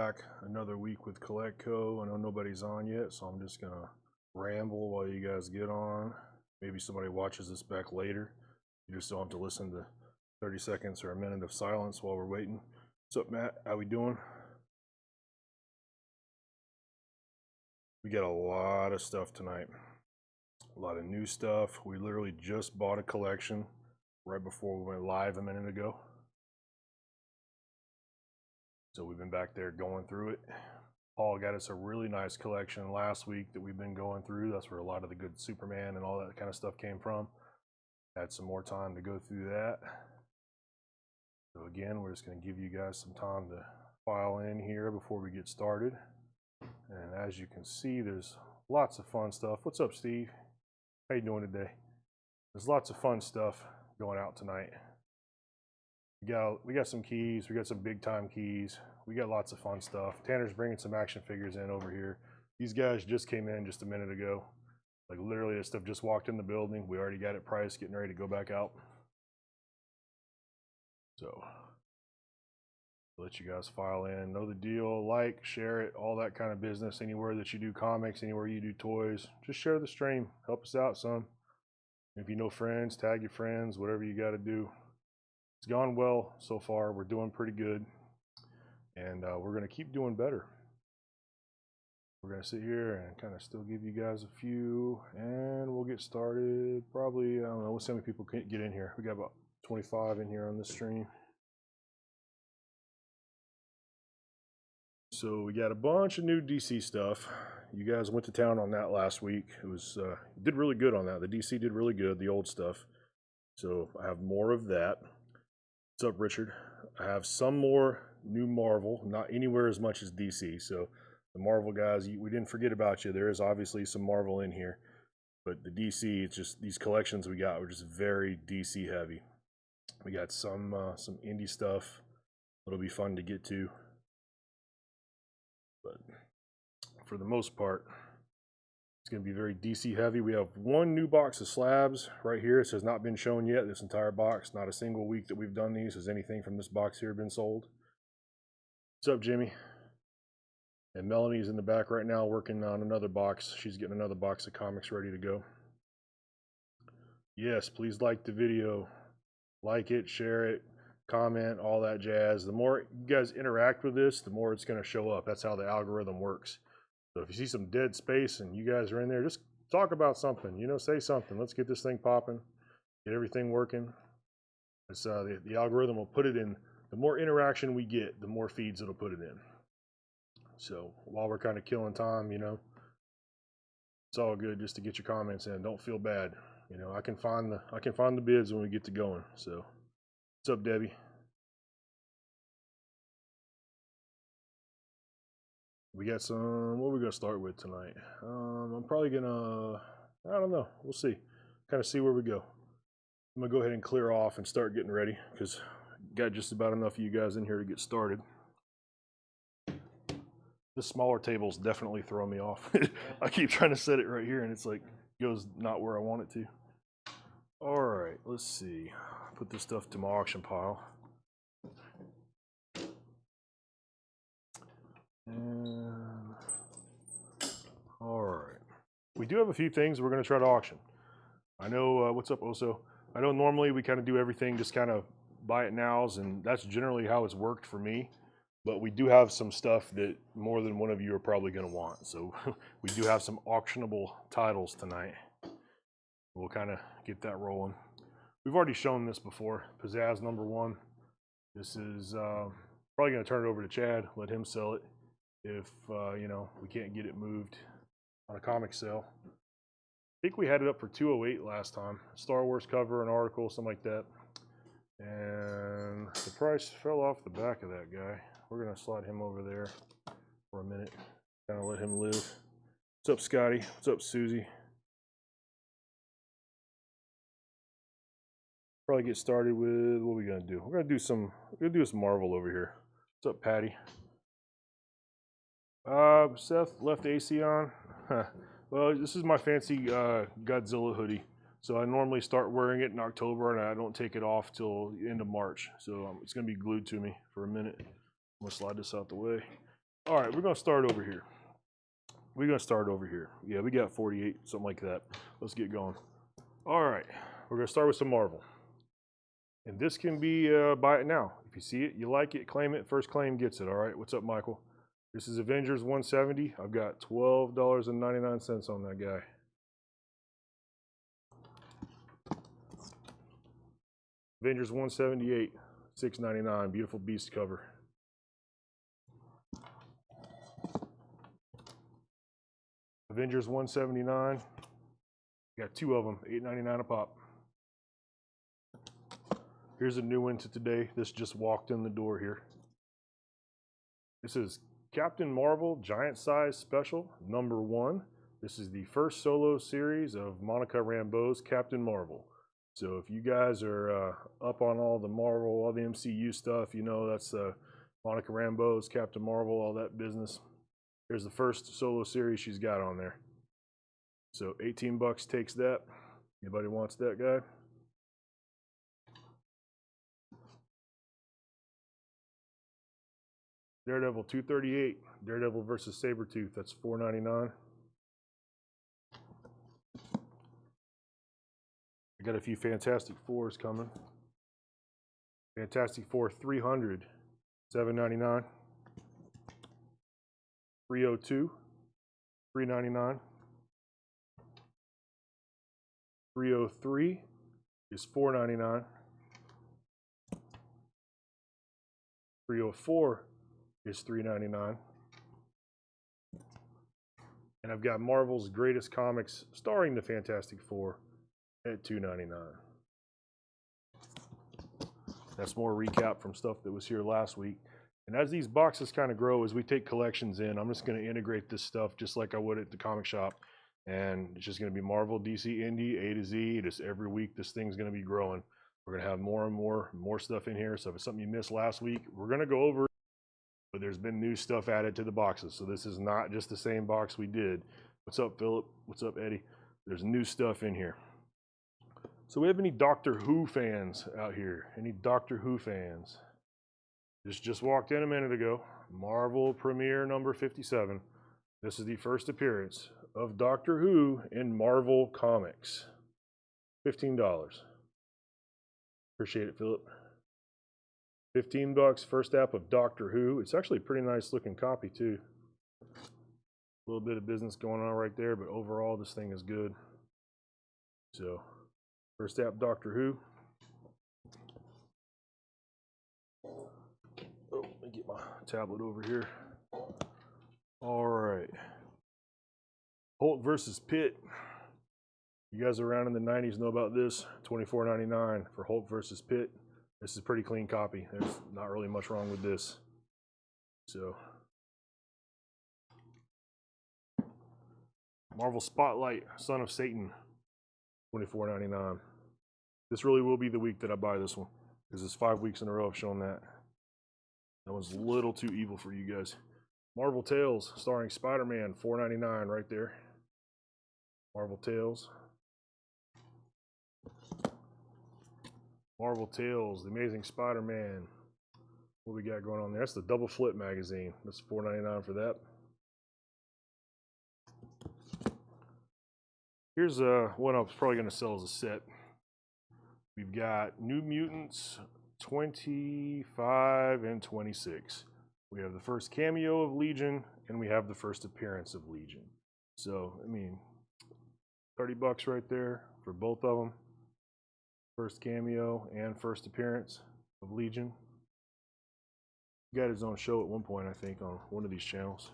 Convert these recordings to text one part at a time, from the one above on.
back another week with CollectCo. I know nobody's on yet, so I'm just gonna ramble while you guys get on. Maybe somebody watches this back later. You just don't have to listen to 30 seconds or a minute of silence while we're waiting. What's up, Matt? How we doing? We got a lot of stuff tonight. A lot of new stuff. We literally just bought a collection right before we went live a minute ago. So we've been back there going through it. Paul got us a really nice collection last week that we've been going through. That's where a lot of the good Superman and all that kind of stuff came from. Had some more time to go through that. So again, we're just going to give you guys some time to file in here before we get started. And as you can see, there's lots of fun stuff. What's up, Steve? How you doing today? There's lots of fun stuff going out tonight. We got some keys. We got some big time keys. We got lots of fun stuff. Tanner's bringing some action figures in over here. These guys just came in just a minute ago. Like literally, this stuff just walked in the building. We already got it priced, getting ready to go back out. So let you guys file in. Know the deal. Like, share it, all that kind of business. Anywhere that you do comics, anywhere you do toys, just share the stream. Help us out some. If you know friends, tag your friends. Whatever you got to do. It's gone well so far. We're doing pretty good, and we're going to keep doing better. We're going to sit here and kind of still give you guys a few, and we'll get started. Probably, I don't know, we'll see how many people can get in here. We got about 25 in here on this stream. So we got a bunch of new DC stuff. You guys went to town on that last week. It was did really good on that. The DC did really good, the old stuff. So I have more of that. What's up, Richard? I have some more new Marvel, not anywhere as much as DC. So the Marvel guys, we didn't forget about you. There is obviously some Marvel in here, but the DC, it's just these collections we got were just very DC heavy. We got some indie stuff that'll be fun to get to, but for the most part, it's going to be very DC heavy. We have one new box of slabs right here. It has not been shown yet, this entire box. Not a single week that we've done these has anything from this box here been sold. What's up, Jimmy? And Melanie's in the back right now working on another box. She's getting another box of comics ready to go. Yes, please like the video. Like it, share it, comment, all that jazz. The more you guys interact with this, the more it's going to show up. That's how the algorithm works. So if you see some dead space and you guys are in there, just talk about something, you know, say something. Let's get this thing popping, get everything working. It's, the algorithm will put it in. The more interaction we get, the more feeds it'll put it in. So while we're kind of killing time, you know, it's all good just to get your comments in. Don't feel bad. You know, I can find the bids when we get to going. So what's up, Debbie? We got some, what are we going to start with tonight? I'm probably going to, I don't know. We'll see. Kind of see where we go. I'm going to go ahead and clear off and start getting ready because got just about enough of you guys in here to get started. This smaller table's definitely throwing me off. I keep trying to set it right here and it's like, goes not where I want it to. All right, let's see. Put this stuff to my auction pile. And all right, we do have a few things we're going to try to auction. I know, what's up, Oso? I know normally we kind of do everything just kind of buy it nows, and that's generally how it's worked for me. But we do have some stuff that more than one of you are probably going to want. So we do have some auctionable titles tonight. We'll kind of get that rolling. We've already shown this before. Pizzazz #1. This is probably going to turn it over to Chad, let him sell it. If, you know, we can't get it moved on a comic sale. I think we had it up for $208 last time. Star Wars cover, an article, something like that. And the price fell off the back of that guy. We're going to slide him over there for a minute. Kind of let him live. What's up, Scotty? What's up, Susie? Probably get started with, what are we going to do? We're going to do some Marvel over here. What's up, Patty? Seth left AC on. Well, this is my fancy Godzilla hoodie. So I normally start wearing it in October, and I don't take it off till the end of March. So it's going to be glued to me for a minute. I'm going to slide this out the way. All right, we're gonna start over here. Yeah, we got 48, something like that. Let's get going. All right, we're gonna start with some Marvel. And this can be buy it now. If you see it, you like it, claim it. First claim gets it. All right, what's up, Michael? This is Avengers 170. I've got $12.99 on that guy. Avengers 178, $6.99. Beautiful Beast cover. Avengers 179. Got two of them, $8.99 a pop. Here's a new one to today. This just walked in the door here. This is Captain Marvel Giant Size Special #1. This is the first solo series of Monica Rambeau's Captain Marvel. So if you guys are up on all the Marvel, all the MCU stuff, you know that's Monica Rambeau's Captain Marvel, all that business. Here's the first solo series she's got on there. So 18 bucks takes that. Anybody wants that guy? Daredevil 238, Daredevil versus Sabretooth, that's $4.99. I got a few Fantastic Fours coming. Fantastic Four 300, $7.99. 302, $3.99. 303 is $4.99. 304 is $3.99. And I've got Marvel's Greatest Comics starring the Fantastic Four at $2.99. That's more recap from stuff that was here last week. And as these boxes kind of grow, as we take collections in, I'm just going to integrate this stuff just like I would at the comic shop. And it's just going to be Marvel, DC, Indie, A to Z. Just every week, this thing's going to be growing. We're going to have more and more stuff in here. So if it's something you missed last week, we're going to go over it. But there's been new stuff added to the boxes. So this is not just the same box we did. What's up, Philip? What's up, Eddie? There's new stuff in here. So we have any Doctor Who fans out here? Any Doctor Who fans? This just walked in a minute ago. Marvel Premiere number 57. This is the first appearance of Doctor Who in Marvel Comics. $15. Appreciate it, Philip. 15 bucks, first app of Doctor Who. It's actually a pretty nice looking copy too. A little bit of business going on right there, but overall this thing is good. So, first app Doctor Who. Oh, let me get my tablet over here. All right. Hulk versus Pitt. You guys around in the 90s know about this. $24.99 for Hulk versus Pitt. This is a pretty clean copy. There's not really much wrong with this. So, Marvel Spotlight, Son of Satan, $24.99. This really will be the week that I buy this one, because it's 5 weeks in a row I've shown that. That one's a little too evil for you guys. Marvel Tales, starring Spider-Man, $4.99 right there. Marvel Tales. Marvel Tales, The Amazing Spider-Man. What we got going on there? That's the Double Flip magazine. That's $4.99 for that. Here's one I was probably going to sell as a set. We've got New Mutants 25 and 26. We have the first cameo of Legion, and we have the first appearance of Legion. So, I mean, 30 bucks right there for both of them. First cameo and first appearance of Legion. He got his own show at one point, I think, on one of these channels.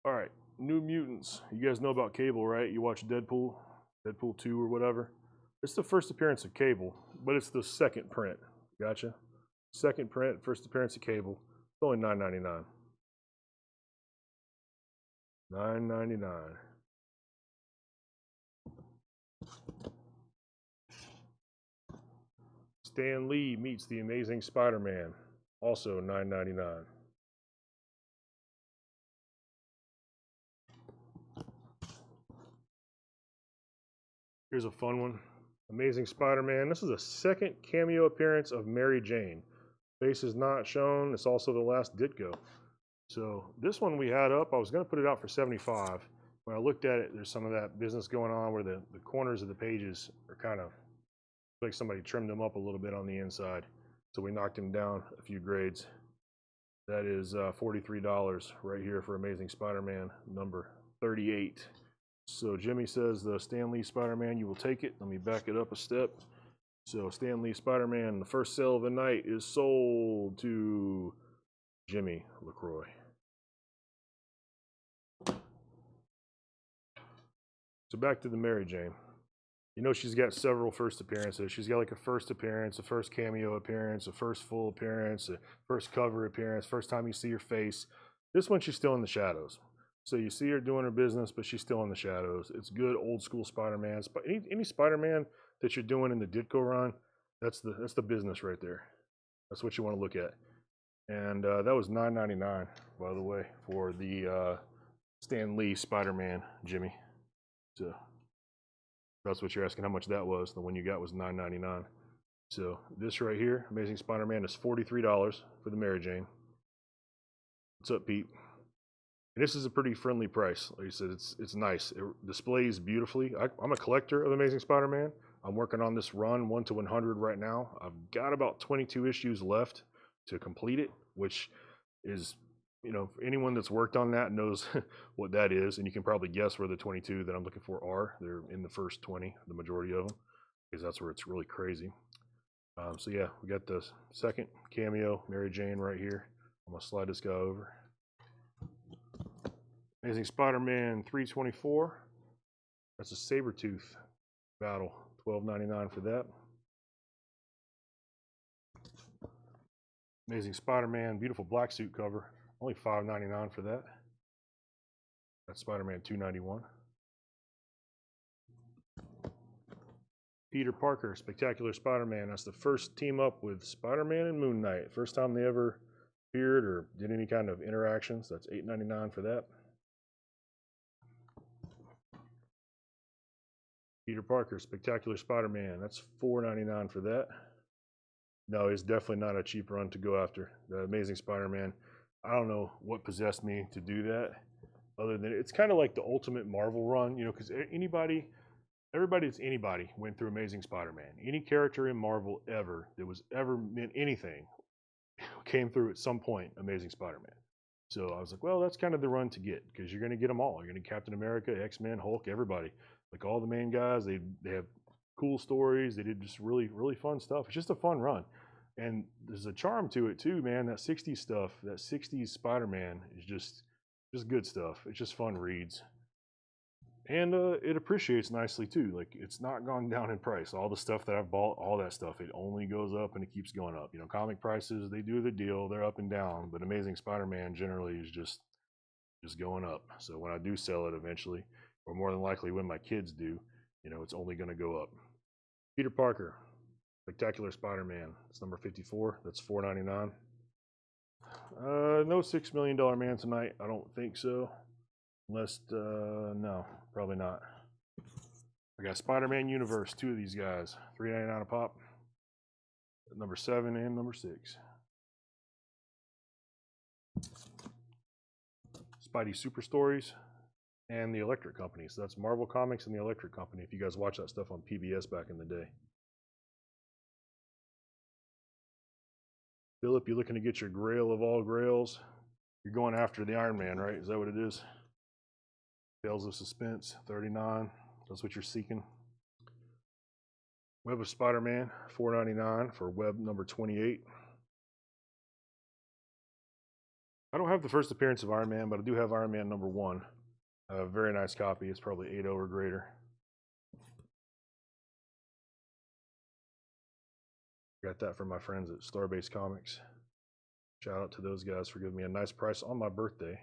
All right, New Mutants. You guys know about Cable, right? You watch Deadpool 2 or whatever. It's the first appearance of Cable, but it's the second print. Gotcha? Second print, first appearance of Cable. It's only $9.99. $9.99. Stan Lee meets the Amazing Spider-Man, also $9.99. Here's a fun one. Amazing Spider-Man. This is a second cameo appearance of Mary Jane. Face is not shown. It's also the last Ditko. So this one we had up, I was going to put it out for 75. When I looked at it, there's some of that business going on where the corners of the pages are kind of like somebody trimmed them up a little bit on the inside. So we knocked him down a few grades. That is $43 right here for Amazing Spider-Man number 38. So Jimmy says the Stan Lee Spider-Man, you will take it. Let me back it up a step. So Stan Lee Spider-Man, the first sale of the night is sold to Jimmy LaCroix. So back to the Mary Jane. You know she's got several first appearances. She's got like a first appearance, a first cameo appearance, a first full appearance, a first cover appearance, first time you see her face. This one she's still in the shadows. So you see her doing her business, but she's still in the shadows. It's good old school Spider-Man. Any Spider-Man that you're doing in the Ditko run, that's the business right there. That's what you want to look at. And that was $9.99, by the way, for the Stan Lee Spider-Man, Jimmy. So that's what you're asking how much that was. The one you got was $9.99. So this right here, Amazing Spider-Man, is $43 for the Mary Jane. What's up, Pete? And this is a pretty friendly price. Like I said, it's nice. It displays beautifully. I'm a collector of Amazing Spider-Man. I'm working on this run 1 to 100 right now. I've got about 22 issues left to complete it, which is, you know, anyone that's worked on that knows what that is, and you can probably guess where the 22 that I'm looking for are. They're in the first 20, the majority of them, because that's where it's really crazy. So yeah, we got the second cameo Mary Jane right here. I'm gonna slide this guy over. Amazing Spider-Man 324. That's a Sabretooth battle. $12.99 for that. Amazing Spider-Man, beautiful black suit cover. Only $5.99 for that. That's Spider-Man 291. Peter Parker, Spectacular Spider-Man. That's the first team up with Spider-Man and Moon Knight. First time they ever appeared or did any kind of interactions. That's $8.99 for that. Peter Parker, Spectacular Spider-Man. That's $4.99 for that. No, it's definitely not a cheap run to go after. The Amazing Spider-Man. I don't know what possessed me to do that, other than it's kind of like the ultimate Marvel run, you know, because everybody that's anybody went through Amazing Spider-Man. Any character in Marvel ever that was ever meant anything came through at some point Amazing Spider-Man. So I was like, well, that's kind of the run to get, because you're going to get them all. You're going to get Captain America, X-Men, Hulk, everybody. Like all the main guys, they have cool stories. They did just really, really fun stuff. It's just a fun run. And there's a charm to it too, man. That 60s stuff, that 60s Spider-Man is just good stuff. It's just fun reads. And it appreciates nicely too. Like it's not gone down in price. All the stuff that I've bought, all that stuff, it only goes up and it keeps going up. You know, comic prices, they do the deal. They're up and down. But Amazing Spider-Man generally is just going up. So when I do sell it eventually, or more than likely when my kids do, you know, it's only going to go up. Peter Parker, Spectacular Spider-Man. It's number 54. That's $4.99. No $6 Million Man tonight. I don't think so. Unless, no, probably not. I got Spider-Man Universe, 2 of these guys. $3.99 a pop. Number 7 and number 6. Spidey Super Stories and the Electric Company. So that's Marvel Comics and the Electric Company, if you guys watch that stuff on PBS back in the day. Philip, you're looking to get your grail of all grails. You're going after the Iron Man, right? Is that what it is? Tales of Suspense, 39. That's what you're seeking. Web of Spider-Man, $4.99 for web number 28. I don't have the first appearance of Iron Man, but I do have Iron Man number 1. A very nice copy. It's probably 8.0 or greater. Got that from my friends at Starbase Comics. Shout out to those guys for giving me a nice price on my birthday.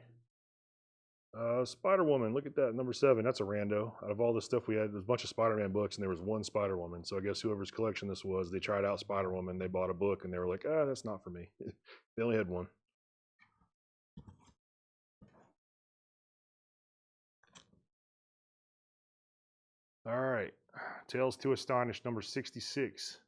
Spider-Woman, look at that, number 7. That's a rando. Out of all the stuff we had, there's a bunch of Spider-Man books, and there was one Spider-Woman. So I guess whoever's collection this was, they tried out Spider-Woman, they bought a book, and they were like, that's not for me. They only had one. All right, Tales to Astonish, number 66.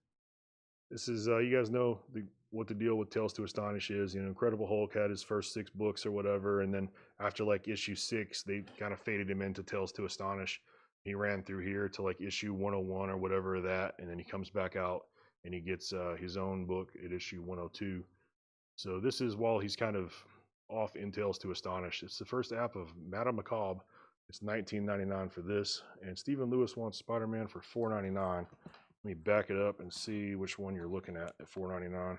This is, you guys know, the what the deal with Tales to Astonish is. You know, Incredible Hulk had his first 6 books or whatever, and then after like issue 6, they kind of faded him into Tales to Astonish. He ran through here to like issue 101 or whatever of that, and then he comes back out and he gets his own book at issue 102. So this is while he's kind of off in Tales to Astonish. It's the first app of Madame Macabre. It's $19.99 for this, and Stephen Lewis wants Spider-Man for $4.99. Let me back it up and see which one you're looking at $4.99.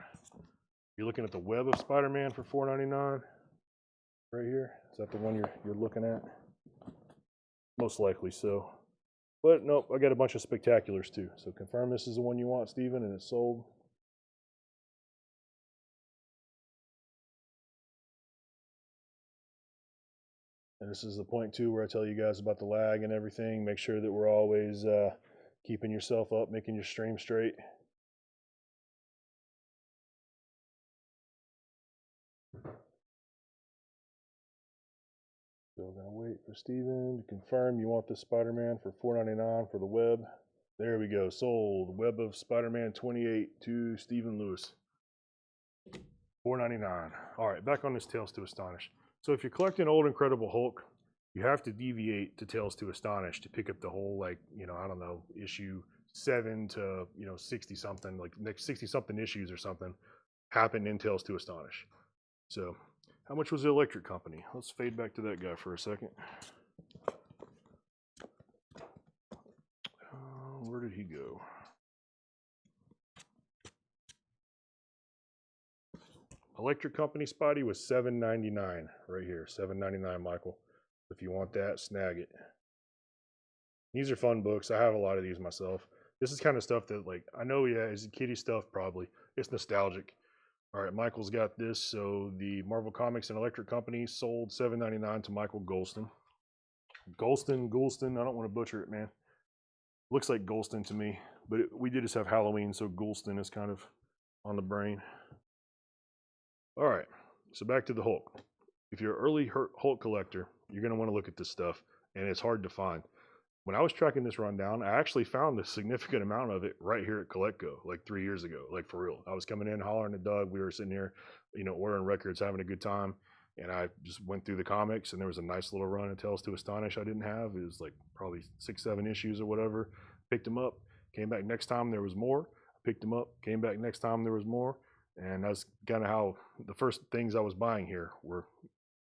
You're looking at the Web of Spider-Man for $4.99 right here. Is that the one you're looking at? Most likely so. But nope, I got a bunch of spectaculars too. So confirm this is the one you want, Stephen, and it's sold. And this is the point too where I tell you guys about the lag and everything. Make sure that we're always keeping yourself up, making your stream straight. So we're gonna wait for Steven to confirm you want this Spider-Man for $4.99 for the web. There we go, sold. Web of Spider-Man 28 to Stephen Lewis. $4.99. All right, back on this Tales to Astonish. So if you're collecting old Incredible Hulk, you have to deviate to Tales to Astonish to pick up the whole, like, you know, I don't know, issue 7 to, you know, 60 something, like next 60 something issues or something happen in Tales to Astonish. So how much was the electric company? Let's fade back to that guy for a second. Where did he go? Electric company Spotty was $7.99 right here. $7.99, Michael. If you want that, snag it. These are fun books. I have a lot of these myself. This is kind of stuff that, like, I know, yeah, it's kiddie stuff probably. It's nostalgic. All right, Michael's got this. So the Marvel Comics and Electric Company sold $7.99 to Michael Golston. Goulston. I don't want to butcher it, man. Looks like Golston to me, but we did just have Halloween, so Goulston is kind of on the brain. All right, so back to the Hulk. If you're an early Hulk collector, you're going to want to look at this stuff, and it's hard to find. When I was tracking this rundown, I actually found a significant amount of it right here at CollectCo, like 3 years ago, like for real. I was coming in, hollering at Doug. We were sitting here, you know, ordering records, having a good time. And I just went through the comics, and there was a nice little run of Tales to Astonish I didn't have. It was like probably 6, 7 issues or whatever. Picked them up, came back next time there was more. Picked them up, came back next time there was more. And that's kind of how the first things I was buying here were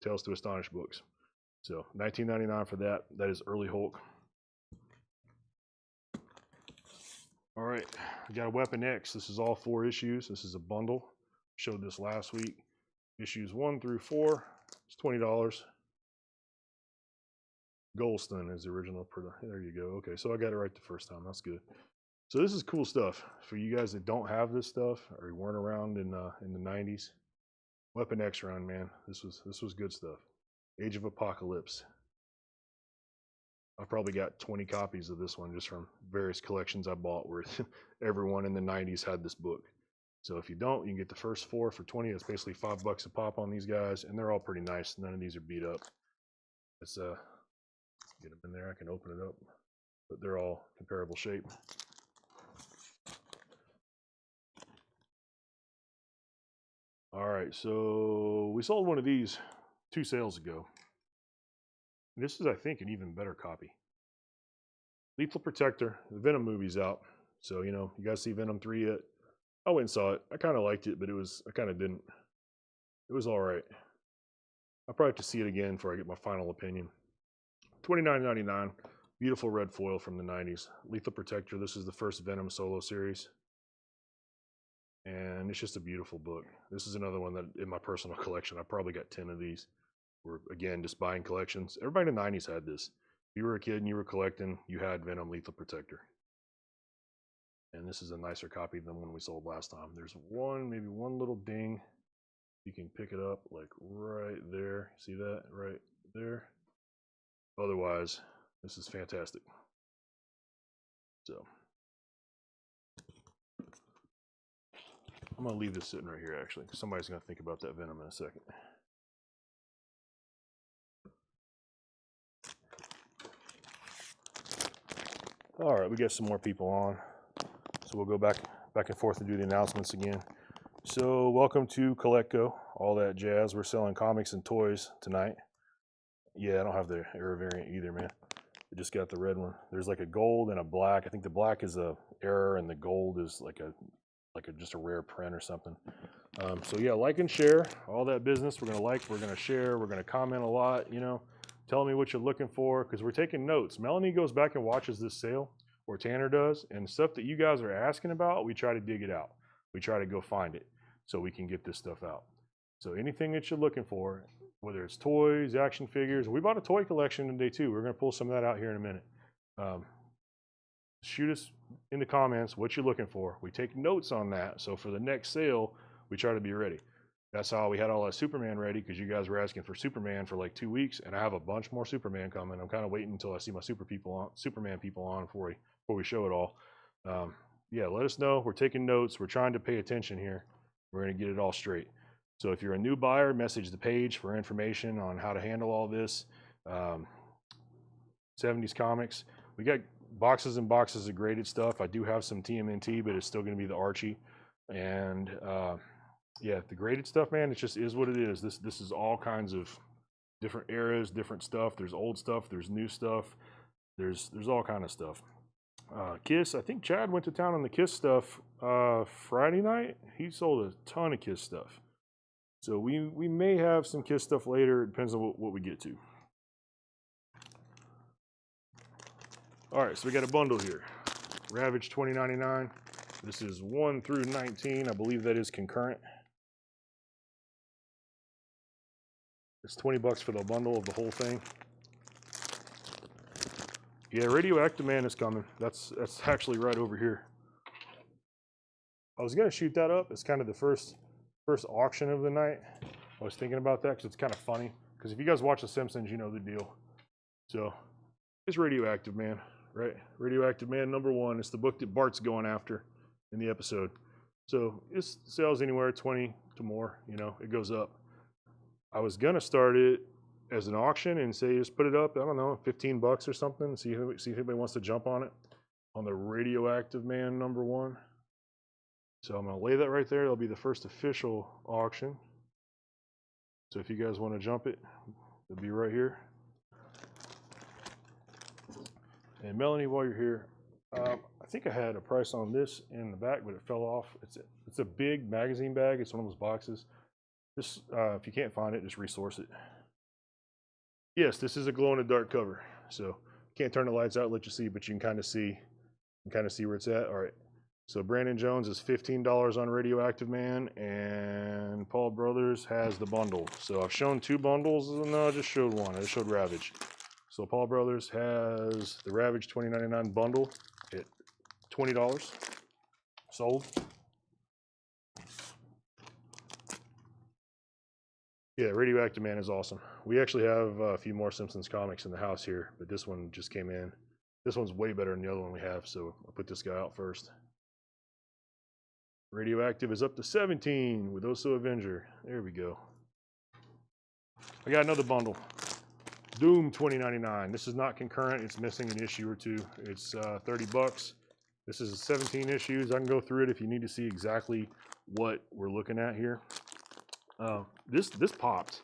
Tales to Astonish books. So $19.99 for that. That is early Hulk. All right, we got a Weapon X. This is all 4 issues. This is a bundle. Showed this last week. Issues 1 through 4. It's $20. Golston is the original. There you go. Okay, so I got it right the first time. That's good. So this is cool stuff for you guys that don't have this stuff or you weren't around in the 90s. Weapon X run, man. This was good stuff. Age of Apocalypse. I've probably got 20 copies of this one just from various collections I bought where everyone in the 90s had this book. So if you don't, you can get the first 4 for 20. It's basically $5 a pop on these guys, and they're all pretty nice. None of these are beat up. Let's get them in there. I can open it up, but they're all comparable shape. All right, so we sold one of these 2 sales ago. This is, I think, an even better copy. Lethal Protector. The Venom movie's out. So, you know, you guys see Venom 3 yet? I went and saw it. I kind of liked it, but I kind of didn't. It was all right. I'll probably have to see it again before I get my final opinion. $29.99. Beautiful red foil from the 90s. Lethal Protector. This is the first Venom solo series. And it's just a beautiful book. This is another one that in my personal collection, I probably got 10 of these. We're, again, just buying collections. Everybody in the 90s had this. If you were a kid and you were collecting, you had Venom Lethal Protector. And this is a nicer copy than one we sold last time. There's maybe one little ding. You can pick it up like right there. See that? Right there. Otherwise, this is fantastic. So I'm going to leave this sitting right here, actually, because somebody's going to think about that Venom in a second. All right, we got some more people on. So we'll go back and forth and do the announcements again. So welcome to Colectco, all that jazz. We're selling comics and toys tonight. Yeah, I don't have the error variant either, man. I just got the red one. There's like a gold and a black. I think the black is a error and the gold is like a just a rare print or something. So yeah, like and share, all that business. We're gonna like, we're gonna share, we're gonna comment a lot. You know, tell me what you're looking for because we're taking notes. Melanie goes back and watches this sale, or Tanner does, and stuff that you guys are asking about, we try to dig it out. We try to go find it so we can get this stuff out. So anything that you're looking for, whether it's toys, action figures, we bought a toy collection today too. We're gonna pull some of that out here in a minute. Shoot us in the comments what you're looking for. We take notes on that. So for the next sale, we try to be ready. That's how we had all that Superman ready because you guys were asking for Superman for like 2 weeks, and I have a bunch more Superman coming. I'm kind of waiting until I see my Superman people on before we show it all. Yeah, let us know. We're taking notes. We're trying to pay attention here. We're going to get it all straight. So if you're a new buyer, message the page for information on how to handle all this. 70s comics. We got boxes and boxes of graded stuff. I do have some TMNT, but it's still going to be the Archie. And yeah, the graded stuff, man, it just is what it is. This is all kinds of different eras, different stuff. There's old stuff. There's new stuff. There's all kind of stuff. Kiss, I think Chad went to town on the Kiss stuff Friday night. He sold a ton of Kiss stuff. So we may have some Kiss stuff later. It depends on what we get to. All right, so we got a bundle here. Ravage $20.99. This is 1 through 19. I believe that is concurrent. It's $20 for the bundle of the whole thing. Yeah, Radioactive Man is coming. That's actually right over here. I was gonna shoot that up. It's kind of the first auction of the night. I was thinking about that because it's kind of funny. Because if you guys watch The Simpsons, you know the deal. So it's Radioactive Man, right? Radioactive Man #1. It's the book that Bart's going after in the episode. So it sells anywhere 20 to more. You know, it goes up. I was gonna start it as an auction and say just put it up, I don't know, $15 or something. See if anybody wants to jump on it on the Radioactive Man #1. So I'm gonna lay that right there. It'll be the first official auction. So if you guys want to jump it, it'll be right here. And Melanie, while you're here, I think I had a price on this in the back, but it fell off. It's a big magazine bag. It's one of those boxes. This, if you can't find it, just resource it. Yes, this is a glow-in-the-dark cover. So can't turn the lights out, let you see, but you can kind of see where it's at. All right. So Brandon Jones is $15 on Radioactive Man, and Paul Brothers has the bundle. So I've shown 2 bundles. No, I just showed one. I just showed Ravage. So Paul Brothers has the Ravage $20.99 bundle at $20. Sold. Yeah, Radioactive Man is awesome. We actually have a few more Simpsons comics in the house here, but this one just came in. This one's way better than the other one we have, so I'll put this guy out first. Radioactive is up to 17 with Oso Avenger. There we go. I got another bundle. Doom $20.99. This is not concurrent. It's missing an issue or 2. It's $30. This is 17 issues. I can go through it if you need to see exactly what we're looking at here. This popped.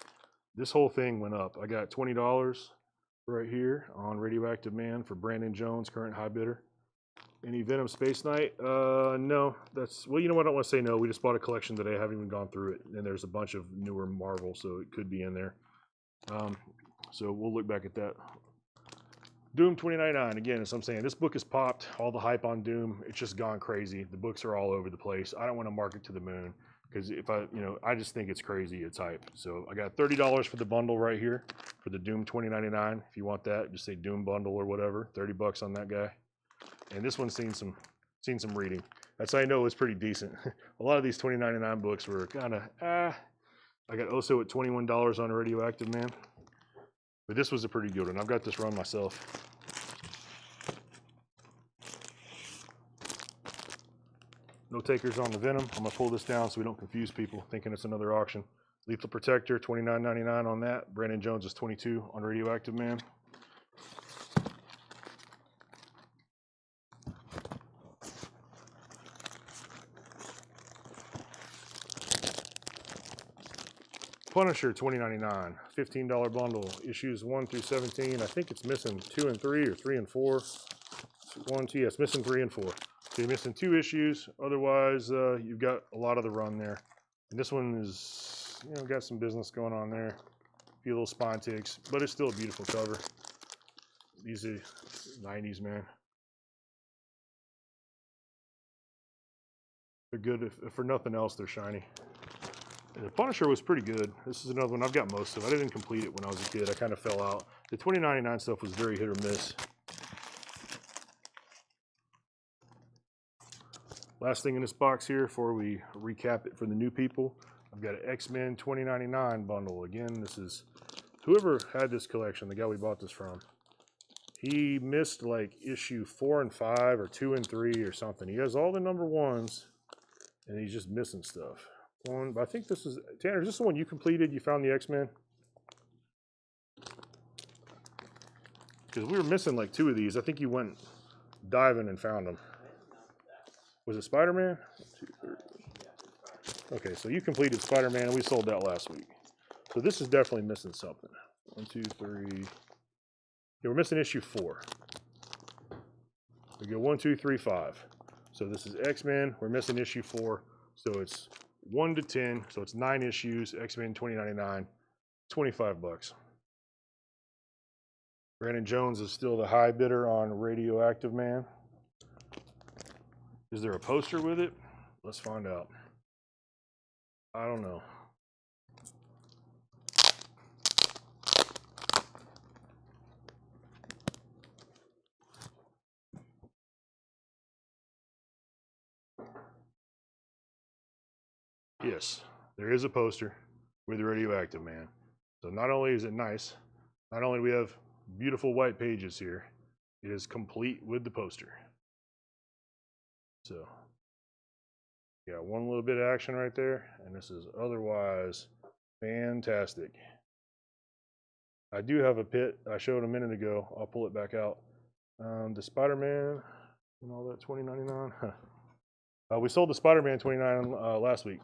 This whole thing went up. I got $20 right here on Radioactive Man for Brandon Jones, current high bidder. Any Venom Space Knight? No. Well, you know what? I don't want to say no. We just bought a collection today. I haven't even gone through it. And there's a bunch of newer Marvel, so it could be in there. So we'll look back at that. Doom $20.99. Again, as I'm saying, this book has popped. All the hype on Doom, it's just gone crazy. The books are all over the place. I don't want to mark it to the moon because I just think it's crazy. It's hype. So I got $30 for the bundle right here for the Doom $20.99. If you want that, just say Doom bundle or whatever. $30 on that guy. And this one's seen some reading. That's how I know it's pretty decent. A lot of these $20.99 books were kind of I got Oso at $21 on Radioactive Man. But this was a pretty good one. I've got this run myself. No takers on the Venom. I'm going to pull this down so we don't confuse people thinking it's another auction. Lethal Protector, $29.99 on that. Brandon Jones is $22 on Radioactive Man. Punisher, $20.99, $15 bundle, issues 1 through 17. I think it's missing 2 and 3 or 3 and 4. 1, 2, yes, missing 3 and 4. So you're missing 2 issues. Otherwise, you've got a lot of the run there. And this one is, you know, got some business going on there. A few little spine ticks, but it's still a beautiful cover. These are 90s, man. They're good. If for nothing else, they're shiny. And the Punisher was pretty good. This is another one I've got most of. I didn't complete it when I was a kid. I kind of fell out. The $20.99 stuff was very hit or miss. Last thing in this box here before we recap it for the new people, I've got an X-Men $20.99 bundle. Again, this is whoever had this collection, the guy we bought this from. He missed like issue 4 and 5 or 2 and 3 or something. He has all the number ones and he's just missing stuff. But I think this is, Tanner, is this the one you completed? You found the X-Men? Because we were missing like 2 of these. I think you went diving and found them. Was it Spider-Man? Okay, so you completed Spider-Man and we sold that last week. So this is definitely missing something. 1, 2, 3. Yeah, we're missing issue 4. We go 1, 2, 3, 5. So this is X-Men. We're missing issue 4. So it's 1 to 10. So it's 9 issues. X-Men $20.99. $25. Brandon Jones is still the high bidder on Radioactive Man. Is there a poster with it? Let's find out. I don't know. Yes, there is a poster with Radioactive Man. So not only is it nice, not only do we have beautiful white pages here, it is complete with the poster. So, yeah, one little bit of action right there, and this is otherwise fantastic. I do have a pit I showed a minute ago. I'll pull it back out. The Spider-Man and all that $20.99. We sold the Spider-Man $29 last week.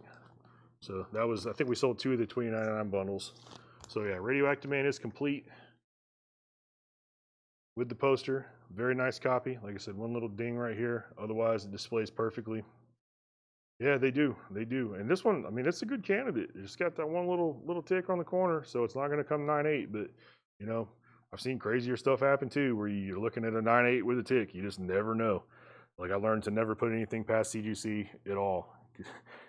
So that was, I think we sold 2 of the $20.99 bundles. So yeah, Radioactive Man is complete with the poster. Very nice copy. Like I said, one little ding right here. Otherwise, it displays perfectly. Yeah, they do. They do. And this one, I mean, it's a good candidate. It's got that one little tick on the corner, so it's not going to come 9.8. But, you know, I've seen crazier stuff happen too, where you're looking at a 9.8 with a tick. You just never know. Like I learned to never put anything past CGC at all.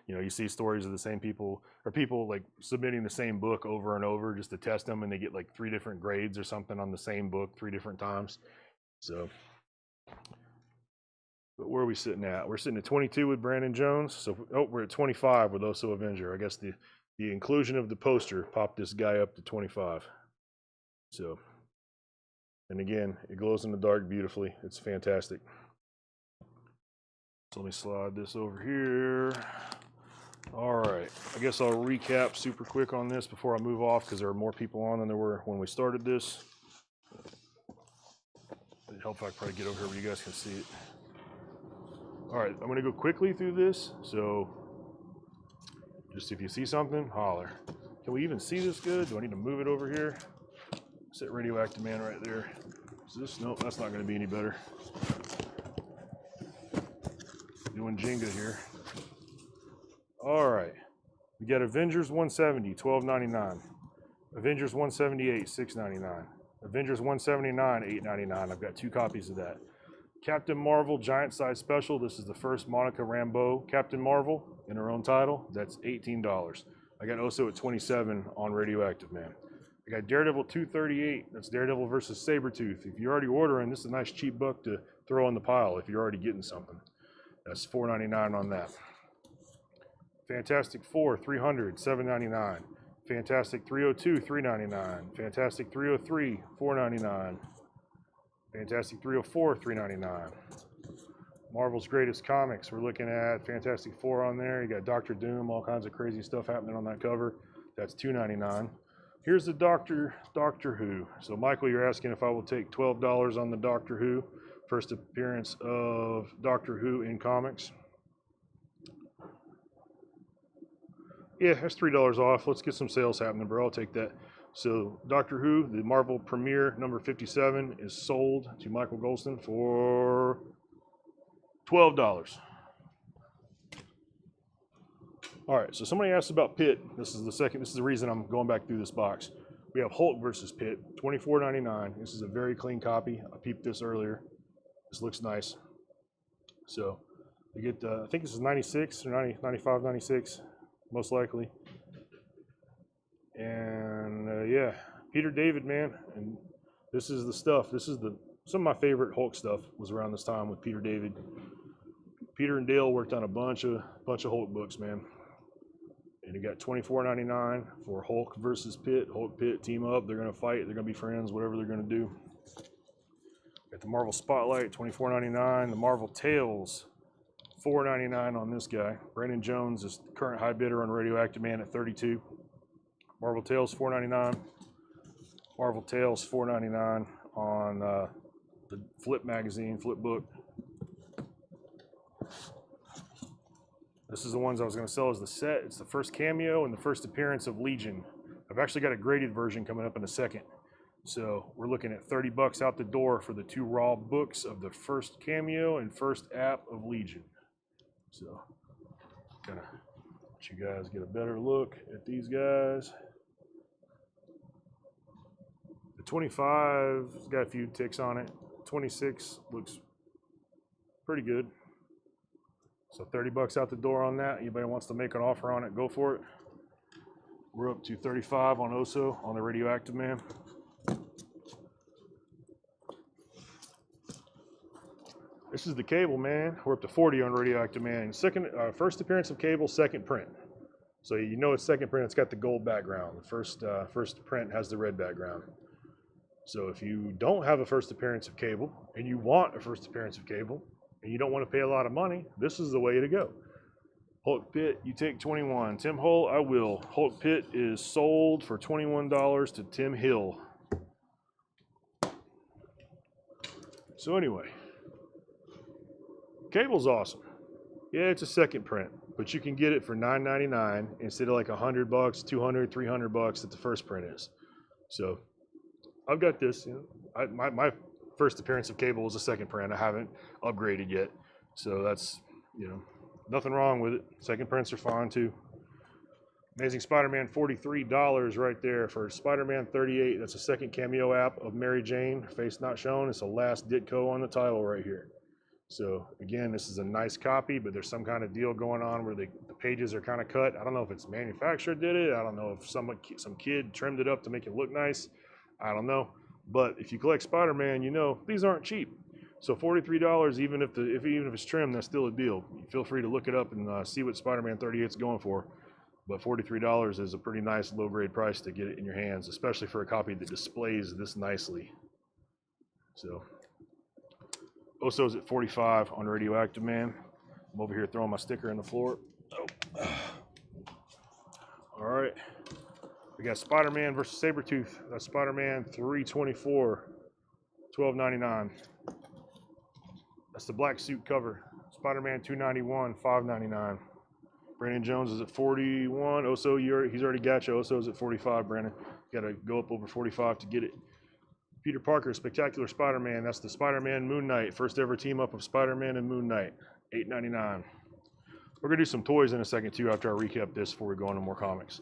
You know, you see stories of the same people, or people like submitting the same book over and over just to test them, and they get like 3 different grades or something on the same book 3 different times. So, but where are we sitting at? We're sitting at 22 with Brandon Jones. So, oh, we're at 25 with Oso Avenger. I guess the inclusion of the poster popped this guy up to 25. So, and again, it glows in the dark beautifully. It's fantastic. So let me slide this over here. All right, I guess I'll recap super quick on this before I move off, because there are more people on than there were when we started this. It'd help if I probably get over here where you guys can see it. All right, I'm gonna go quickly through this, so just if you see something, holler. Can we even see this good? Do I need to move it over here? Set Radioactive Man right there. Is this? Nope, that's not gonna be any better. Doing Jenga here. All right, we got Avengers 170, $12.99. Avengers 178, $6.99. Avengers 179, $8.99. I've got 2 copies of that. Captain Marvel Giant Size Special. This is the first Monica Rambeau Captain Marvel in her own title. That's $18. I got Oso at 27 on Radioactive Man. I got Daredevil 238. That's Daredevil versus Sabretooth. If you're already ordering, this is a nice cheap buck to throw on the pile if you're already getting something. That's $4.99 on that. Fantastic Four 300, $7.99. Fantastic 302, $3.99. Fantastic 303, $4.99. Fantastic 304, $3.99. Marvel's Greatest Comics. We're looking at Fantastic Four on there. You got Doctor Doom, all kinds of crazy stuff happening on that cover. That's $2.99. Here's the Doctor Who. So Michael, you're asking if I will take $12 on the Doctor Who. First appearance of Doctor Who in comics. Yeah, that's $3 off. Let's get some sales happening, bro. I'll take that. So, Doctor Who, the Marvel premiere number 57, is sold to Michael Golston for $12. All right, so somebody asked about Pitt. This is the reason I'm going back through this box. We have Hulk versus Pitt, $24.99. This is a very clean copy. I peeped this earlier. This looks nice. So, you get, I think this is 96 or 90, 95, 96, most likely. And yeah, Peter David, man, and this is the stuff. Some of my favorite Hulk stuff was around this time with Peter David. Peter and Dale worked on a bunch of Hulk books, man. And you got $24.99 for Hulk versus Pitt. Hulk Pitt team up. They're gonna fight. They're gonna be friends. Whatever they're gonna do. Got the Marvel Spotlight, $24.99. The Marvel Tales, $4.99 on this guy. Brandon Jones is the current high bidder on Radioactive Man at $32. Marvel Tales, $4.99. Marvel Tales, $4.99 on the Flip magazine, Flip book. This is the ones I was going to sell as the set. It's the first cameo and the first appearance of Legion. I've actually got a graded version coming up in a second. So we're looking at $30 out the door for the 2 raw books of the first cameo and first app of Legion. So gonna let you guys get a better look at these guys. The 25's got a few ticks on it. 26 looks pretty good. So $30 out the door on that. Anybody wants to make an offer on it, go for it. We're up to 35 on Oso on the Radioactive Man. This is the Cable, man. We're up to 40 on Radioactive Man. First appearance of Cable, second print. So you know it's second print. It's got the gold background. The first print has the red background. So if you don't have a first appearance of Cable and you want a first appearance of Cable, and you don't want to pay a lot of money, this is the way to go. Hulk Pitt, you take 21. Tim Hull, I will. Hulk Pitt is sold for $21 to Tim Hill. So anyway, Cable's awesome. Yeah, it's a second print, but you can get it for $9.99 instead of like $100, $200, $300 that the first print is. So I've got this. You know, my first appearance of Cable was a second print. I haven't upgraded yet. So that's, you know, nothing wrong with it. Second prints are fine too. Amazing Spider-Man, $43 right there for Spider-Man 38. That's a second cameo app of Mary Jane, face not shown. It's the last Ditko on the title right here. So again, this is a nice copy, but there's some kind of deal going on where the pages are kind of cut. I don't know if it's manufacturer did it. I don't know if some kid trimmed it up to make it look nice. I don't know. But if you collect Spider-Man, you know these aren't cheap. So $43, even if it's trimmed, that's still a deal. Feel free to look it up and see what Spider-Man 38 is going for. But $43 is a pretty nice low-grade price to get it in your hands, especially for a copy that displays this nicely. So Oso's at 45 on Radioactive Man. I'm over here throwing my sticker in the floor. Oh. All right. We got Spider-Man versus Sabretooth. That's Spider-Man 324, $12.99. That's the black suit cover. Spider-Man 291, $5.99. Brandon Jones is at 41. Oso, he's already got you. Oso's at 45, Brandon. You got to go up over 45 to get it. Peter Parker, Spectacular Spider-Man. That's the Spider-Man Moon Knight. First ever team up of Spider-Man and Moon Knight. $8.99. We're going to do some toys in a second, too, after I recap this before we go into more comics.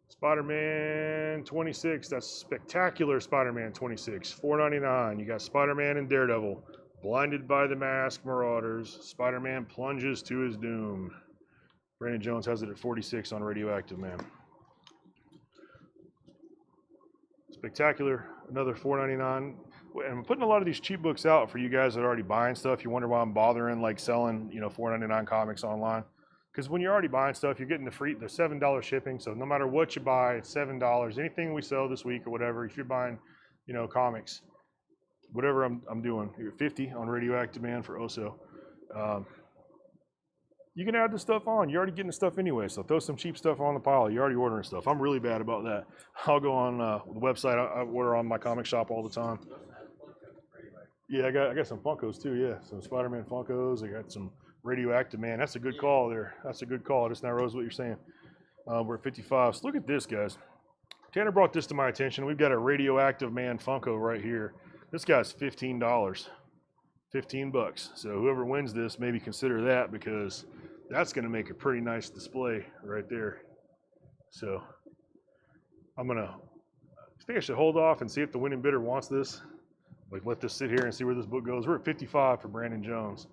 Spider-Man 26, that's Spectacular Spider-Man 26, $4.99. You got Spider-Man and Daredevil, blinded by the mask, Marauders. Spider-Man plunges to his doom. Brandon Jones has it at 46 on Radioactive Man. Spectacular, another $4.99. And I'm putting a lot of these cheap books out for you guys that are already buying stuff. You wonder why I'm bothering like selling, you know, $4.99 comics online. Because when you're already buying stuff, you're getting the $7 shipping. So no matter what you buy, it's $7. Anything we sell this week or whatever, if you're buying, you know, comics, whatever I'm doing, you're 50 on Radioactive Man for Oso. You can add the stuff on. You're already getting the stuff anyway. So throw some cheap stuff on the pile. You're already ordering stuff. I'm really bad about that. I'll go on the website. I order on my comic shop all the time. Yeah, I got some Funkos too. Yeah, some Spider-Man Funkos. I got some Radioactive Man. That's a good call there. That's a good call. I just now realized what you're saying. We're at 55. So look at this, guys. Tanner brought this to my attention. We've got a Radioactive Man Funko right here. This guy's $15. 15 bucks. So whoever wins this, maybe consider that, because that's going to make a pretty nice display right there. So I think I should hold off and see if the winning bidder wants this. Like, let this sit here and see where this book goes. We're at 55 for Brandon Jones.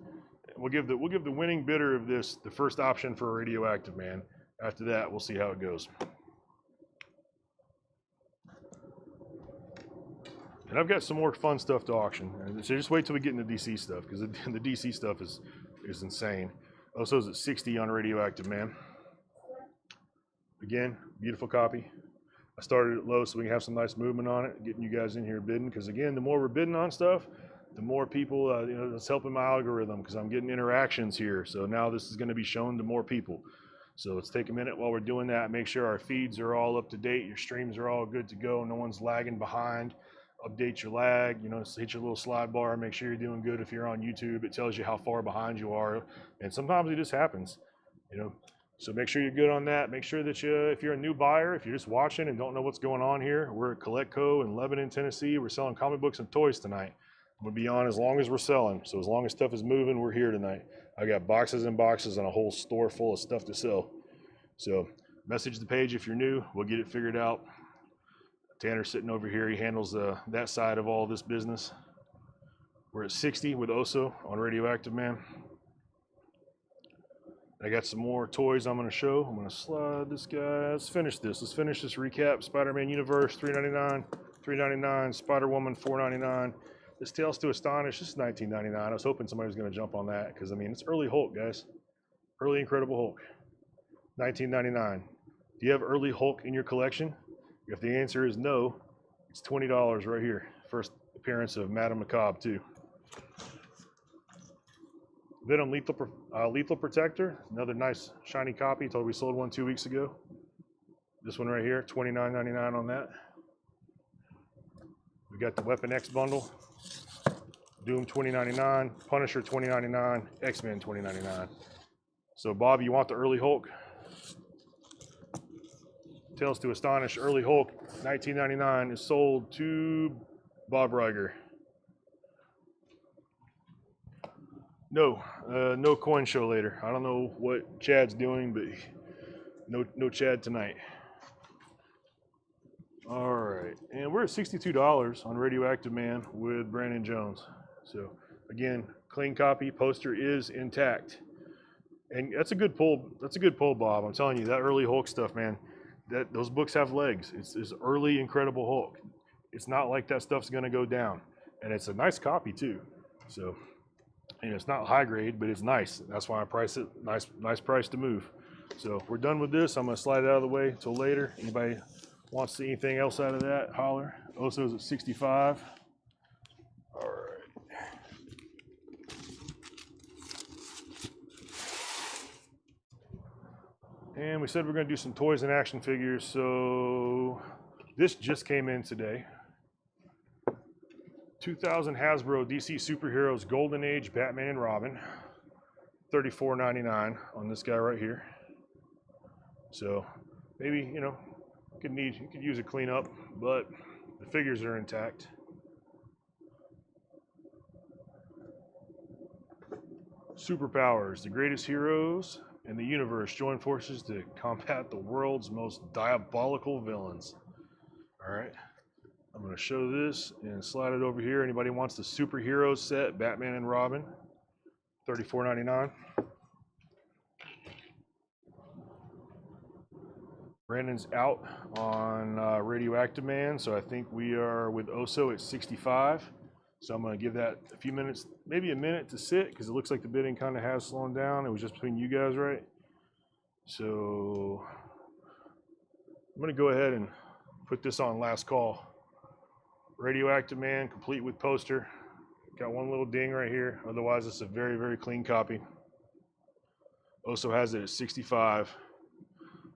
We'll give the winning bidder of this the first option for a Radioactive Man. After that, we'll see how it goes. And I've got some more fun stuff to auction. So just wait till we get into DC stuff, because the DC stuff is insane. Also, it's at 60 on Radioactive Man. Again, beautiful copy. I started it low so we can have some nice movement on it, getting you guys in here bidding. Because again, the more we're bidding on stuff, the more people, it's helping my algorithm, because I'm getting interactions here. So now this is going to be shown to more people. So let's take a minute while we're doing that. Make sure our feeds are all up to date. Your streams are all good to go. No one's lagging behind. Update your lag. Hit your little slide bar. Make sure you're doing good. If you're on YouTube, it tells you how far behind you are. And sometimes it just happens. So make sure you're good on that. Make sure that if you're a new buyer, if you're just watching and don't know what's going on here, we're at Collectco in Lebanon, Tennessee. We're selling comic books and toys tonight. We'll be on as long as we're selling. So as long as stuff is moving, we're here tonight. I got boxes and boxes and a whole store full of stuff to sell. So message the page if you're new. We'll get it figured out. Tanner's sitting over here. He handles that side of all this business. We're at 60 with Oso on Radioactive Man. I got some more toys I'm going to show. I'm going to slide this guy. Let's finish this. Let's finish this recap. Spider-Man Universe, $3.99. $3.99. Spider-Woman, $4.99. This Tales to Astonish, this is $19.99. I was hoping somebody was going to jump on that, because, it's early Hulk, guys. Early Incredible Hulk. $19.99. Do you have early Hulk in your collection? If the answer is no, it's $20 right here. First appearance of Madame Macabre, too. Venom Lethal Protector, another nice shiny copy. Told we sold one 2 weeks ago. This one right here, $29.99 on that. We got the Weapon X bundle. Doom $20.99, Punisher $20.99, X-Men $20.99. So Bob, you want the early Hulk? Tales to Astonish early Hulk $19.99 is sold to Bob Reiger. No coin show later. I don't know what Chad's doing, but no Chad tonight. All right, and we're at $62 on Radioactive Man with Brandon Jones. So again, clean copy. Poster is intact, and that's a good pull. That's a good pull, Bob. I'm telling you, that early Hulk stuff, man. Those books have legs. It's early Incredible Hulk. It's not like that stuff's going to go down, and it's a nice copy too. So. It's not high grade, but it's nice. That's why I price it. Nice price to move. So we're done with this. I'm going to slide it out of the way till later. Anybody wants to see anything else out of that, holler. Oso's at 65. All right. And we said we're going to do some toys and action figures. So this just came in today. 2000 Hasbro DC Superheroes Golden Age Batman and Robin, $34.99 on this guy right here. So maybe you could use a cleanup, but the figures are intact. Superpowers: the greatest heroes in the universe join forces to combat the world's most diabolical villains. All right. I'm going to show this and slide it over here. Anybody wants the superheroes set, Batman and Robin, $34.99. Brandon's out on Radioactive Man, so I think we are with Oso at 65. So I'm going to give that a few minutes, maybe a minute to sit, because it looks like the bidding kind of has slowed down. It was just between you guys, right? So I'm going to go ahead and put this on last call. Radioactive Man, complete with poster. Got one little ding right here. Otherwise, it's a very, very clean copy. Also has it at 65.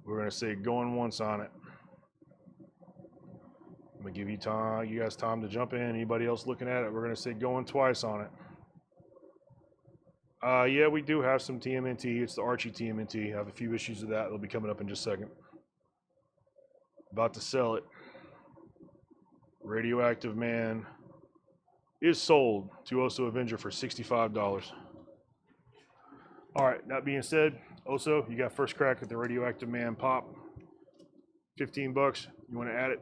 We're going to say going once on it. I'm going to give you guys time to jump in. Anybody else looking at it, we're going to say going twice on it. Yeah, we do have some TMNT. It's the Archie TMNT. I have a few issues of that. They'll be coming up in just a second. About to sell it. Radioactive Man is sold to Oso Avenger for $65. All right, that being said, Oso, you got first crack at the Radioactive Man pop. $15. You want to add it?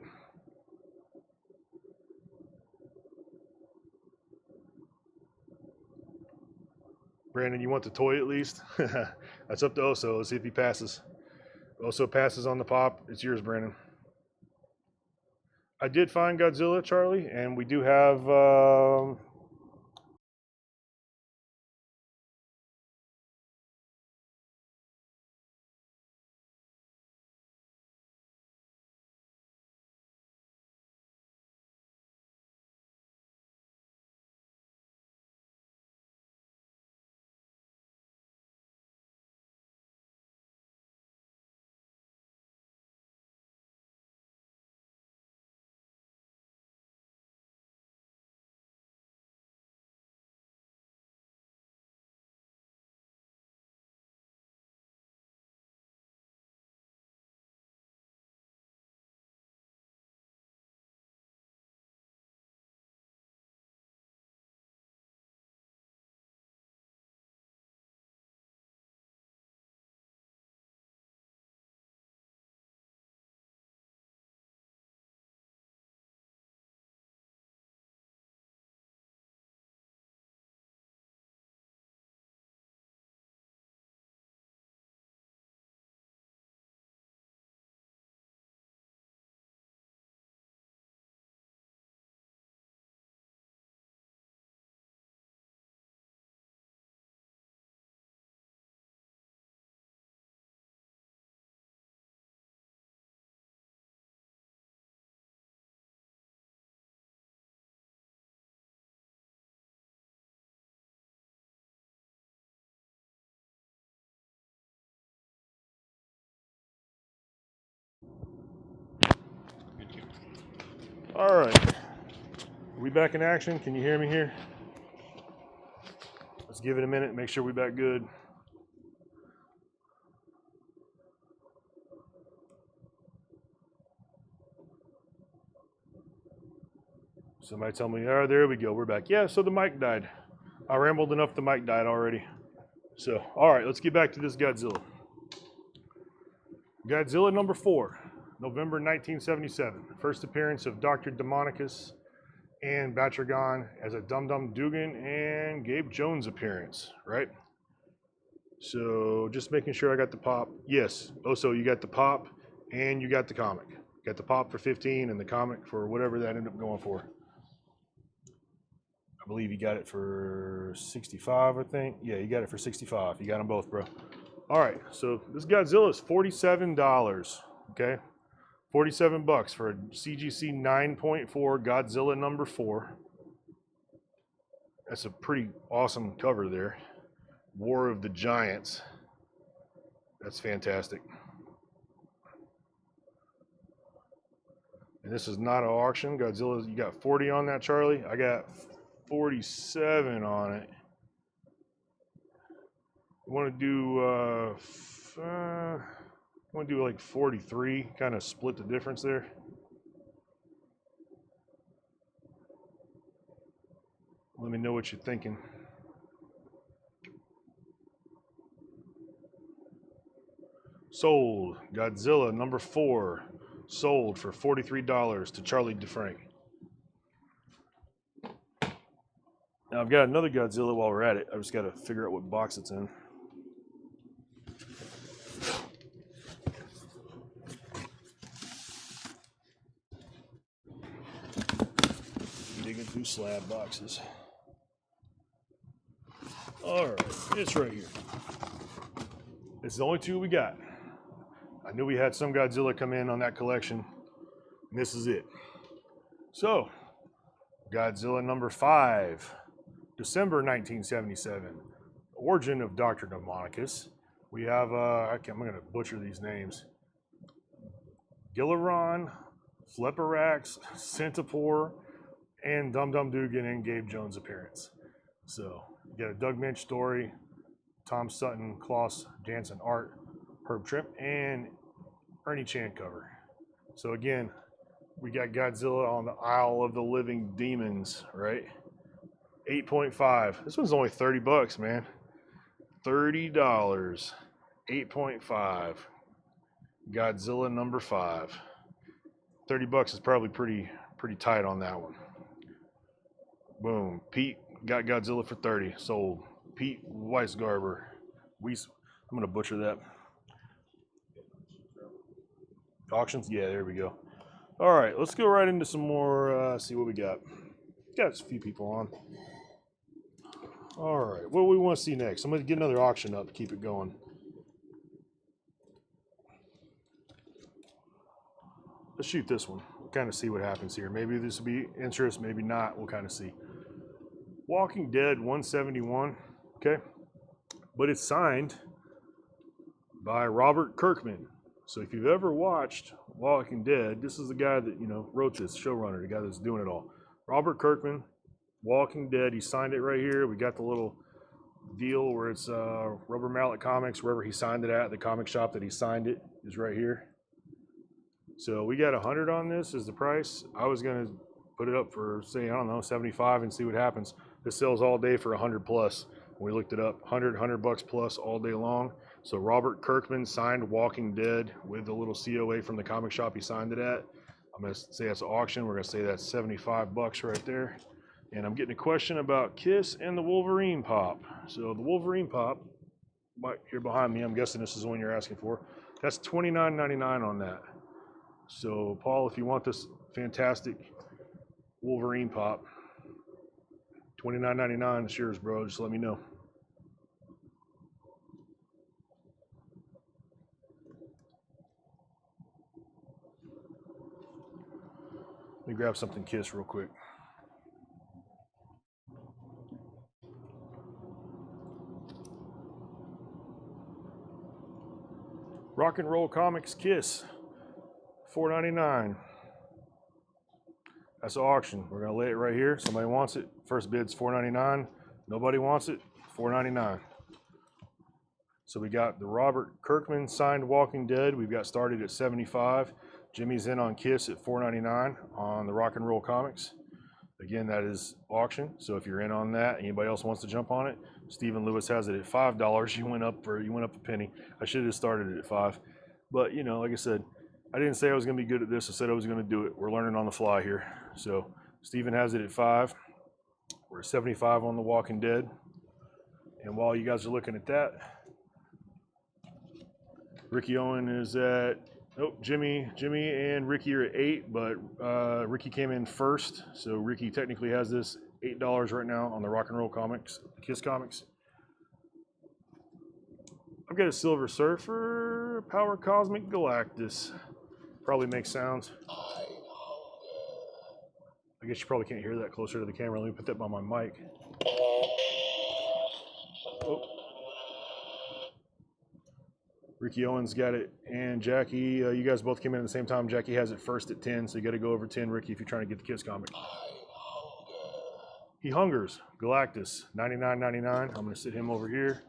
Brandon, you want the toy at least? That's up to Oso. Let's see if he passes. Oso passes on the pop. It's yours, Brandon. I did find Godzilla, Charlie, and we do have all right. Are we back in action? Can you hear me here? Let's give it a minute, make sure we're back good. Somebody tell me, oh, there we go, we're back. Yeah, so the mic died. I rambled enough, the mic died already. So, all right, let's get back to this Godzilla. Godzilla number 4, November 1977. First appearance of Dr. Demonicus and Batragon as a Dum Dum Dugan and Gabe Jones appearance, right? So just making sure I got the pop. Yes. Oh, so you got the pop and you got the comic. Got the pop for 15 and the comic for whatever that ended up going for. I believe you got it for 65, I think. Yeah, you got it for 65. You got them both, bro. All right, so this Godzilla is $47, okay? 47 bucks for a CGC 9.4 Godzilla number 4. That's a pretty awesome cover there. War of the Giants. That's fantastic. And this is not an auction. Godzilla, you got 40 on that, Charlie? I got 47 on it. You want to do like 43, kind of split the difference there. Let me know what you're thinking. Sold. Godzilla number 4. Sold for $43 to Charlie DeFrank. Now I've got another Godzilla while we're at it. I just got to figure out what box it's in. Digging through slab boxes. All right, it's right here. It's the only 2 we got. I knew we had some Godzilla come in on that collection, and this is it. So, Godzilla number 5, December 1977, origin of Dr. Demonicus. We have, I'm going to butcher these names. Gilaron, Fleperax, Centipore, and Dum Dum Dugan and Gabe Jones appearance. So, you got a Doug Minch story. Tom Sutton, Klaus Janson art, Herb Trimp, and Ernie Chan cover. So again, we got Godzilla on the Isle of the Living Demons, right? 8.5. This one's only 30 bucks, man. $30. 8.5. Godzilla number 5. 30 bucks is probably pretty tight on that one. Boom. Pete got Godzilla for 30. Sold. Pete Weisgarber. I'm gonna butcher that. Auctions? Yeah, there we go. All right, let's go right into some more, see what we got. Got a few people on. All right, what do we want to see next? I'm going to get another auction up to keep it going. Let's shoot this one. We'll kind of see what happens here. Maybe this will be interest, maybe not. We'll kind of see. Walking Dead 171, okay? But it's signed by Robert Kirkman. So if you've ever watched Walking Dead, this is the guy that, you know, wrote this, showrunner, the guy that's doing it all. Robert Kirkman, Walking Dead, he signed it right here. We got the little deal where it's Rubber Mallet Comics, wherever he signed it at, the comic shop that he signed it is right here. So we got 100 on this is the price. I was gonna put it up for, say, I don't know, 75 and see what happens. This sells all day for 100 plus. We looked it up, 100 bucks plus all day long. So Robert Kirkman signed Walking Dead with the little COA from the comic shop he signed it at. I'm gonna say that's an auction. We're gonna say that's 75 bucks right there. And I'm getting a question about Kiss and the Wolverine pop. So the Wolverine pop, right here behind me, I'm guessing this is the one you're asking for. That's $29.99 on that. So Paul, if you want this fantastic Wolverine pop, $29.99, it's yours, bro. Just let me know. Let me grab something Kiss real quick. Rock and Roll Comics Kiss, $4.99. That's the auction. We're gonna lay it right here. Somebody wants it. First bid's $4.99. Nobody wants it. $4.99. So we got the Robert Kirkman signed Walking Dead. We've got started at 75. Jimmy's in on Kiss at $4.99 on the Rock and Roll Comics. Again, that is auction. So if you're in on that, anybody else wants to jump on it, Stephen Lewis has it at $5. You went up a penny. I should have started it at $5. But you know, like I said, I didn't say I was going to be good at this. I said I was going to do it. We're learning on the fly here. So Stephen has it at $5. We're at 75 on the Walking Dead. And while you guys are looking at that, Ricky Owen is at, Jimmy and Ricky are at 8, but Ricky came in first. So Ricky technically has this $8 right now on the Rock and Roll Comics, Kiss Comics. I've got a Silver Surfer, Power Cosmic Galactus. Probably makes sounds. I guess you probably can't hear that closer to the camera. Let me put that by my mic. Oh. Ricky Owens got it, and Jackie, you guys both came in at the same time. Jackie has it first at 10, so you got to go over 10, Ricky, if you're trying to get the Kiss comic. He Hungers, Galactus, $99.99. I'm going to sit him over here.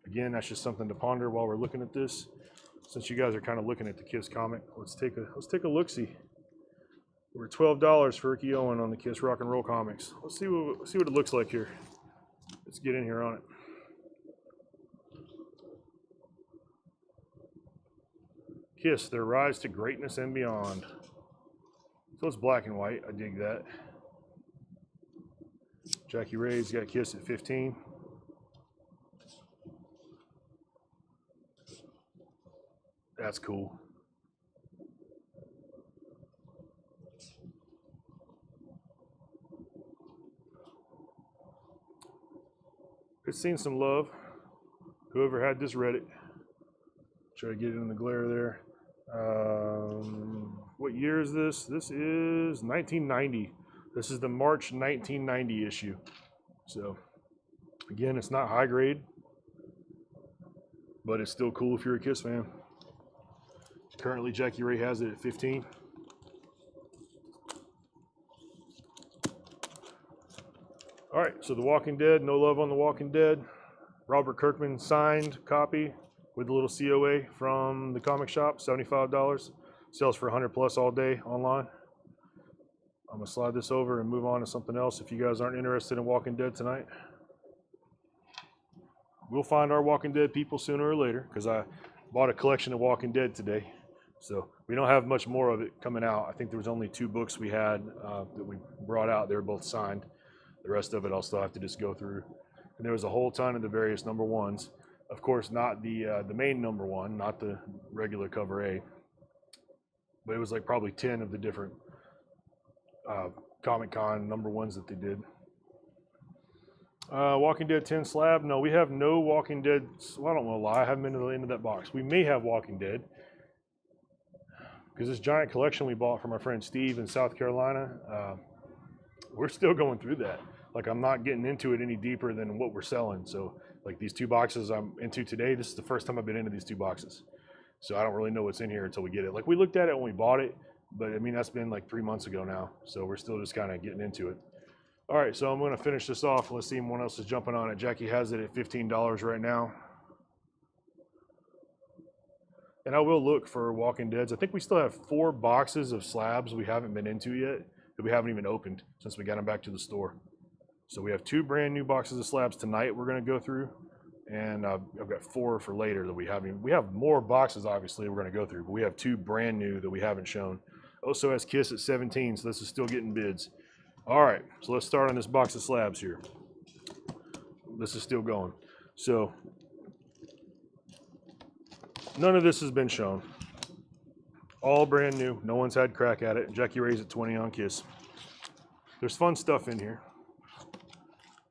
Again, that's just something to ponder while we're looking at this. Since you guys are kind of looking at the Kiss comic, let's take a look-see. We're $12 for Ricky Owen on the Kiss Rock and Roll Comics. Let's see what it looks like here. Let's get in here on it. Kiss, Their Rise to Greatness and Beyond. So it's black and white. I dig that. Jackie Ray's got Kiss at 15. That's cool. It's seen some love. Whoever had this read it. Try to get it in the glare there. What year is this? This is 1990. This is the March 1990 issue. So, again, it's not high grade, but it's still cool if you're a Kiss fan. Currently, Jackie Ray has it at 15. All right, so The Walking Dead, no love on The Walking Dead. Robert Kirkman signed copy with a little COA from the comic shop, $75. Sells for 100 plus all day online. I'm gonna slide this over and move on to something else if you guys aren't interested in Walking Dead tonight. We'll find our Walking Dead people sooner or later because I bought a collection of Walking Dead today. So we don't have much more of it coming out. I think there was only 2 books we had that we brought out. They were both signed. The rest of it I'll still have to just go through. And there was a whole ton of the various number ones. Of course, not the main number one, not the regular cover A. But it was like probably 10 of the different Comic-Con number ones that they did. Walking Dead 10 slab. No, we have no Walking Dead. Well, I don't want to lie. I haven't been to the end of that box. We may have Walking Dead. Because this giant collection we bought from our friend Steve in South Carolina, we're still going through that. Like, I'm not getting into it any deeper than what we're selling. So, like, these 2 boxes I'm into today, this is the first time I've been into these 2 boxes. So I don't really know what's in here until we get it. Like, we looked at it when we bought it, but I mean, that's been like 3 months ago now. So we're still just kind of getting into it. All right, so I'm going to finish this off. Let's see if anyone else is jumping on it. Jackie has it at $15 right now. And I will look for Walking Deads. I think we still have 4 boxes of slabs we haven't been into yet, that we haven't even opened since we got them back to the store. So we have 2 brand new boxes of slabs tonight we're going to go through. And I've got 4 for later that we haven't. We have more boxes, obviously, we're going to go through. But we have 2 brand new that we haven't shown. Also has Kiss at 17, so this is still getting bids. All right, so let's start on this box of slabs here. This is still going. So none of this has been shown. All brand new. No one's had crack at it. Jackie Ray's at 20 on Kiss. There's fun stuff in here.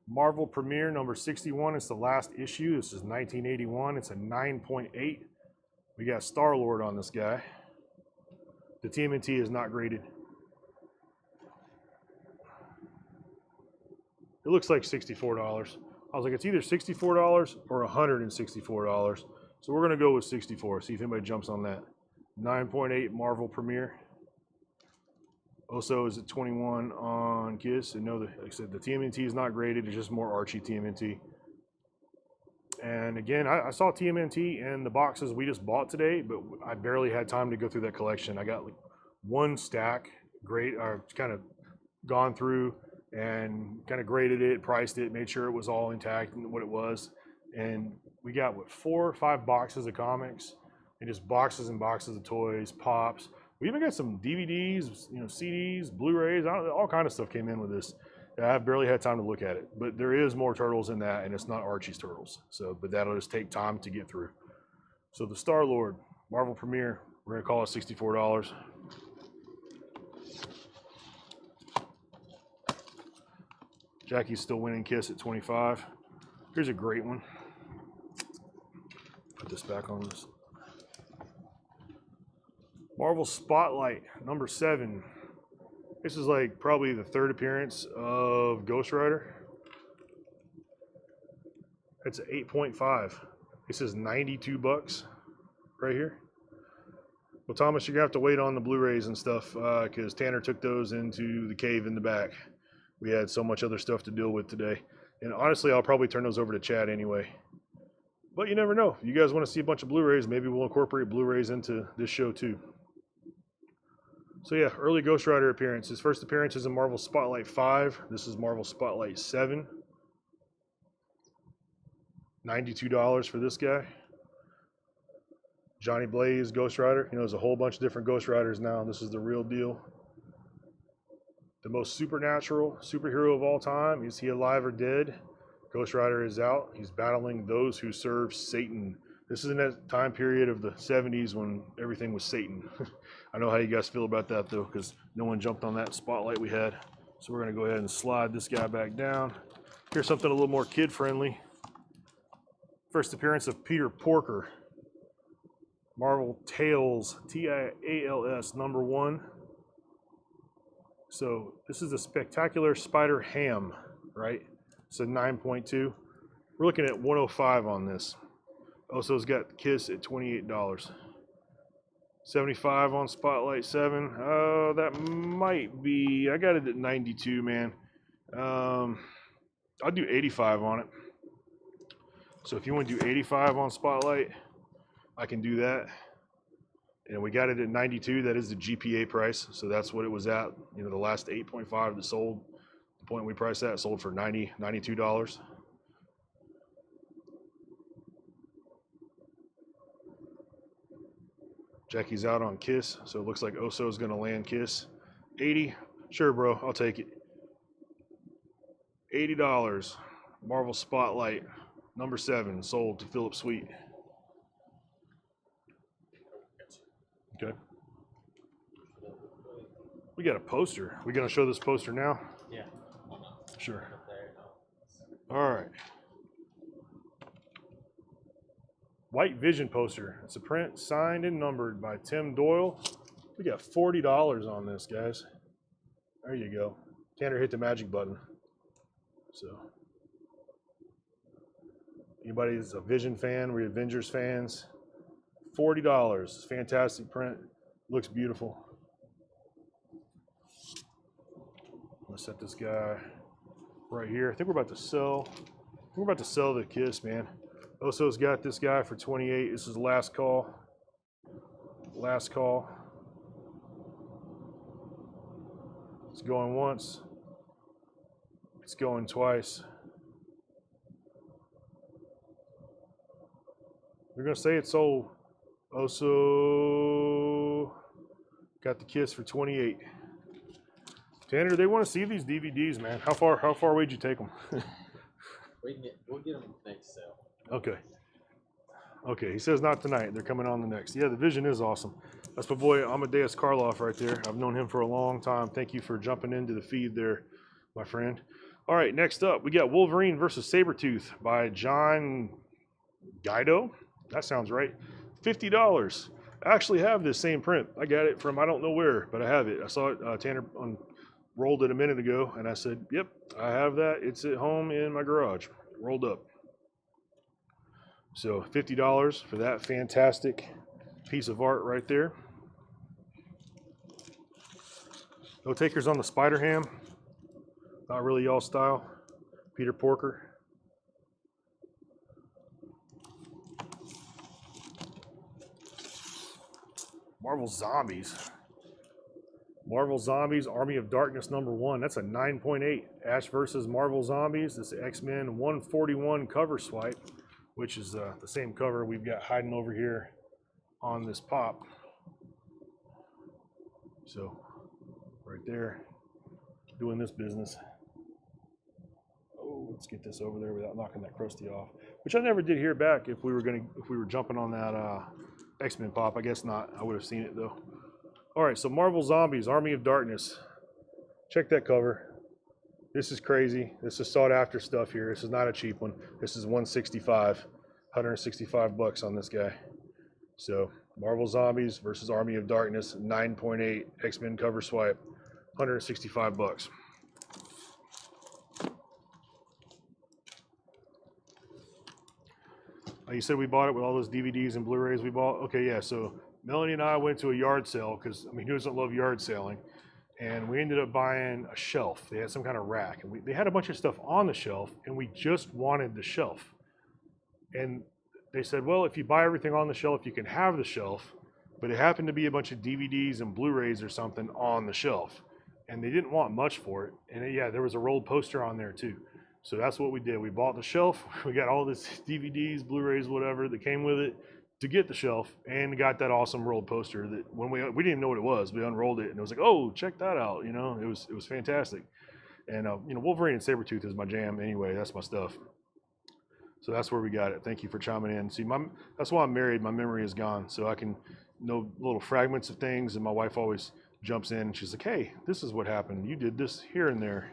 Marvel Premiere number 61. It's the last issue. This is 1981. It's a 9.8. We got Star-Lord on this guy. The TMNT is not graded. It looks like $64. I was like, it's either $64 or $164. So we're going to go with 64. See if anybody jumps on that. 9.8 Marvel Premiere. Also is at 21 on Kiss. And no, like I said, the TMNT is not graded. It's just more Archie TMNT. And again, I saw TMNT in the boxes we just bought today, but I barely had time to go through that collection. I got like 1 stack, kind of gone through and kind of graded it, priced it, made sure it was all intact and what it was. And we got, what, 4 or 5 boxes of comics and just boxes and boxes of toys, pops. We even got some DVDs, you know, CDs, Blu-rays, all kind of stuff came in with this. I barely had time to look at it, but there is more turtles in that, and it's not Archie's turtles. So, but that'll just take time to get through. So the Star-Lord Marvel Premiere, we're gonna call it $64. Jackie's still winning Kiss at 25. Here's a great one. Put this back on this. Marvel Spotlight, number 7. This is like probably the 3rd appearance of Ghost Rider. It's an 8.5. This is $92 right here. Well, Thomas, you're gonna have to wait on the Blu-rays and stuff because Tanner took those into the cave in the back. We had so much other stuff to deal with today. And honestly, I'll probably turn those over to Chad anyway. But you never know. If you guys want to see a bunch of Blu-rays, maybe we'll incorporate Blu-rays into this show too. So yeah, early Ghost Rider appearance. His first appearance is in Marvel Spotlight 5. This is Marvel Spotlight 7. $92 for this guy. Johnny Blaze, Ghost Rider. You know, there's a whole bunch of different Ghost Riders now. This is the real deal. The most supernatural superhero of all time. Is he alive or dead? Ghost Rider is out. He's battling those who serve Satan. This is in that time period of the 70s when everything was Satan. I know how you guys feel about that though, because no one jumped on that spotlight we had. So we're gonna go ahead and slide this guy back down. Here's something a little more kid-friendly. First appearance of Peter Porker. Marvel Tales, T-I-A-L-S, number 1. So this is a Spectacular Spider Ham, right? It's a 9.2. We're looking at 105 on this. Also, it's got Kiss at $28. 75 on Spotlight 7. That might be, I got it at 92, man. I'll do 85 on it. So if you want to do 85 on Spotlight, I can do that. And we got it at 92. That is the GPA price. So that's what it was at. You know, the last 8.5 that sold, the point we priced that, sold for $92. Jackie's out on Kiss, so it looks like Oso is going to land Kiss. 80. Sure, bro. I'll take it. $80. Marvel Spotlight, number 7, sold to Philip Sweet. Okay. We got a poster. We gonna show this poster now? Yeah. Sure. All right. White Vision poster. It's a print signed and numbered by Tim Doyle. We got $40 on this, guys. There you go. Tanner hit the magic button. So, anybody that's a Vision fan, we're Avengers fans. $40. Fantastic print. Looks beautiful. I'm gonna set this guy right here. I think we're about to sell. We're about to sell the Kiss, man. Oso's got this guy for 28. This is the last call. Last call. It's going once. It's going twice. We're gonna say it's sold. Oso got the Kiss for 28. Tanner, they want to see these DVDs, man. How far away did you take them? We'll get them next sale. Okay. Okay, he says not tonight. They're coming on the next. Yeah, the Vision is awesome. That's my boy Amadeus Karloff right there. I've known him for a long time. Thank you for jumping into the feed there, my friend. All right, next up, we got Wolverine versus Sabretooth by John Guido. That sounds right. $50. I actually have this same print. I got it from I don't know where, but I have it. I saw it. Tanner rolled it a minute ago, and I said, yep, I have that. It's at home in my garage, rolled up. So $50 for that fantastic piece of art right there. No takers on the Spider-Ham. Not really y'all style. Peter Porker. Marvel Zombies. Marvel Zombies, Army of Darkness #1. That's a 9.8. Ash versus Marvel Zombies. This is X-Men 141 cover swipe, which is the same cover we've got hiding over here on this pop. So, right there, doing this business. Oh, let's get this over there without knocking that crusty off. Which I never did hear back if we were jumping on that X-Men pop. I guess not. I would have seen it though. All right, so Marvel Zombies, Army of Darkness. Check that cover. This is crazy. This is sought after stuff here. This is not a cheap one. This is $165 on this guy. So Marvel Zombies versus Army of Darkness, 9.8 X-Men cover swipe, $165. You said we bought it with all those DVDs and Blu-rays we bought? Okay, yeah, so Melanie and I went to a yard sale because, I mean, who doesn't love yard selling? And we ended up buying a shelf. They had some kind of rack. And they had a bunch of stuff on the shelf, and we just wanted the shelf. And they said, well, if you buy everything on the shelf, you can have the shelf. But it happened to be a bunch of DVDs and Blu-rays or something on the shelf. And they didn't want much for it. And yeah, there was a rolled poster on there too. So that's what we did. We bought the shelf. We got all this DVDs, Blu-rays, whatever that came with it to get the shelf, and got that awesome rolled poster that when we didn't even know what it was. We unrolled it and it was like, oh, check that out. You know, it was fantastic. And you know, Wolverine and Sabretooth is my jam anyway. That's my stuff. So that's where we got it. Thank you for chiming in. See, that's why I'm married. My memory is gone, so I can know little fragments of things. And my wife always jumps in and she's like, hey, this is what happened. You did this here and there.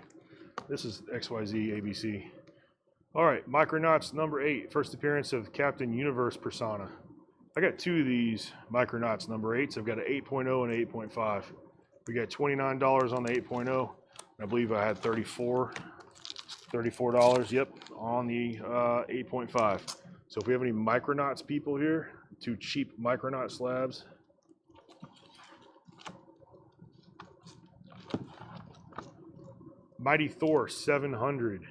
This is XYZ ABC. All right, Micronauts #8, first appearance of Captain Universe persona. I got 2 of these Micronauts #8s. I've got an 8.0 and an 8.5. We got $29 on the 8.0. I believe I had $34, yep, on the 8.5. So if we have any Micronauts people here, 2 cheap Micronaut slabs. Mighty Thor 700.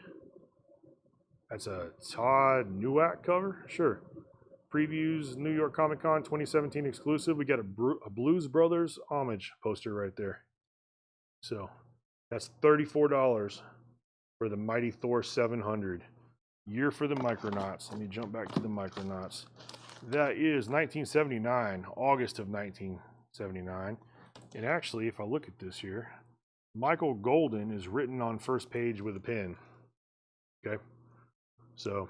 That's a Todd Newak cover? Sure. Previews New York Comic Con 2017 exclusive. We got a Blues Brothers homage poster right there. So that's $34 for the Mighty Thor 700. Year for the Micronauts. Let me jump back to the Micronauts. That is 1979, August of 1979. And actually, if I look at this here, Michael Golden is written on first page with a pen. Okay, so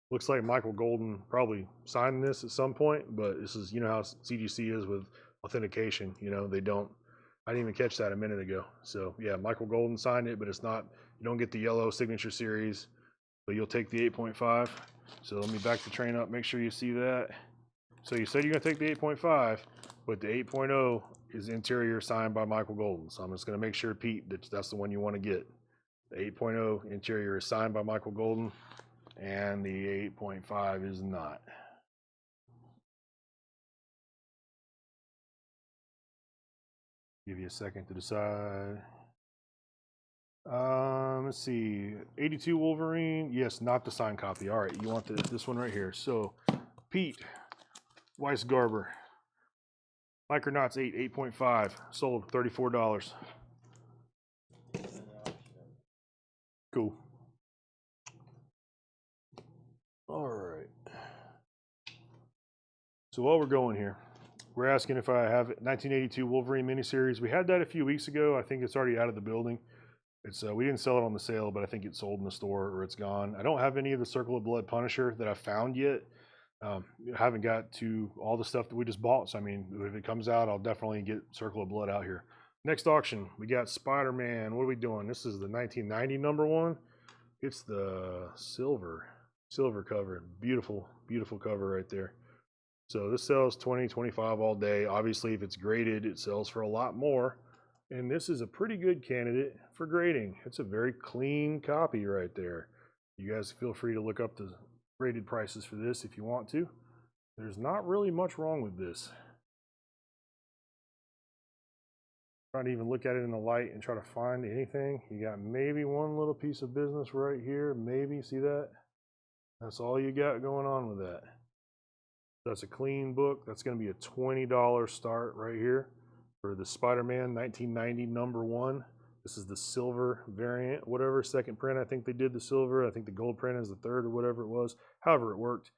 looks like Michael Golden probably signed this at some point, but this is, you know how CGC is with authentication. You know, they don't, I didn't even catch that a minute ago. So yeah, Michael Golden signed it, but it's not, you don't get the yellow signature series, but you'll take the 8.5. So let me back the train up, make sure you see that. So you said you're gonna take the 8.5, but the 8.0 is interior signed by Michael Golden. So I'm just gonna make sure, Pete, that that's the one you wanna get. The 8.0 interior is signed by Michael Golden, and the 8.5 is not. Give you a second to decide. Let's see. 82 Wolverine. Yes, not the signed copy. All right, you want this one right here. So, Pete Weisgarber. Micronauts 8.5. Sold $34. Cool. All right. So while we're going here, we're asking if I have 1982 Wolverine miniseries. We had that a few weeks ago. I think it's already out of the building. It's we didn't sell it on the sale, but I think it's sold in the store or it's gone. I don't have any of the Circle of Blood Punisher that I found yet. I haven't got to all the stuff that we just bought. So I mean, if it comes out, I'll definitely get Circle of Blood out here. Next auction, we got Spider-Man. What are we doing? This is the 1990 number one. It's the silver cover. Beautiful, beautiful cover right there. So this sells 20, 25 all day. Obviously, if it's graded, it sells for a lot more. And this is a pretty good candidate for grading. It's a very clean copy right there. You guys feel free to look up the graded prices for this if you want to. There's not really much wrong with this. Trying to even look at it in the light and try to find anything. You got maybe one little piece of business right here. Maybe, see that? That's all you got going on with that. That's a clean book. That's going to be a $20 start right here for the Spider-Man 1990 number one. This is the silver variant, whatever, second print. I think they did the silver. I think the gold print is the third or whatever it was. However it worked.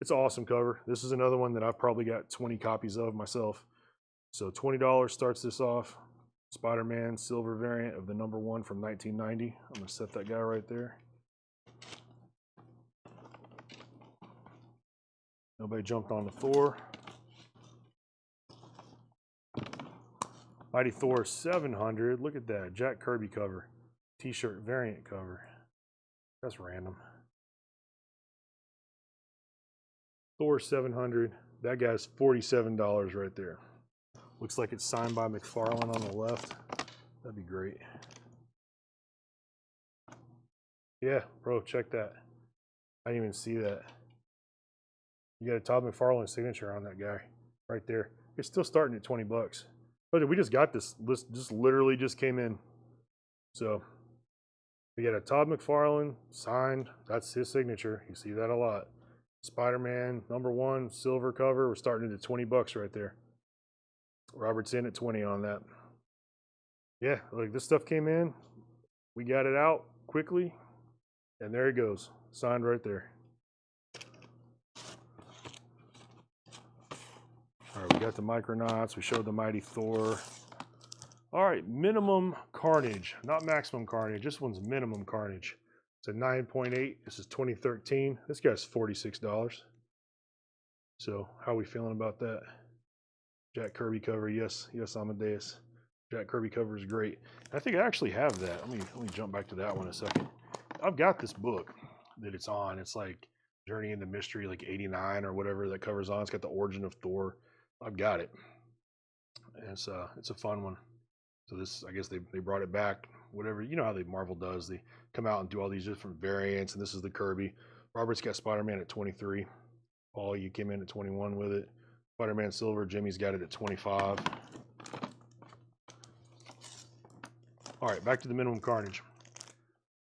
It's an awesome cover. This is another one that I've probably got 20 copies of myself. So $20 starts this off. Spider-Man silver variant of the number one from 1990. I'm going to set that guy right there. Nobody jumped on the Thor. Mighty Thor 700. Look at that. Jack Kirby cover. T-shirt variant cover. That's random. Thor 700. That guy's $47 right there. Looks like it's signed by McFarlane on the left. That'd be great. Yeah, bro, check that. I didn't even see that. You got a Todd McFarlane signature on that guy right there. It's still starting at 20 bucks. But we just got this list, just literally just came in. So we got a Todd McFarlane signed. That's his signature. You see that a lot. Spider-Man number one silver cover. We're starting at 20 bucks right there. Robert's in at 20 on that. Yeah, like this stuff came in. We got it out quickly. And there it goes. Signed right there. All right, we got the Micronauts. We showed the Mighty Thor. All right, Minimum Carnage, not Maximum Carnage. This one's Minimum Carnage. It's a 9.8. This is 2013. This guy's $46. So how are we feeling about that? Jack Kirby cover, yes, Amadeus. Jack Kirby cover is great. I think I actually have that. Let me jump back to that one a second. I've got this book that it's on. It's like Journey into Mystery, like 89 or whatever that covers on. It's got the origin of Thor. I've got it. And it's a fun one. So this, I guess they brought it back. Whatever, you know how Marvel does. They come out and do all these different variants, and this is the Kirby. Robert's got Spider-Man at 23. Paul, you came in at 21 with it. Spider-Man Silver, Jimmy's got it at 25. All right, back to the Minimum Carnage.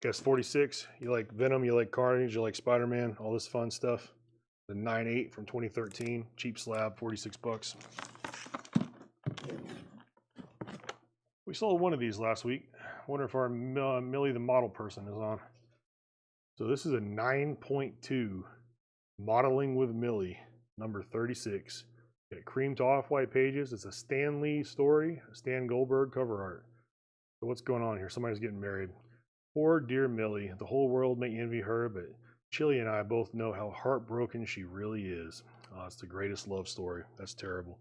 Guess 46. You like Venom, you like Carnage, you like Spider-Man, all this fun stuff. The 9.8 from 2013, cheap slab, 46 bucks. We sold one of these last week. I wonder if our Millie the model person is on. So this is a 9.2 Modeling with Millie, number 36. Got cream to off-white pages. It's a Stan Lee story, Stan Goldberg cover art. So what's going on here? Somebody's getting married. Poor dear Millie. The whole world may envy her, but Chili and I both know how heartbroken she really is. It's the greatest love story. That's terrible.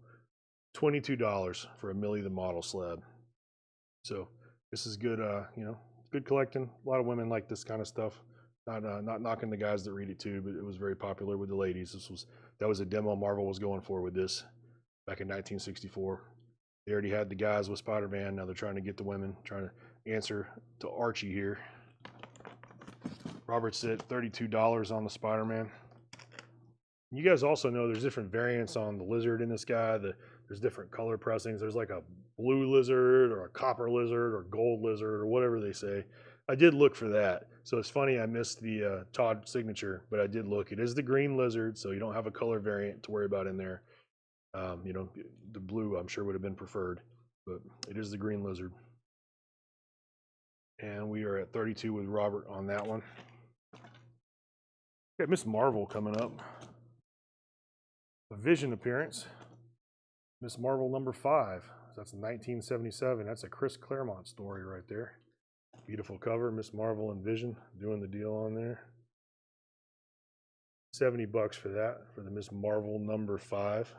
$22 for a Millie the model slab. So this is good, good collecting. A lot of women like this kind of stuff. Not knocking the guys that read it too, but it was very popular with the ladies. That was a demo Marvel was going for with this back in 1964. They already had the guys with Spider-Man. Now they're trying to get the women, trying to answer to Archie here. Robert said $32 on the Spider-Man. You guys also know there's different variants on the lizard in this guy. There's different color pressings. There's like a blue lizard or a copper lizard or gold lizard or whatever they say. I did look for that. So it's funny I missed the Todd signature, but I did look. It is the green lizard, so you don't have a color variant to worry about in there. The blue I'm sure would have been preferred, but it is the green lizard. And we are at 32 with Robert on that one. Got Miss Marvel coming up. A Vision appearance. Miss Marvel number 5. That's 1977. That's a Chris Claremont story right there. Beautiful cover. Miss Marvel and Vision doing the deal on there. 70 bucks for that, for the Miss Marvel number 5.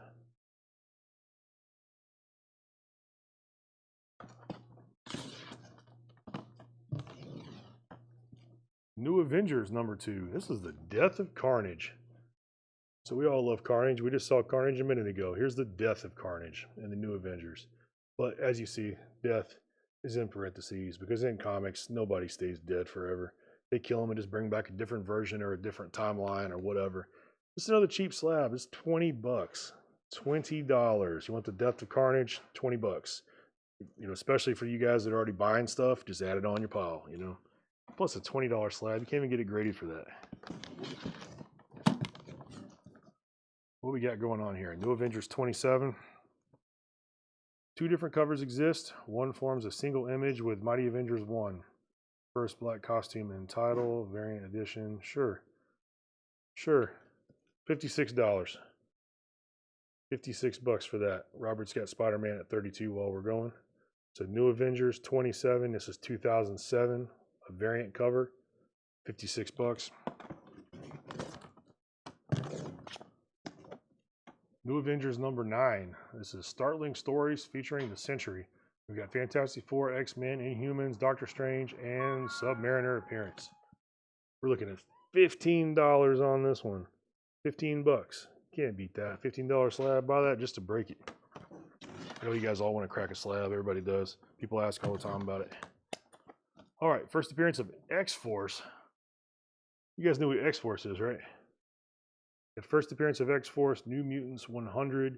New Avengers number 2. This is the Death of Carnage. So we all love Carnage. We just saw Carnage a minute ago. Here's the Death of Carnage in the New Avengers. But as you see, death is in parentheses because in comics, nobody stays dead forever. They kill them and just bring back a different version or a different timeline or whatever. This is another cheap slab. It's 20 bucks. $20. You want the Death of Carnage? 20 bucks. Especially for you guys that are already buying stuff, just add it on your pile, Plus a $20 slab. You can't even get it graded for that. What we got going on here? New Avengers 27. 2 different covers exist. One forms a single image with Mighty Avengers 1. First black costume and title, variant edition. Sure. $56. 56 bucks for that. Robert's got Spider-Man at 32 while we're going. So New Avengers 27. This is 2007. A variant cover. 56 bucks. New Avengers number 9. This is Startling Stories featuring the Century. We've got Fantastic Four, X-Men, Inhumans, Doctor Strange, and Submariner appearance. We're looking at $15 on this one. 15 bucks. Can't beat that. $15 slab. Buy that just to break it. I know you guys all want to crack a slab. Everybody does. People ask all the time about it. All right, first appearance of X-Force. You guys know who X-Force is, right? The first appearance of X-Force, New Mutants 100.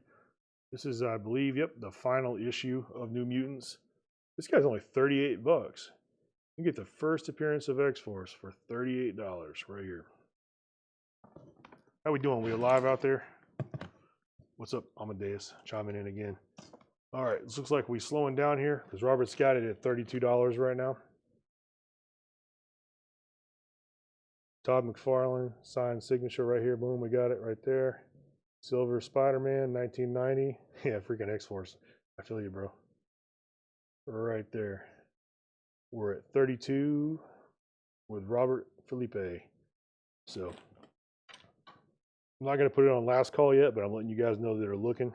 This is, I believe, the final issue of New Mutants. This guy's only 38 bucks. You get the first appearance of X-Force for $38 right here. How we doing? We alive out there? What's up, Amadeus? Chiming in again. All right, this looks like we're slowing down here because Robert's got it at $32 right now. Todd McFarlane, signed signature right here. Boom, we got it right there. Silver Spider-Man, 1990. Yeah, freaking X-Force. I feel you, bro. Right there. We're at 32 with Robert Felipe. So, I'm not going to put it on last call yet, but I'm letting you guys know that are looking.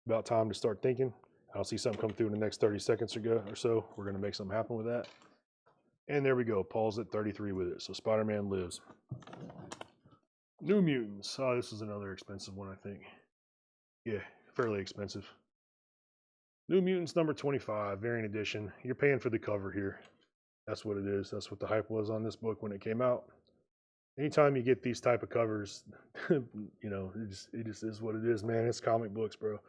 About time to start thinking. I'll see something come through in the next 30 seconds or so. We're going to make something happen with that. And there we go. Paul's at 33 with it. So Spider-Man lives. New Mutants. Oh, this is another expensive one, I think. Yeah, fairly expensive. New Mutants number 25, variant edition. You're paying for the cover here. That's what it is. That's what the hype was on this book when it came out. Anytime you get these type of covers, it just is what it is, man. It's comic books, bro.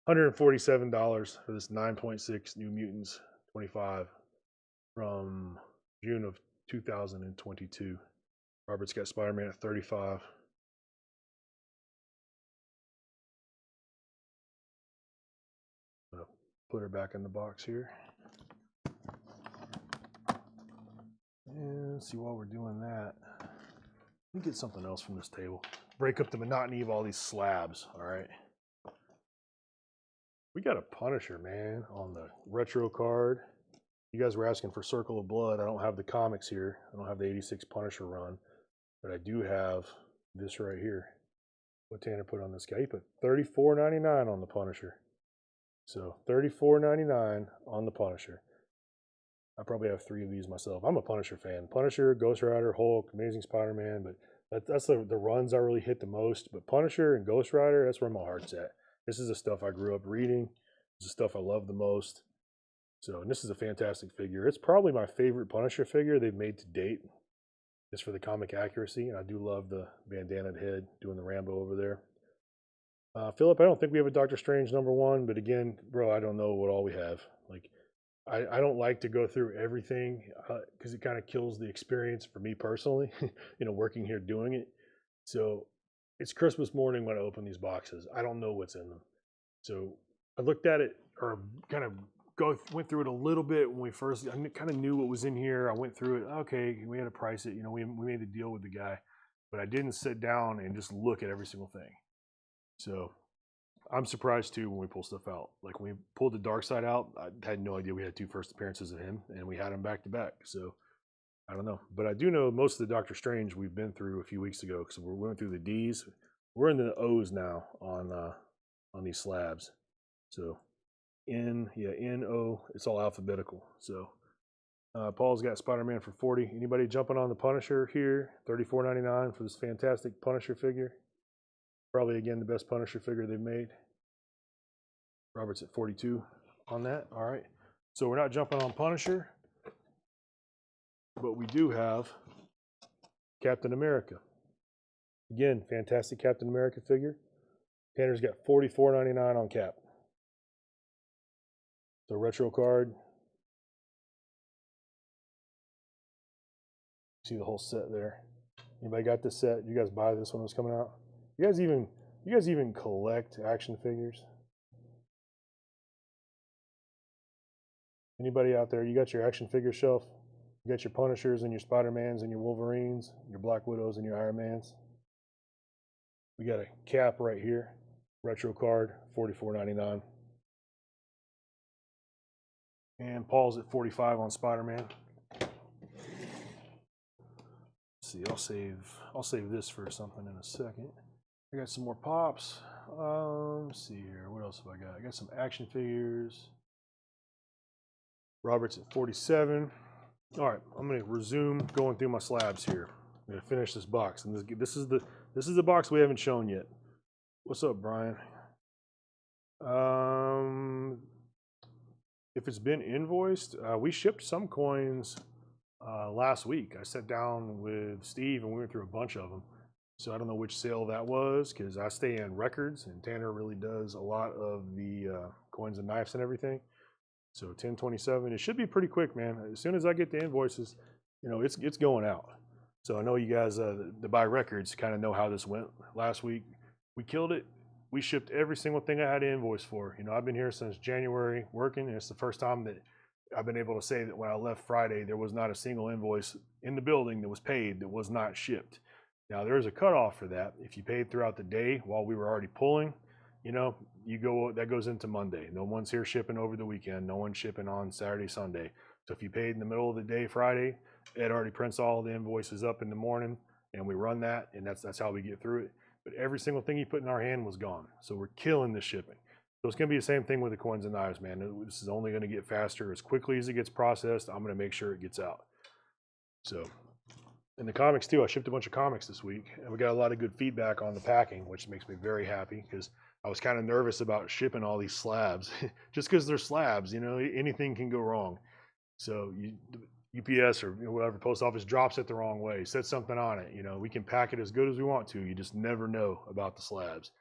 $147 for this 9.6 New Mutants 25 from June of 2022. Robert's got Spider-Man at 35. Put her back in the box here. And see, while we're doing that, let me get something else from this table. Break up the monotony of all these slabs, all right? We got a Punisher, man, on the retro card. You guys were asking for Circle of Blood. I don't have the comics here. I don't have the 86 Punisher run, but I do have this right here. What Tanner put on this guy? He put $34.99 on the Punisher. So $34.99 on the Punisher. I probably have 3 of these myself. I'm a Punisher fan. Punisher, Ghost Rider, Hulk, Amazing Spider-Man, but that's the runs I really hit the most. But Punisher and Ghost Rider, that's where my heart's at. This is the stuff I grew up reading. This is the stuff I love the most. So, and this is a fantastic figure. It's probably my favorite Punisher figure they've made to date, just for the comic accuracy. And I do love the bandana head doing the Rambo over there. Philip, I don't think we have a Doctor Strange #1, but again, bro, I don't know what all we have. Like, I don't like to go through everything because it kind of kills the experience for me personally, working here doing it. So it's Christmas morning when I open these boxes. I don't know what's in them. So I looked at it, or kind of went through it a little bit when we first, I kind of knew what was in here. I went through it. Okay, we had to price it. We made the deal with the guy, but I didn't sit down and just look at every single thing. So I'm surprised too when we pull stuff out. Like when we pulled the Dark Side out, I had no idea we had 2 first appearances of him, and we had him back to back. So I don't know, but I do know most of the Doctor Strange we've been through a few weeks ago because we went through the D's. We're in the O's now on these slabs. So N-O, it's all alphabetical. So Paul's got Spider-Man for 40. Anybody jumping on the Punisher here? $34.99 for this fantastic Punisher figure. Probably, again, the best Punisher figure they've made. Robert's at 42 on that. All right. So we're not jumping on Punisher, but we do have Captain America. Again, fantastic Captain America figure. Tanner's got $44.99 on Cap. So retro card. See the whole set there. Anybody got this set? You guys buy this when it was coming out? You guys even collect action figures? Anybody out there? You got your action figure shelf? You got your Punishers and your Spider-Mans and your Wolverines, your Black Widows and your Iron Mans. We got a Cap right here, retro card, $44.99. And Paul's at 45 on Spider-Man. Let's see, I'll save this for something in a second. I got some more pops. Let's see here. What else have I got? I got some action figures. Robert's at 47. All right, I'm gonna resume going through my slabs here. I'm gonna finish this box, and this is the box we haven't shown yet. What's up, Brian? If it's been invoiced, we shipped some coins last week. I sat down with Steve and we went through a bunch of them. So I don't know which sale that was because I stay in records and Tanner really does a lot of the coins and knives and everything. So 10/27, it should be pretty quick, man. As soon as I get the invoices, it's going out. So I know you guys that buy records kind of know how this went last week. We killed it. We shipped every single thing I had to invoice for. I've been here since January working, and it's the first time that I've been able to say that when I left Friday, there was not a single invoice in the building that was paid that was not shipped. Now, there's a cutoff for that. If you paid throughout the day while we were already pulling, that goes into Monday. No one's here shipping over the weekend. No one's shipping on Saturday, Sunday. So if you paid in the middle of the day, Friday, Ed already prints all the invoices up in the morning, and we run that, and that's how we get through it. But every single thing he put in our hand was gone. So we're killing the shipping. So it's going to be the same thing with the coins and knives, man. This is only going to get faster. As quickly as it gets processed, I'm going to make sure it gets out. So, and the comics too. I shipped a bunch of comics this week, and we got a lot of good feedback on the packing, which makes me very happy because I was kind of nervous about shipping all these slabs. Just because they're slabs, anything can go wrong. So UPS or whatever, post office drops it the wrong way, said something on it. We can pack it as good as we want to. You just never know about the slabs.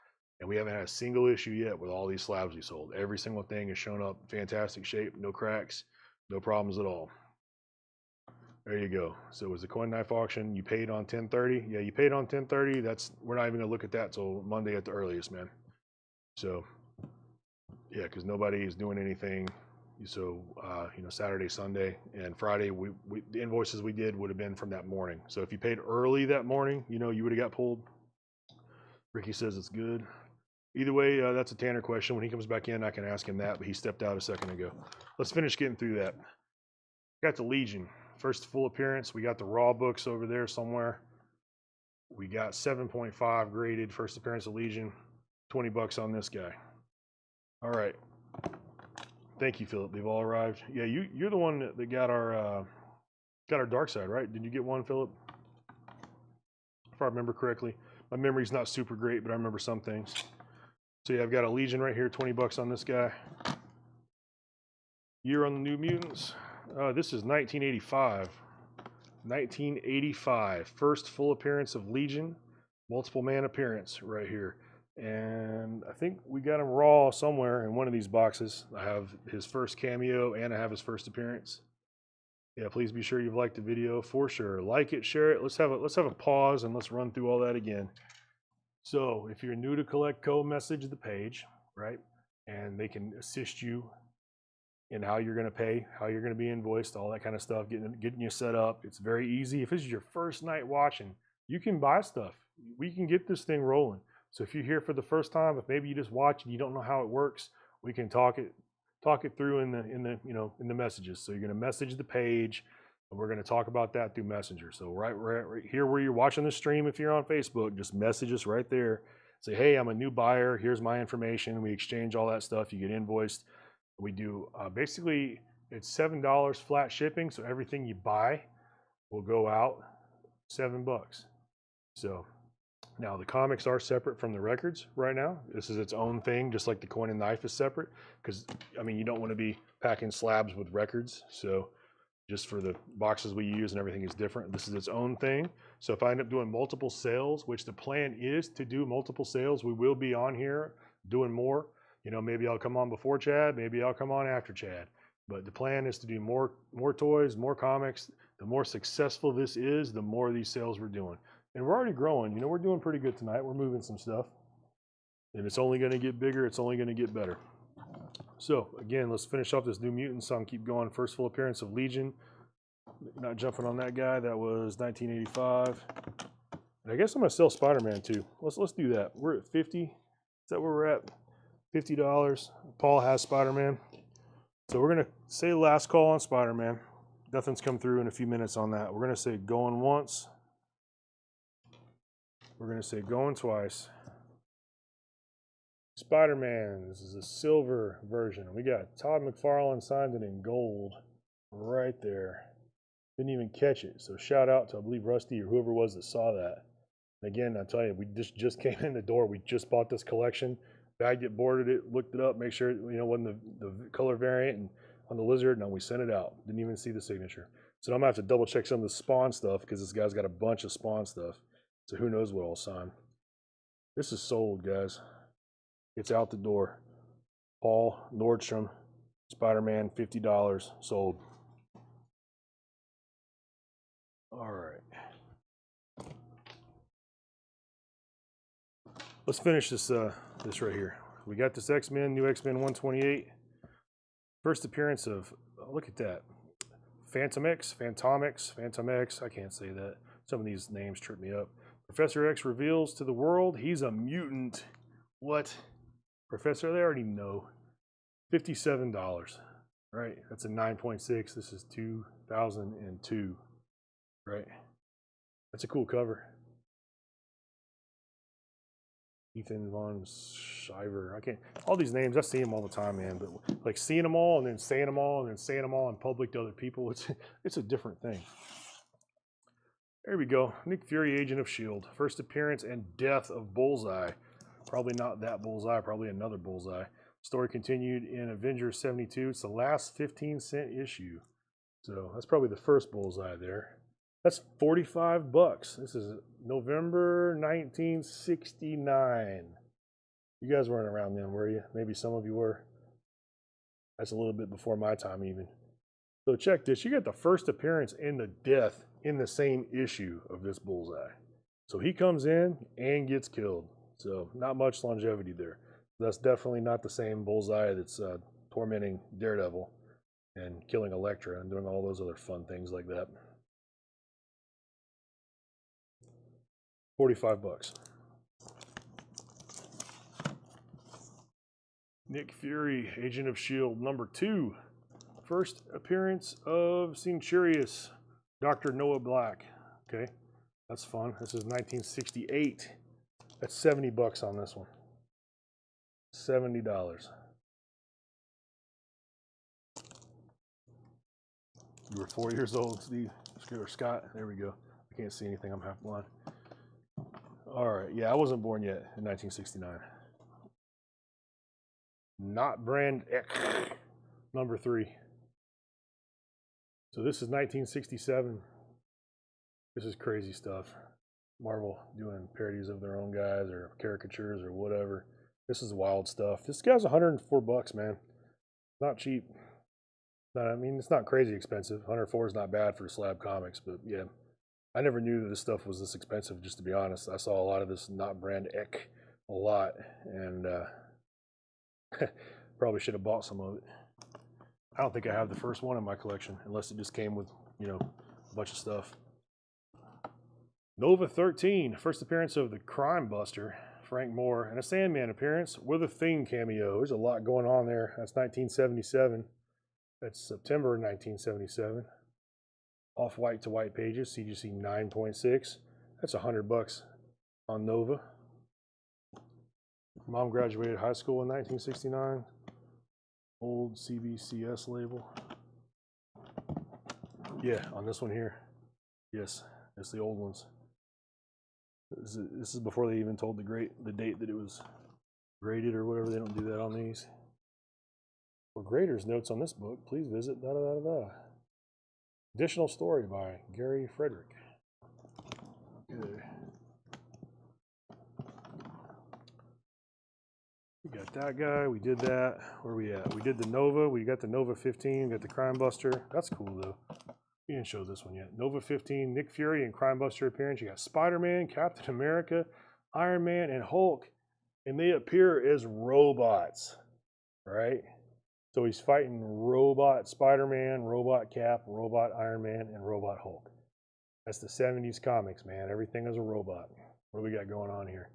And we haven't had a single issue yet with all these slabs we sold. Every single thing has shown up in fantastic shape, no cracks, no problems at all. There you go. So it was a coin knife auction. You paid on 10/30. Yeah, you paid on 10/30. We're not even gonna look at that till Monday at the earliest, man. So yeah, because nobody is doing anything. So Saturday, Sunday, and Friday, the invoices we did would have been from that morning. So if you paid early that morning, you would have got pulled. Ricky says it's good. Either way, that's a Tanner question. When he comes back in, I can ask him that, but he stepped out a second ago. Let's finish getting through that. Got the Legion. First full appearance. We got the Raw books over there somewhere. We got 7.5 graded first appearance of Legion. $20 on this guy. All right. Thank you, Philip. They've all arrived. Yeah, you're the one that got our dark side, right? Did you get one, Philip? If I remember correctly. My memory's not super great, but I remember some things. So yeah, I've got a Legion right here, $20 on this guy. Year on the New Mutants. This is 1985. 1985. First full appearance of Legion. Multiple man appearance right here. And I think we got him raw somewhere in one of these boxes. I have his first cameo and I have his first appearance. Yeah, please be sure you've liked the video for sure. Like it, share it. Let's have a pause and let's run through all that again. So if you're new to CollectCo, message the page, right? And they can assist you in how you're going to pay, how you're going to be invoiced, all that kind of stuff, getting you set up. It's very easy. If this is your first night watching, you can buy stuff. We can get this thing rolling. So if you're here for the first time, if maybe you just watch and you don't know how it works, we can talk it through in the messages. So you're going to message the page, and we're going to talk about that through Messenger. So right here where you're watching the stream, if you're on Facebook, just message us right there. Say, hey, I'm a new buyer. Here's my information. We exchange all that stuff. You get invoiced. We do basically it's $7 flat shipping. So everything you buy will go out $7. So now the comics are separate from the records right now. This is its own thing, just like the coin and knife is separate. Because you don't want to be packing slabs with records. So just for the boxes we use and everything is different. This is its own thing. So if I end up doing multiple sales, which the plan is to do multiple sales, we will be on here doing more. Maybe I'll come on before Chad, maybe I'll come on after Chad. But the plan is to do more toys, more comics. The more successful this is, the more of these sales we're doing. And we're already growing. We're doing pretty good tonight. We're moving some stuff. And it's only going to get bigger. It's only going to get better. So, again, let's finish off this New Mutants song. Keep going. First full appearance of Legion. Not jumping on that guy. That was 1985. And I guess I'm going to sell Spider-Man, too. Let's do that. We're at 50. Is that where we're at? $50. Paul has Spider-Man. So we're going to say last call on Spider-Man. Nothing's come through in a few minutes on that. We're going to say going once. We're going to say going twice. Spider-Man. This is a silver version. We got Todd McFarlane signed it in gold right there. Didn't even catch it. So shout out to, I believe, Rusty or whoever it was that saw that. And again, I tell you, we just came in the door. We just bought this collection. Bagged it, boarded it, looked it up, make sure it wasn't the color variant and on the lizard. No, we sent it out. Didn't even see the signature. So I'm gonna have to double check some of the Spawn stuff because this guy's got a bunch of Spawn stuff. So who knows what I'll sign. This is sold, guys. It's out the door. Paul Nordstrom, Spider-Man, $50 sold. All right. Let's finish this right here. We got this X-Men, new X-Men 128. First appearance of, look at that. Phantom X, I can't say that. Some of these names trip me up. Professor X reveals to the world he's a mutant. What? Professor, they already know. $57, right? That's a 9.6. This is 2002, right? That's a cool cover. Ethan Von Shiver. I can't. All these names, I see them all the time, man. But like seeing them all and then saying them all and then saying them all in public to other people, it's a different thing. There we go. Nick Fury, Agent of S.H.I.E.L.D. First appearance and death of Bullseye. Probably not that Bullseye, probably another Bullseye. Story continued in Avengers 72. It's the last 15-cent issue. So that's probably the first Bullseye there. That's $45. This is November 1969. You guys weren't around then, were you? Maybe some of you were. That's a little bit before my time even. So check this. You get the first appearance and the death in the same issue of this Bullseye. So he comes in and gets killed. So not much longevity there. That's definitely not the same Bullseye that's tormenting Daredevil and killing Elektra and doing all those other fun things like that. 45 bucks. Nick Fury, Agent of S.H.I.E.L.D. #2. First appearance of Centurious, Dr. Noah Black. Okay, that's fun. This is 1968. That's 70 bucks on this one. $70. You were 4 years old, Steve, or Scott. There we go. I can't see anything. I'm half blind. All right. Yeah, I wasn't born yet in 1969. Not Brand X, #3. So this is 1967. This is crazy stuff. Marvel doing parodies of their own guys or caricatures or whatever. This is wild stuff. This guy's 104 bucks, man. Not cheap. I mean, it's not crazy expensive. 104 is not bad for Slab Comics, but yeah. I never knew that this stuff was this expensive, just to be honest. I saw a lot of this Not Brand Ek a lot, and probably should have bought some of it. I don't think I have the first one in my collection, unless it just came with, you know, a bunch of stuff. Nova 13, first appearance of the Crime Buster, Frank Moore, and a Sandman appearance with a Thing cameo. There's a lot going on there. That's 1977. That's September 1977. Off-white to white pages, CGC 9.6. That's 100 bucks on Nova. Mom graduated high school in 1969. Old CBCS label. Yeah, on this one here. Yes, it's the old ones. This is before they even told the date that it was graded or whatever. They don't do that on these. For graders notes on this book, please visit da da da da. Additional story by Gary Frederick. Okay. We got that guy. We did that. Where are we at? We did the Nova. We got the Nova 15. We got the Crime Buster. That's cool though. We didn't show this one yet. Nova 15, Nick Fury and Crime Buster appearance. You got Spider-Man, Captain America, Iron Man, and Hulk, and they appear as robots, right? So he's fighting robot Spider-Man, robot Cap, robot Iron Man, and robot Hulk. That's the 70s comics, man. Everything is a robot. What do we got going on here?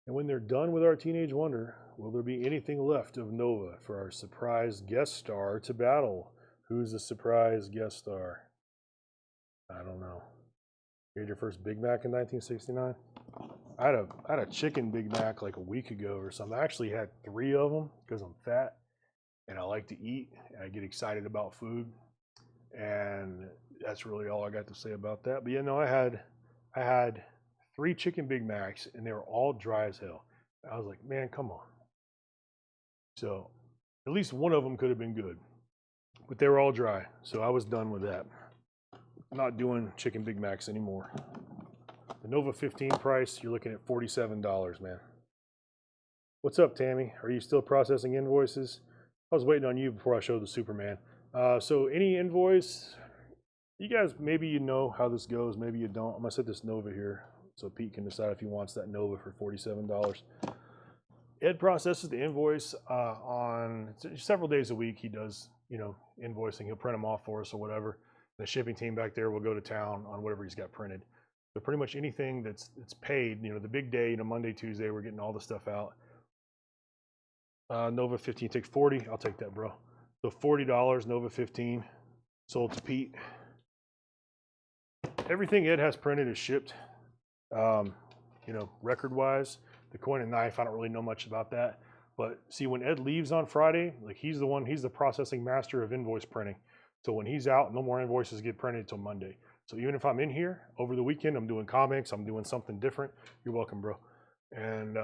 And when they're done with our Teenage Wonder, will there be anything left of Nova for our surprise guest star to battle? Who's the surprise guest star? I don't know. You had your first Big Mac in 1969? I had a chicken Big Mac like a week ago or something. I actually had 3 of them because I'm fat and I like to eat and I get excited about food. And that's really all I got to say about that. But yeah, no, I had 3 chicken Big Macs and they were all dry as hell. I was like, man, come on. So at least one of them could have been good, but they were all dry. So I was done with that. Not doing chicken Big Macs anymore. The Nova 15 price, you're looking at $47, man. What's up, Tammy? Are you still processing invoices? I was waiting on you before I showed the Superman. So any invoice, you guys, maybe you know how this goes, maybe you don't. I'm gonna set this Nova here so Pete can decide if he wants that Nova for $47. Ed processes the invoice on several days a week. He does, you know, invoicing. He'll print them off for us or whatever. The shipping team back there will go to town on whatever he's got printed. So pretty much anything that's paid, you know, the big day, you know, Monday, Tuesday, we're getting all the stuff out. Nova 15, take 40. I'll take that, bro. So $40, Nova 15, sold to Pete. Everything Ed has printed is shipped, you know, record-wise. The coin and knife, I don't really know much about that. But see, when Ed leaves on Friday, like he's the processing master of invoice printing. So when he's out, no more invoices get printed until Monday. So even if I'm in here over the weekend, I'm doing comics, I'm doing something different. You're welcome, bro. And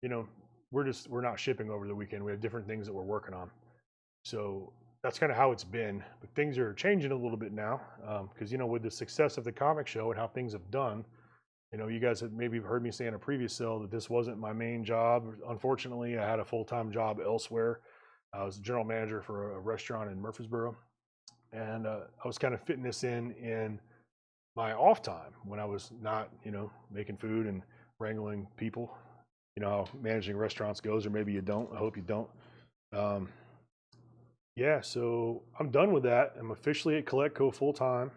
you know, we're not shipping over the weekend. We have different things that we're working on. So that's kind of how it's been. But things are changing a little bit now because you know, with the success of the comic show and how things have done, you know, you guys have maybe heard me say in a previous cell that this wasn't my main job. Unfortunately, I had a full-time job elsewhere. I was a general manager for a restaurant in Murfreesboro. and I was kind of fitting this in my off time when I was not, making food and wrangling people. You know how managing restaurants goes, or maybe you don't. I hope you don't. Um, yeah, so I'm done with that. I'm officially at Coletco full time.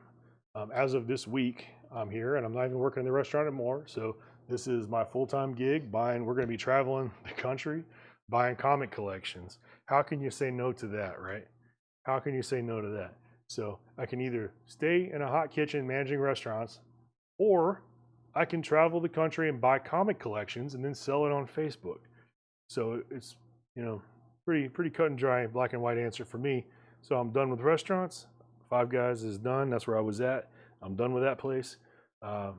As of this week, I'm here, and I'm not even working in the restaurant anymore. So this is my full time gig. We're going to be traveling the country, buying comic collections. How can you say no to that, right? How can you say no to that? So I can either stay in a hot kitchen managing restaurants, or I can travel the country and buy comic collections and then sell it on Facebook. So it's, pretty cut and dry, black and white answer for me. So I'm done with restaurants. Five Guys is done. That's where I was at. I'm done with that place.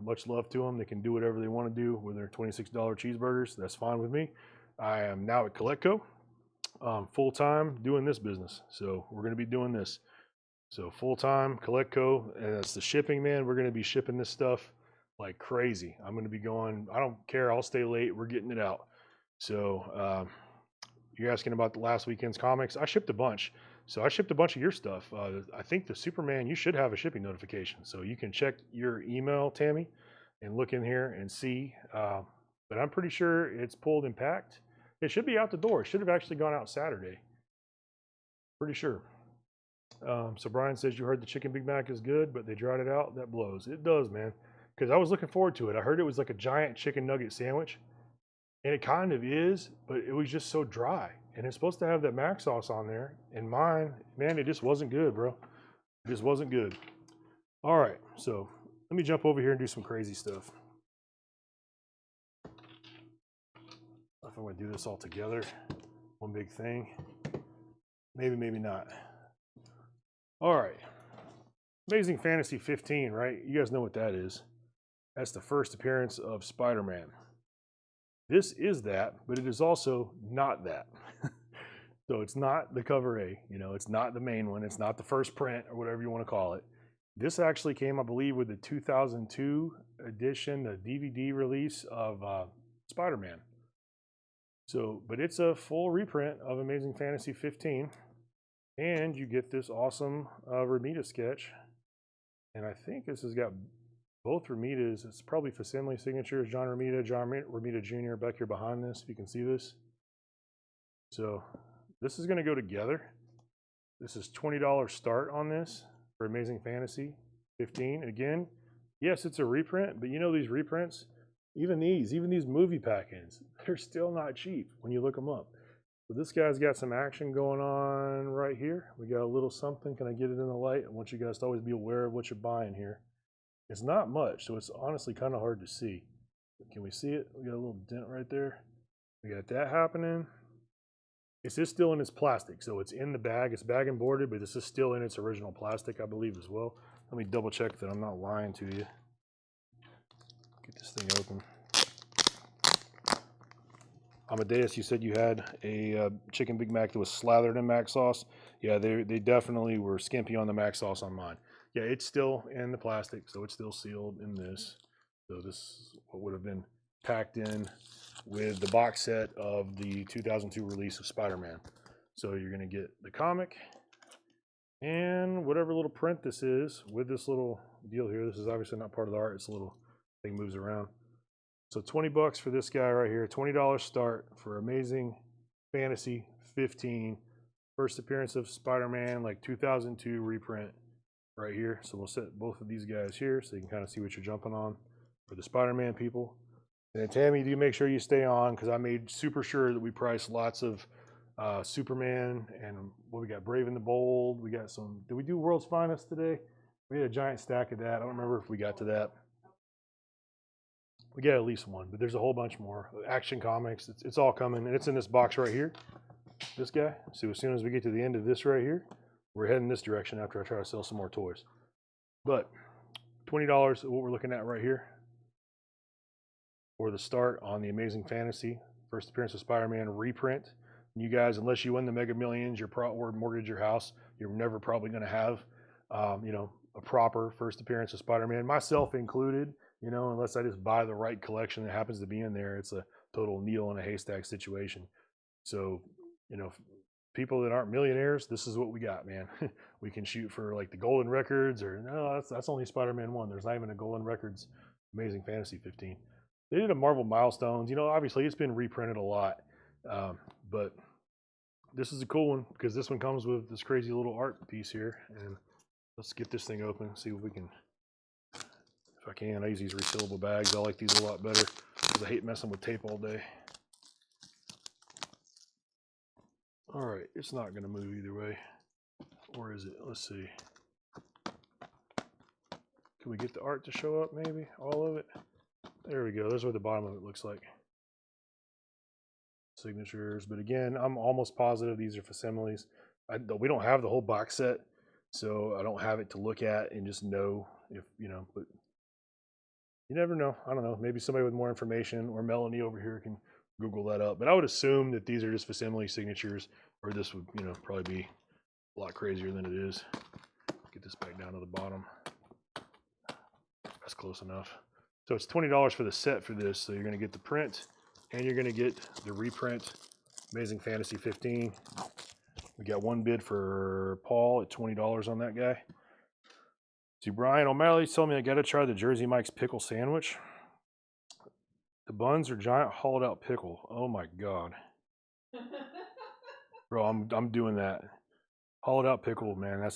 Much love to them. They can do whatever they want to do with their $26 cheeseburgers. That's fine with me. I am now at Coletco, full time doing this business. So we're going to be doing this. So full time Coletco, and that's the shipping, man. We're going to be shipping this stuff like crazy. I'm going to be going. I don't care. I'll stay late. We're getting it out. So you're asking about the last weekend's comics. I shipped a bunch. So I shipped a bunch of your stuff. I think the Superman, you should have a shipping notification. So you can check your email, Tammy, and look in here and see. But I'm pretty sure it's pulled and packed. It should be out the door. It should have actually gone out Saturday. Pretty sure. So Brian says you heard the chicken Big Mac is good, but they dried it out. That blows. It does, man. Because I was looking forward to it. I heard it was like a giant chicken nugget sandwich. And it kind of is, but it was just so dry. And it's supposed to have that mac sauce on there. And mine, man, it just wasn't good, bro. It just wasn't good. All right, so let me jump over here and do some crazy stuff. I don't know if I'm gonna do this all together, one big thing. Maybe, maybe not. All right, Amazing Fantasy 15, right? You guys know what that is. That's the first appearance of Spider-Man. This is that, but it is also not that. So it's not the cover A, it's not the main one. It's not the first print or whatever you want to call it. This actually came, I believe, with the 2002 edition, the DVD release of Spider-Man. So, but it's a full reprint of Amazing Fantasy 15. And you get this awesome Romita sketch. And I think this has got both Romitas. It's probably facsimile signatures, John Romita Jr. back here behind this, if you can see this. So this is going to go together. This is $20 start on this for Amazing Fantasy 15. Again, yes, it's a reprint, but these reprints, even these movie pack-ins, they're still not cheap when you look them up. So this guy's got some action going on right here. We got a little something. Can I get it in the light? I want you guys to always be aware of what you're buying here. It's not much, so it's honestly kind of hard to see. Can we see it? We got a little dent right there. We got that happening. This is still in its plastic, so it's in the bag. It's bag and boarded, but this is still in its original plastic, I believe, as well. Let me double check that I'm not lying to you. Get this thing open. Amadeus, you said you had a chicken Big Mac that was slathered in mac sauce. Yeah, they definitely were skimpy on the mac sauce on mine. Yeah, it's still in the plastic, so it's still sealed in this. So this is what would have been packed in with the box set of the 2002 release of Spider-Man. So you're going to get the comic and whatever little print this is with this little deal here. This is obviously not part of the art. It's a little thing moves around. So 20 bucks for this guy right here. $20 start for Amazing Fantasy 15. First appearance of Spider-Man, like 2002 reprint right here. So we'll set both of these guys here so you can kind of see what you're jumping on for the Spider-Man people. And then Tammy, do make sure you stay on because I made super sure that we priced lots of Superman and what we got, Brave and the Bold. We got some, did we do World's Finest today? We had a giant stack of that. I don't remember if we got to that. We got at least one, but there's a whole bunch more. Action Comics, it's all coming, and it's in this box right here. This guy. So as soon as we get to the end of this right here, we're heading this direction after I try to sell some more toys. But $20 is what we're looking at right here for the start on the Amazing Fantasy First Appearance of Spider-Man reprint. And you guys, unless you win the Mega Millions, or mortgage your house, you're never probably going to have, a proper First Appearance of Spider-Man, myself included. Unless I just buy the right collection that happens to be in there, it's a total needle in a haystack situation. So, people that aren't millionaires, this is what we got, man. We can shoot for like the golden records, or no, that's only Spider-Man 1. There's not even a golden records Amazing Fantasy 15. They did a Marvel Milestones. You know, obviously it's been reprinted a lot, but this is a cool one because this one comes with this crazy little art piece here. And let's get this thing open, see if we can, if I can. I use these resealable bags. I like these a lot better because I hate messing with tape all day. All right, it's not going to move either way. Or is it? Let's see. Can we get the art to show up maybe? All of it? There we go. There's what the bottom of it looks like. Signatures. But again, I'm almost positive these are facsimiles. We don't have the whole box set, so I don't have it to look at and just know if, you know, but you never know. I don't know. Maybe somebody with more information, or Melanie over here, can Google that up. But I would assume that these are just facsimile signatures, or this would, you know, probably be a lot crazier than it is. Get this back down to the bottom. That's close enough. So it's $20 for the set for this. So you're going to get the print, and you're going to get the reprint Amazing Fantasy 15. We got one bid for Paul at $20 on that guy. See, Brian O'Malley's telling me I got to try the Jersey Mike's pickle sandwich. The buns are giant hollowed out pickle. Oh my God. Bro, I'm doing that. Hollowed out pickle, man.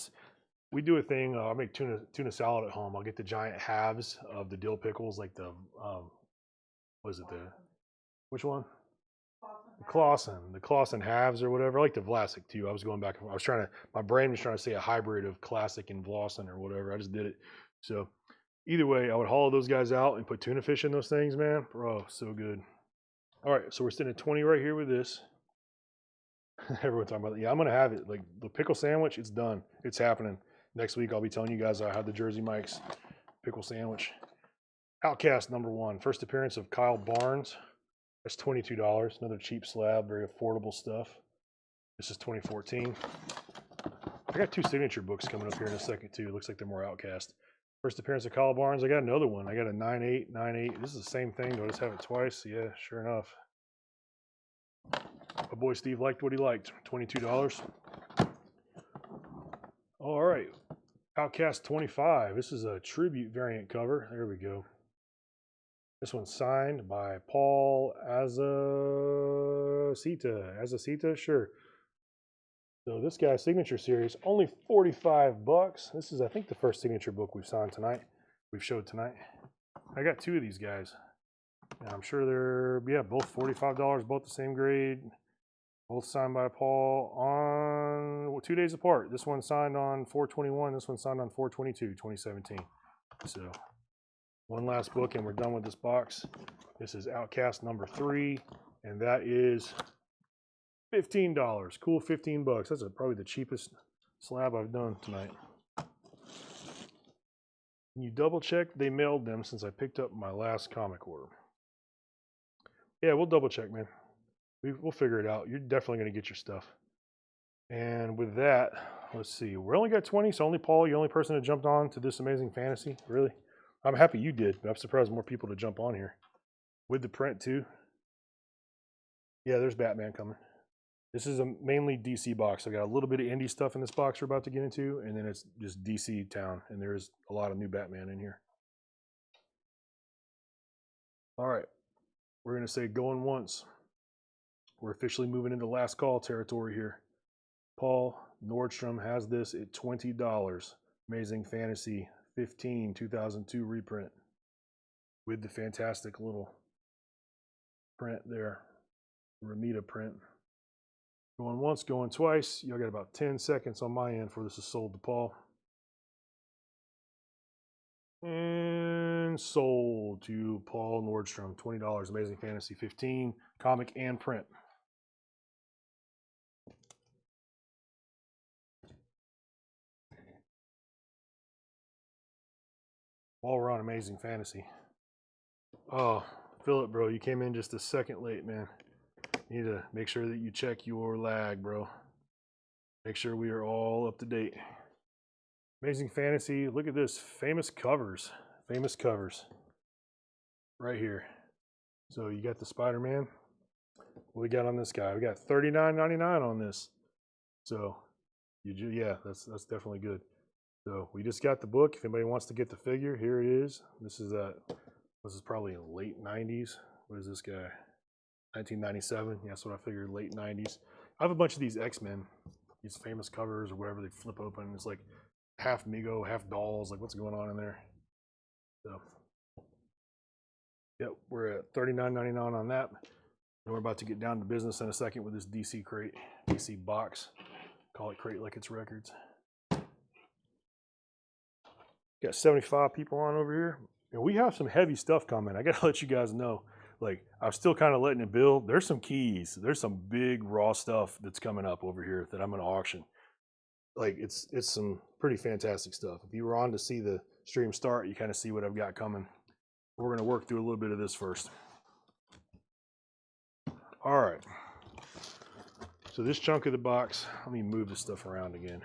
We do a thing. I make tuna salad at home. I'll get the giant halves of the dill pickles, like the what is it, which one? The Clausen halves or whatever. I like the Vlasic too. I was going back. My brain was trying to say a hybrid of classic and Vlasen or whatever. I just did it. So either way, I would hollow those guys out and put tuna fish in those things, man. Bro, so good. All right, so we're sitting at 20 right here with this. Everyone talking about it. Yeah, I'm gonna have it. Like the pickle sandwich, it's done. It's happening. Next week I'll be telling you guys I had the Jersey Mike's pickle sandwich. Outcast #1. First appearance of Kyle Barnes. That's $22. Another cheap slab, very affordable stuff. This is 2014. I got 2 signature books coming up here in a second too. Looks like they're more Outcast. First appearance of Kyle Barnes. I got another one. I got a 9.8, 9.8. This is the same thing. Do I just have it twice? Yeah, sure enough. My boy Steve liked what he liked. $22. All right. Outcast 25. This is a tribute variant cover. There we go. This one's signed by Paul Azacita, sure. So this guy's signature series, only $45. This is, I think, the first signature book we've showed tonight. I got 2 of these guys. And I'm sure they're, both $45, both the same grade. Both signed by Paul on 2 days apart. This one signed on 4/21. This one signed on 4/22, 2017. So one last book and we're done with this box. This is Outcast #3, and that is $15. Cool, $15. That's probably the cheapest slab I've done tonight. Can you double check they mailed them since I picked up my last comic order? Yeah, we'll double check, man. We'll figure it out. You're definitely going to get your stuff. And with that, let's see. We only got 20, so only Paul, you're the only person that jumped on to this Amazing Fantasy. Really? I'm happy you did, but I'm surprised more people to jump on here. With the print, too. Yeah, there's Batman coming. This is a mainly DC box. I got a little bit of indie stuff in this box we're about to get into, and then it's just DC town, and there's a lot of new Batman in here. All right. We're going to say going once. We're officially moving into last call territory here. Paul Nordstrom has this at $20. Amazing Fantasy 15 2002 reprint with the fantastic little print there. Ramita print. Going once, going twice. Y'all got about 10 seconds on my end before this is sold to Paul. And sold to Paul Nordstrom. $20. Amazing Fantasy 15 comic and print. While we're on Amazing Fantasy. Oh, Philip, bro, you came in just a second late, man. You need to make sure that you check your lag, bro. Make sure we are all up to date. Amazing Fantasy, look at this. Famous covers. Famous covers. Right here. So you got the Spider-Man. What we got on this guy? We got $39.99 on this. So yeah, that's definitely good. So we just got the book. If anybody wants to get the figure, here it is. This is probably in the late 90s. What is this guy? 1997. Yeah, that's what I figured, late 90s. I have a bunch of these X-Men, these famous covers or whatever they flip open. It's like half Mego, half dolls. Like, what's going on in there? So, yep, we're at $39.99 on that. And we're about to get down to business in a second with this DC crate, DC box. Call it crate like it's records. Got 75 people on over here. And we have some heavy stuff coming. I gotta let you guys know. Like, I'm still kind of letting it build. There's some keys. There's some big raw stuff that's coming up over here that I'm gonna auction. Like, it's some pretty fantastic stuff. If you were on to see the stream start, you kind of see what I've got coming. We're gonna work through a little bit of this first. All right. So this chunk of the box, let me move this stuff around again.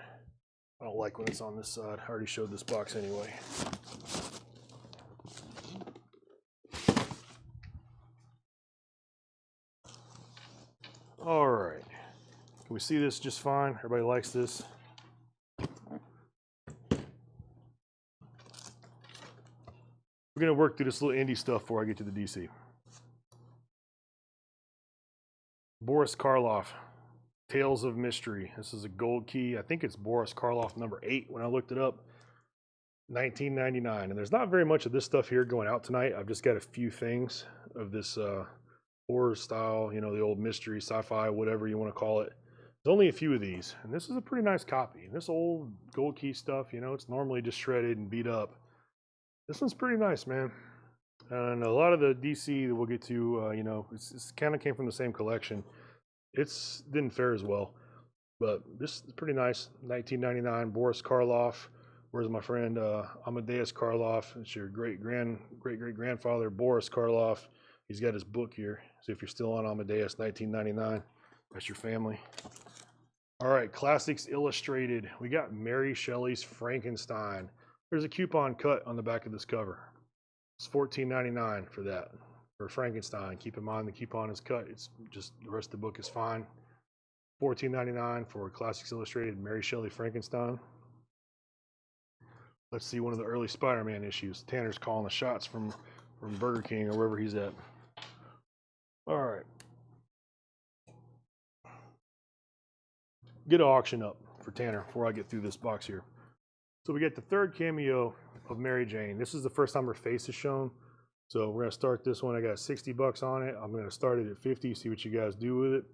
I don't like when it's on this side. I already showed this box anyway. All right. Can we see this just fine? Everybody likes this? We're going to work through this little indie stuff before I get to the DC. Boris Karloff, Tales of Mystery. This is a gold key. I think it's Boris Karloff number 8 when I looked it up. $19.99. And there's not very much of this stuff here going out tonight. I've just got a few things of this horror style, you know, the old mystery, sci-fi, whatever you want to call it. There's only a few of these. And this is a pretty nice copy. And this old gold key stuff, you know, it's normally just shredded and beat up. This one's pretty nice, man. And a lot of the DC that we'll get to, you know, it's kind of came from the same collection. It's didn't fare as well, but this is pretty nice. $19.99. Boris Karloff. Where's my friend Amadeus Karloff? It's your great grandfather Boris Karloff. He's got his book here. So if you're still on Amadeus, $19.99. That's your family. All right, Classics Illustrated. We got Mary Shelley's Frankenstein. There's a coupon cut on the back of this cover. It's $14.99 for that, for Frankenstein. Keep in mind the coupon is cut. It's just the rest of the book is fine. $14.99 for Classics Illustrated Mary Shelley Frankenstein. Let's see one of the early Spider-Man issues. Tanner's calling the shots from Burger King or wherever he's at. All right. Get an auction up for Tanner before I get through this box here. So we get the third cameo of Mary Jane. This is the first time her face is shown. So we're gonna start this one. I got 60 bucks on it. I'm gonna start it at 50, see what you guys do with it.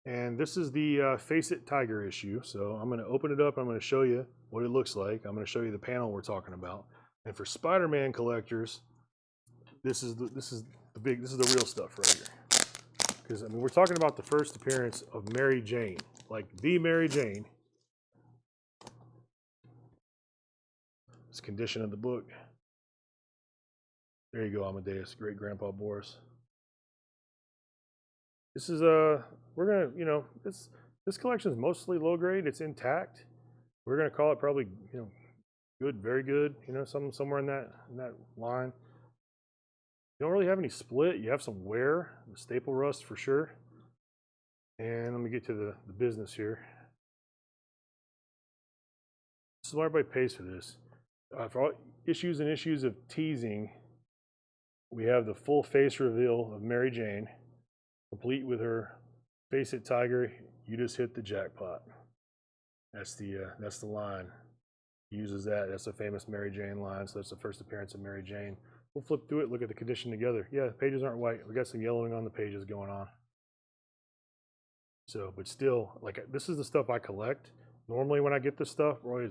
And this is the Face It Tiger issue. So I'm gonna open it up. I'm gonna show you what it looks like. I'm gonna show you the panel we're talking about. And for Spider-Man collectors, this is the real stuff right here. Because I mean, we're talking about the first appearance of Mary Jane, like the Mary Jane. This condition of the book. There you go, Amadeus, great grandpa Boris. This is we're gonna, you know, this collection is mostly low grade. It's intact. We're gonna call it probably, you know, good, very good. You know, somewhere in that line. You don't really have any split. You have some wear, the staple rust for sure. And let me get to the business here. This is why everybody pays for this. For all issues and issues of teasing, we have the full face reveal of Mary Jane, complete with her Face It Tiger. You just hit the jackpot. That's the line. He uses that. That's a famous Mary Jane line. So that's the first appearance of Mary Jane. We'll flip through it, look at the condition together. Yeah, the pages aren't white. We got some yellowing on the pages going on. So, but still, like, this is the stuff I collect. Normally when I get this stuff, Roy,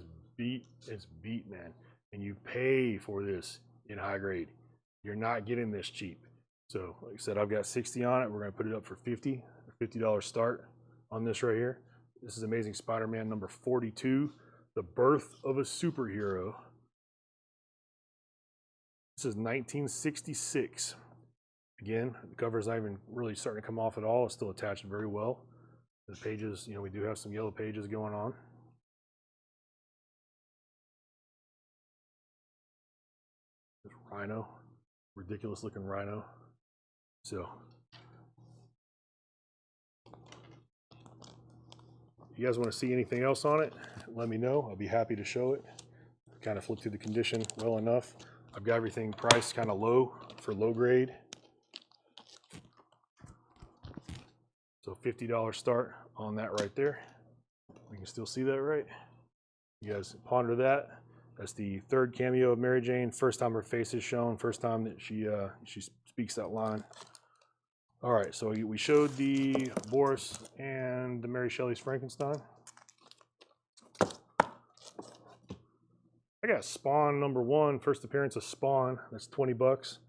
it's beat, man. And you pay for this in high grade. You're not getting this cheap. So, like I said, I've got 60 on it. We're gonna put it up for 50, $50 start on this right here. This is Amazing Spider-Man number 42, The Birth of a Superhero. This is 1966. Again, the cover's not even really starting to come off at all. It's still attached very well. The pages, you know, we do have some yellow pages going on. There's Rhino, ridiculous looking Rhino. So, If you guys want to see anything else on it, let me know. I'll be happy to show it. Kind of flip through the condition well enough. I've got everything priced kind of low for low grade. So $50 start on that right there. We can still see that, right? You guys ponder that. That's the third cameo of Mary Jane. First time her face is shown. First time that she speaks that line. All right, so we showed the Boris and the Mary Shelley's Frankenstein. I got Spawn #1, first appearance of Spawn. That's $20.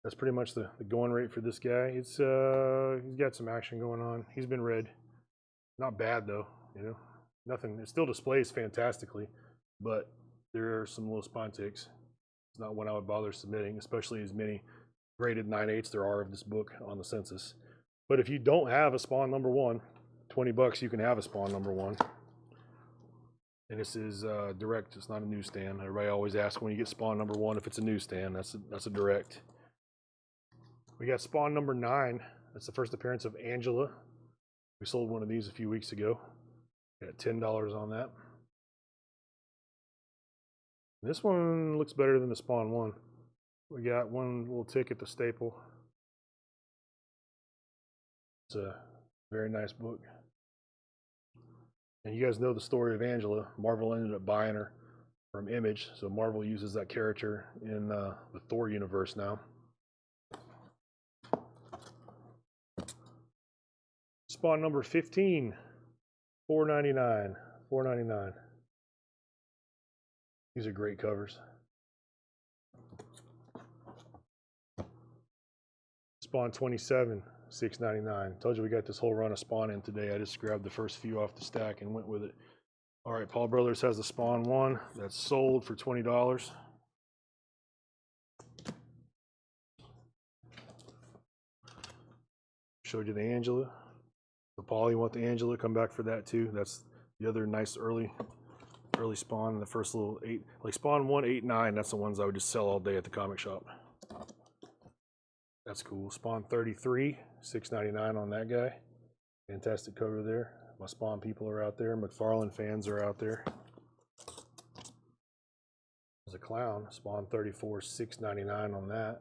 That's pretty much the going rate for this guy. He's got some action going on. He's been read. Not bad though, you know. Nothing. It still displays fantastically, but there are some little spine ticks. It's not one I would bother submitting, especially as many graded 9/8 there are of this book on the census. But if you don't have a Spawn #1, $20 you can have a Spawn #1. And this is direct. It's not a newsstand. Everybody always asks when you get Spawn #1 if it's a newsstand. That's a direct. We got Spawn #9. That's the first appearance of Angela. We sold one of these a few weeks ago. Got $10 on that. This one looks better than the Spawn one. We got one little tick at the staple. It's a very nice book. And you guys know the story of Angela. Marvel ended up buying her from Image, so Marvel uses that character in the Thor universe now. Spawn #15, $4.99. $4.99. These are great covers. Spawn 27, $6.99. Told you we got this whole run of Spawn in today. I just grabbed the first few off the stack and went with it. All right, Paul Brothers has the Spawn 1 that's sold for $20. Showed you the Angela. So Paul, you want the Angela? Come back for that too. That's the other nice early Spawn. The first little 8, like Spawn 1, 8, 9. That's the ones I would just sell all day at the comic shop. That's cool. Spawn 33, $6.99 on that guy. Fantastic cover there. My Spawn people are out there. McFarlane fans are out there. There's a clown. Spawn 34, $6.99 on that.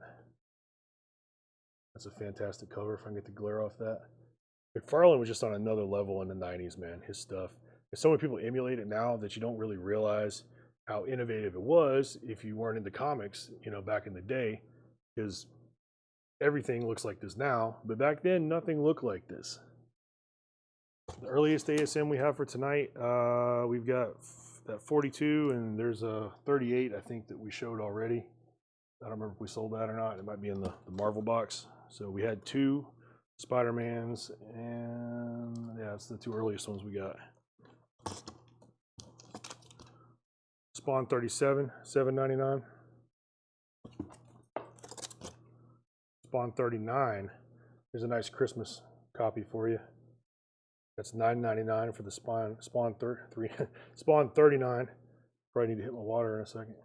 That's a fantastic cover if I can get the glare off that. McFarlane was just on another level in the 90s, man. His stuff. There's so many people emulate it now that you don't really realize how innovative it was if you weren't into comics, you know, back in the day. Because everything looks like this now, but back then nothing looked like this. The earliest ASM we have for tonight, we've got that 42 and there's a 38 I think that we showed already. I don't remember if we sold that or not. It might be in the Marvel box. So we had 2 Spider-Mans and yeah, it's the 2 earliest ones we got. Spawn 37, $7.99. Spawn 39. Here's a nice Christmas copy for you. That's $9.99 for the Spawn 3. Spawn 39. Probably need to hit my water in a second.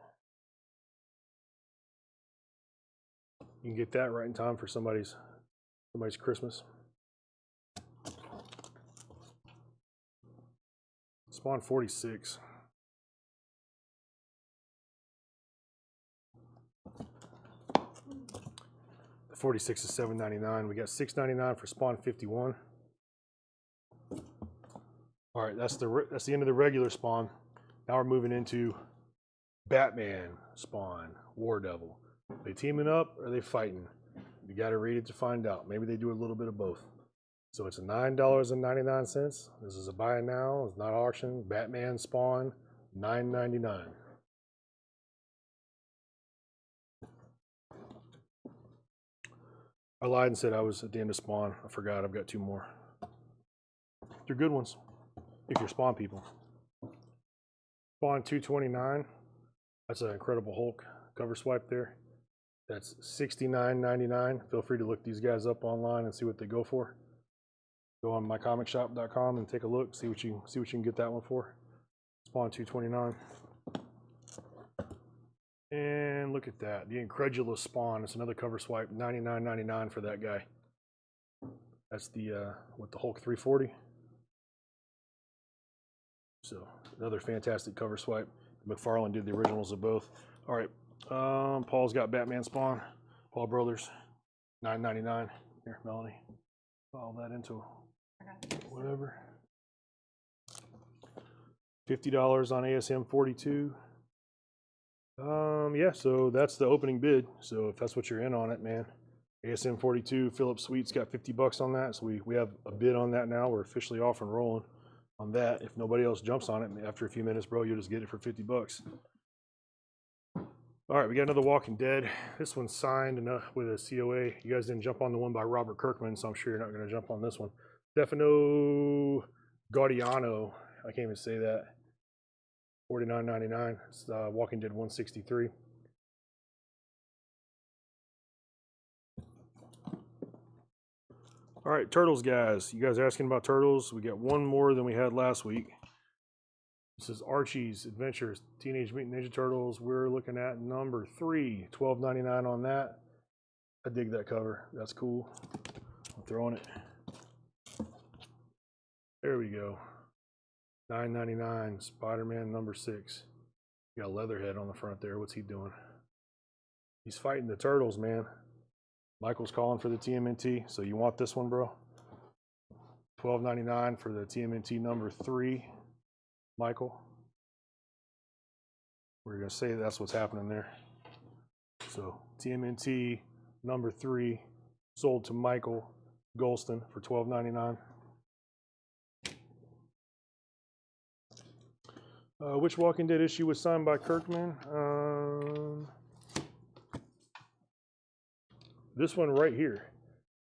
You can get that right in time for somebody's Christmas. Spawn 46. The 46 is $7.99. We got $6.99 for Spawn 51. All right, that's the end of the regular Spawn. Now we're moving into Batman Spawn, War Devil. Are they teaming up or are they fighting? You got to read it to find out. Maybe they do a little bit of both. So it's $9.99. This is a buy now. It's not auction. Batman Spawn, $9.99. I lied and said I was at the end of Spawn. I forgot. I've got 2 more. They're good ones if you're Spawn people. Spawn 229. That's an Incredible Hulk cover swipe there. That's $69.99. Feel free to look these guys up online and see what they go for. Go on mycomicshop.com and take a look. See what you can get that one for. Spawn 229. And look at that, the Incredulous Spawn. It's another cover swipe, $99.99 for that guy. That's the with the Hulk 340. So another fantastic cover swipe. McFarlane did the originals of both. All right, Paul's got Batman Spawn. Paul Brothers, $9.99. Here, Melanie, file that into whatever. $50 on ASM 42. Yeah, so that's the opening bid. So if that's what you're in on it, man, ASM 42, Philip Sweet's got $50 on that. So we have a bid on that now. We're officially off and rolling on that. If nobody else jumps on it after a few minutes, bro, you'll just get it for $50. All right, we got another Walking Dead. This one's signed with a COA. You guys didn't jump on the one by Robert Kirkman, so I'm sure you're not going to jump on this one. Stefano Gaudiano, I can't even say that. $49.99. It's Walking Dead 163. All right, Turtles, guys. You guys are asking about Turtles. We got one more than we had last week. This is Archie's Adventures, Teenage Mutant Ninja Turtles. We're looking at number 3, $12.99 on that. I dig that cover. That's cool. I'm throwing it. There we go. $9.99, Spider-Man number 6. You got Leatherhead on the front there. What's he doing? He's fighting the Turtles, man. Michael's calling for the TMNT, so you want this one, bro? $12.99 for the TMNT number 3, Michael. We're gonna say that's what's happening there. So TMNT number 3 sold to Michael Golston for $12.99. Which Walking Dead issue was signed by Kirkman? This one right here.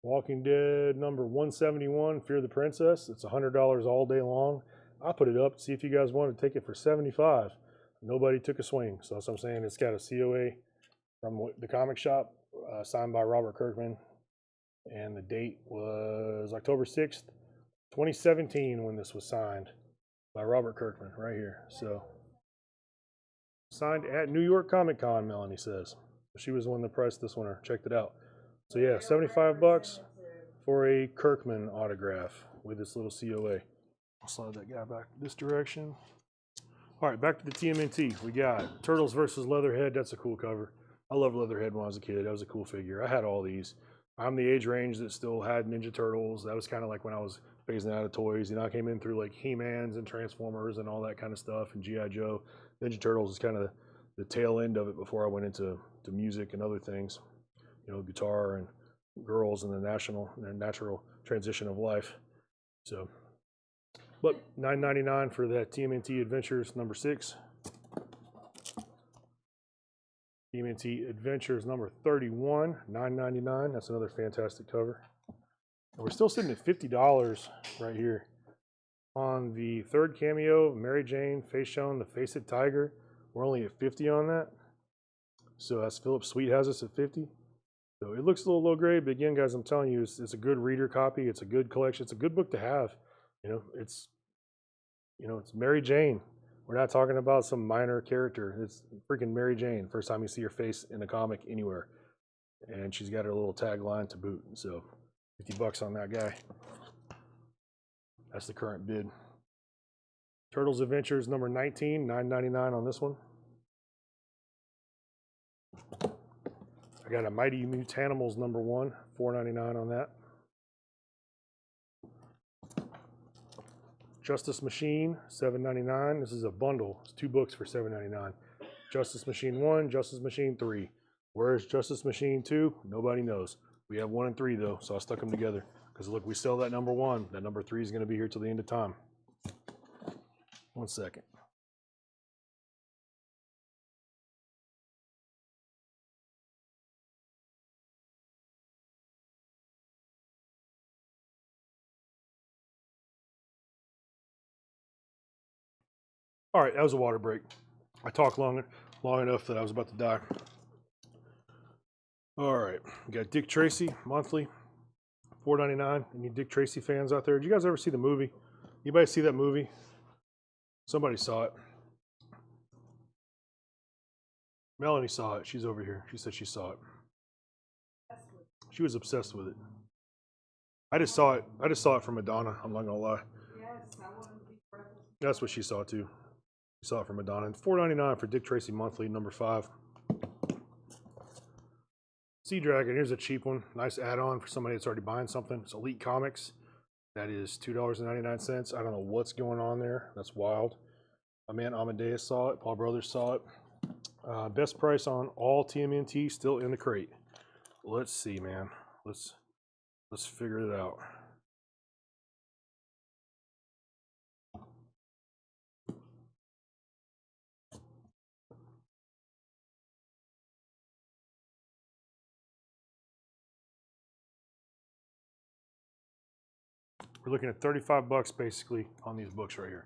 Walking Dead number 171, Fear the Princess. It's $100 all day long. I put it up, see if you guys want to take it for $75. Nobody took a swing. So that's what I'm saying. It's got a COA from the comic shop, signed by Robert Kirkman. And the date was October 6th, 2017 when this was signed by Robert Kirkman right here. So signed at New York Comic Con, Melanie says. She was the one that priced this one or checked it out. So yeah, $75 for a Kirkman autograph with this little COA. I'll slide that guy back this direction. All right, back to the TMNT. We got Turtles versus Leatherhead. That's a cool cover. I loved Leatherhead when I was a kid. That was a cool figure. I had all these. I'm the age range that still had Ninja Turtles. That was kind of like when I was phasing out of toys. You know, I came in through like He-Mans and Transformers and all that kind of stuff, and G.I. Joe. Ninja Turtles is kind of the tail end of it before I went into music and other things. You know, guitar and girls and the natural transition of life. So, but $9.99 for that TMNT Adventures number 6. TMNT Adventures number 31, $9.99. That's another fantastic cover. And we're still sitting at $50 right here on the third cameo, Mary Jane, Face Shown, the Face It Tiger. We're only at 50 on that. So that's Philip Sweet has us at 50. So it looks a little low grade, but again, guys, I'm telling you, it's a good reader copy. It's a good collection. It's a good book to have. It's Mary Jane. We're not talking about some minor character. It's freaking Mary Jane. First time you see her face in a comic anywhere, and she's got her little tagline to boot. So $50 on that guy. That's the current bid. Turtles Adventures number 19, $9.99 on this one. I got a Mighty Mutanimals number 1, $4.99 on that. Justice Machine, $7.99. This is a bundle. It's 2 books for $7.99. Justice Machine 1, Justice Machine 3. Where's Justice Machine 2? Nobody knows. We have 1 and 3 though, so I stuck them together. Because look, we sell that number 1. That number 3 is going to be here till the end of time. 1 second. All right, that was a water break. I talked long enough that I was about to die. All right, we got Dick Tracy monthly, $4.99. Any Dick Tracy fans out there? Did you guys ever see the movie? Anybody see that movie? Somebody saw it. Melanie saw it. She's over here. She said she saw it. She was obsessed with it. I just saw it from Madonna. I'm not gonna lie. Yes, I want to be breakfast That's what she saw too. She saw it from Madonna. And $4.99 for Dick Tracy Monthly, number 5. Sea Dragon, here's a cheap one. Nice add-on for somebody that's already buying something. It's Elite Comics. That is $2.99. I don't know what's going on there. That's wild. My man Amadeus saw it. Paul Brothers saw it. Best price on all TMNT, still in the crate. Let's see, man. Let's figure it out. We're looking at 35 bucks basically on these books right here.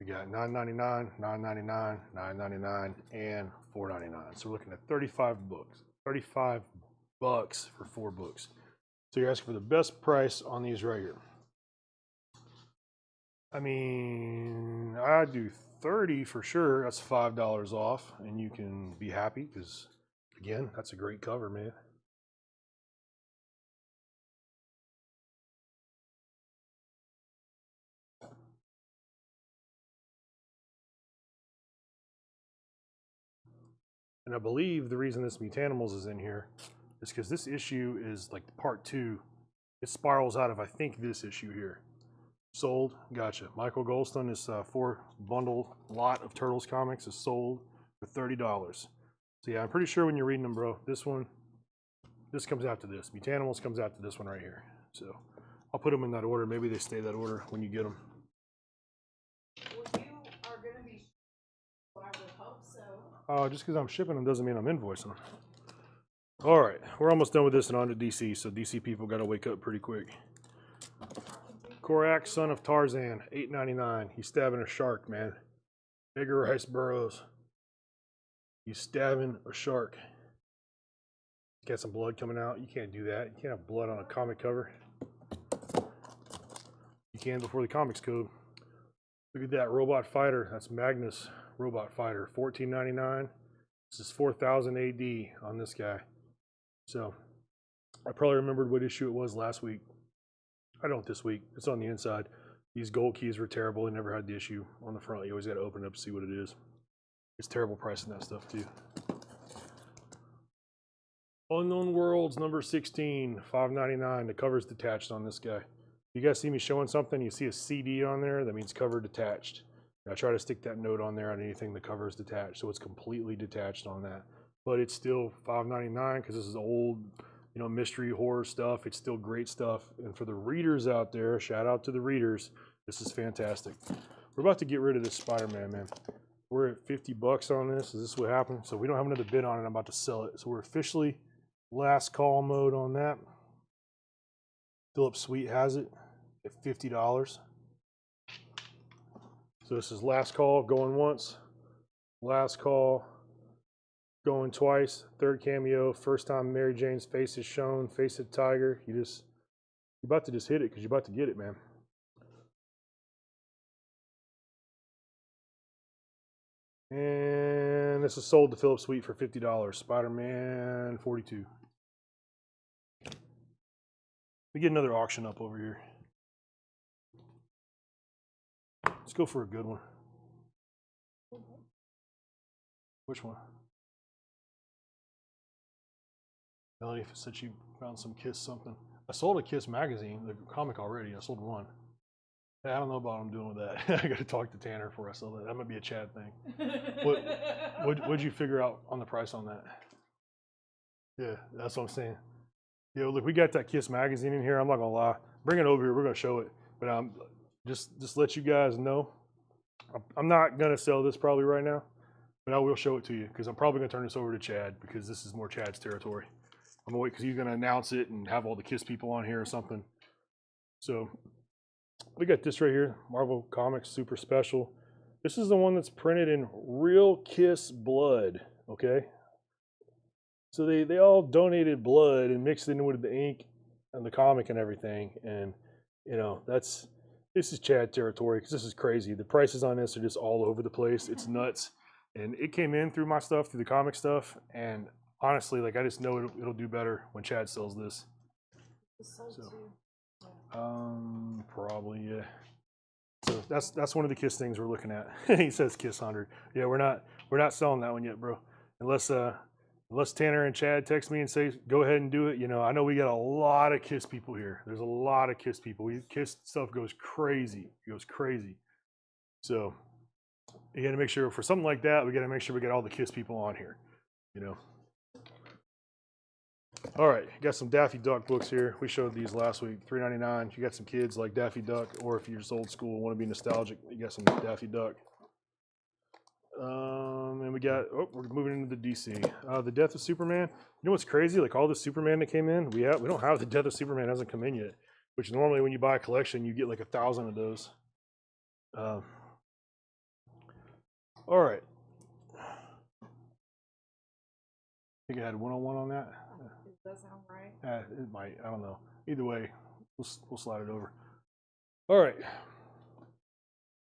We got $9.99, $9.99, $9.99, and $4.99. So we're looking at 35 books. 35 bucks for 4 books. So you're asking for the best price on these right here. I mean, I'd do 30 for sure. That's $5 off, and you can be happy because, again, that's a great cover, man. And I believe the reason this Mutanimals is in here is because this issue is like part 2. It spirals out of, I think, this issue here. Sold. Gotcha. Michael Goldston is 4 bundle lot of Turtles comics is sold for $30. So yeah, I'm pretty sure when you're reading them, bro, this comes after this. Mutanimals comes after this one right here. So I'll put them in that order. Maybe they stay that order when you get them. Well, you are going to be, I would hope so. Just because I'm shipping them doesn't mean I'm invoicing them. All right, we're almost done with this and on to DC. So DC people got to wake up pretty quick. Korak, son of Tarzan, $8.99. He's stabbing a shark, man. Edgar Rice Burroughs. He's stabbing a shark. Got some blood coming out. You can't do that. You can't have blood on a comic cover. You can before the comics code. Look at that robot fighter. That's Magnus robot fighter. $14.99. This is 4000 AD on this guy. So I probably remembered what issue it was last week. I don't this week. It's on the inside. These gold keys were terrible. I never had the issue on the front. You always got to open it up to see what it is. It's terrible pricing that stuff too. Unknown Worlds number 16, $5.99. The cover's detached on this guy. You guys see me showing something, you see a CD on there, that means cover detached. I try to stick that note on there on anything the cover is detached, so it's completely detached on that. But it's still $5.99 because this is old, you know, mystery horror stuff. It's still great stuff. And for the readers out there, shout out to the readers, this is fantastic. We're about to get rid of this Spider-Man, man. We're at 50 bucks on this. Is this what happened? So we don't have another bid on it. I'm about to sell it. So we're officially last call mode on that. Philip Sweet has it at $50. So this is last call, going once. Last call, going twice. Third cameo, first time Mary Jane's face is shown. Face of Tiger. You're about to just hit it because you're about to get it, man. And this is sold to Philip Sweet for $50. Spider-Man 42. We get another auction up over here. Let's go for a good one. Which one? Melanie said she found some Kiss something. I sold a Kiss magazine, the comic already. I sold one. I don't know about what I'm doing with that. I got to talk to Tanner before I sell that. That might be a Chad thing. What'd you figure out on the price on that? Yeah, that's what I'm saying. Yeah, look, we got that Kiss magazine in here. I'm not gonna lie. Bring it over here. We're gonna show it. But just let you guys know, I'm not gonna sell this probably right now, but I will show it to you because I'm probably gonna turn this over to Chad because this is more Chad's territory. I'm gonna wait because he's gonna announce it and have all the Kiss people on here or something. So we got this right here, Marvel Comics Super Special. This is the one that's printed in real Kiss blood. Okay. So they all donated blood and mixed it in with the ink and the comic and everything. And, you know, this is Chad territory because this is crazy. The prices on this are just all over the place. It's nuts. And it came in through my stuff, through the comic stuff. And honestly, like, I just know it'll do better when Chad sells this. So, probably, yeah. So that's one of the Kiss things we're looking at. He says Kiss 100. Yeah, we're not selling that one yet, bro. Unless Tanner and Chad text me and say go ahead and do it. You know, I know we got a lot of Kiss people here. There's a lot of Kiss people. Kiss stuff goes crazy. It goes crazy. So you got to make sure for something like that, we got to make sure we get all the Kiss people on here. You know. All right, got some Daffy Duck books here. We showed these last week, $3.99. If you got some kids like Daffy Duck, or if you're just old school and want to be nostalgic, you got some Daffy Duck. And we got, we're moving into the DC. The Death of Superman. You know what's crazy? Like all the Superman that came in, we don't have the Death of Superman hasn't come in yet. Which normally when you buy a collection, you get like 1,000 of those. All right. I think I had one-on-one on that. Does that sound right? It might. I don't know. Either way, we'll slide it over. All right.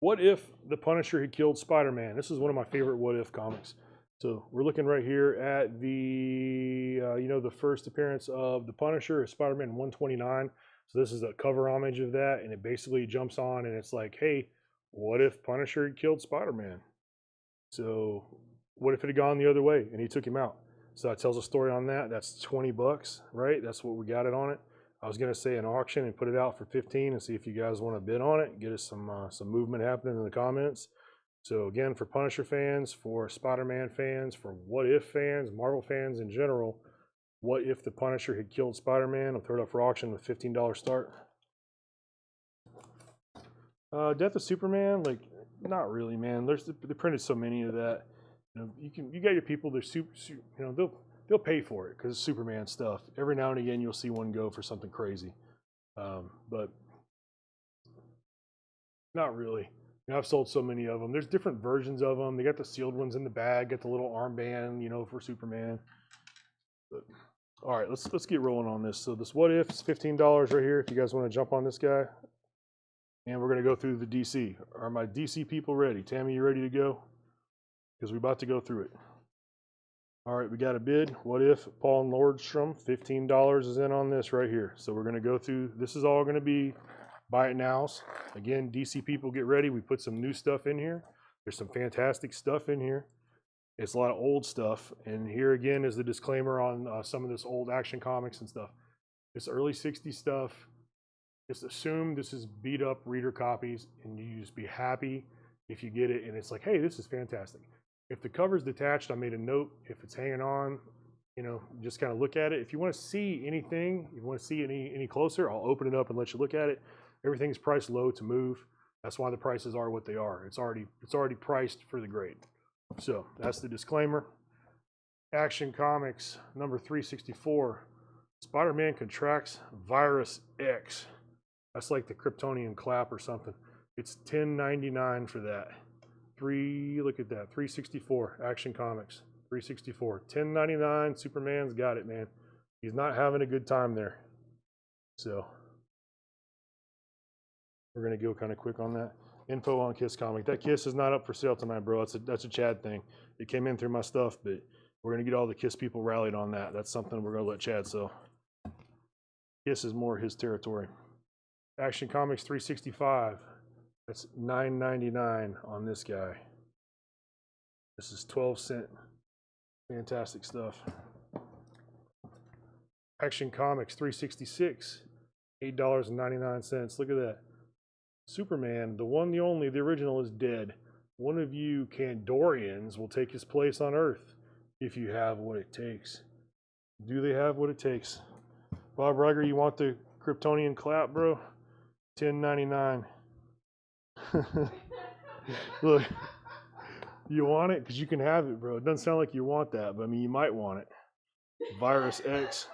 What if the Punisher had killed Spider-Man? This is one of my favorite what if comics. So we're looking right here at the the first appearance of the Punisher, Spider-Man 129. So this is a cover homage of that, and it basically jumps on and it's like, hey, what if Punisher had killed Spider-Man? So what if it had gone the other way and he took him out? So that tells a story on that. That's $20, right? That's what we got it on it. I was gonna say an auction and put it out for 15 and see if you guys want to bid on it. Get us some movement happening in the comments. So again, for Punisher fans, for Spider-Man fans, for What If fans, Marvel fans in general, what if the Punisher had killed Spider-Man? I'll throw it up for auction with $15 start. Death of Superman, like not really, man. They printed so many of that. You know, you got your people. They're they'll pay for it because it's Superman stuff. Every now and again, you'll see one go for something crazy, but not really. You know, I've sold so many of them. There's different versions of them. They got the sealed ones in the bag. Got the little armband, for Superman. But, all right, let's get rolling on this. So this what if is $15 right here. If you guys want to jump on this guy, and we're gonna go through the DC. Are my DC people ready? Tammy, you ready to go? Because we're about to go through it. All right, we got a bid. What if Paul Nordstrom, $15 is in on this right here. So we're going to go through, this is all going to be buy it nows. Again, DC people get ready. We put some new stuff in here. There's some fantastic stuff in here. It's a lot of old stuff. And here again is the disclaimer on some of this old Action Comics and stuff. It's early 60s stuff. Just assume this is beat up reader copies and you just be happy if you get it. And it's like, hey, this is fantastic. If the cover's detached, I made a note. If it's hanging on, just kind of look at it. If you want to see anything, you want to see any closer, I'll open it up and let you look at it. Everything's priced low to move. That's why the prices are what they are. It's already priced for the grade. So that's the disclaimer. Action Comics number 364. Spider-Man contracts virus X. That's like the Kryptonian clap or something. It's $10.99 for that. Look at that, 364 Action Comics, 364, $10.99. Superman's got it, man. He's not having a good time there. So we're gonna go kind of quick on that. Info on Kiss comic. That Kiss is not up for sale tonight, bro. That's a Chad thing. It came in through my stuff, but we're gonna get all the Kiss people rallied on that. That's something we're gonna let Chad sell. Kiss is more his territory. Action Comics 365. That's $9.99 on this guy. This is 12-cent. Fantastic stuff. Action Comics 366. $8.99. Look at that. Superman, the one, the only, the original is dead. One of you Kandorians will take his place on Earth if you have what it takes. Do they have what it takes? Bob Riger, you want the Kryptonian clap, bro? $10.99. Look, you want it? Because you can have it, bro. It doesn't sound like you want that, but I mean, you might want it. Virus X.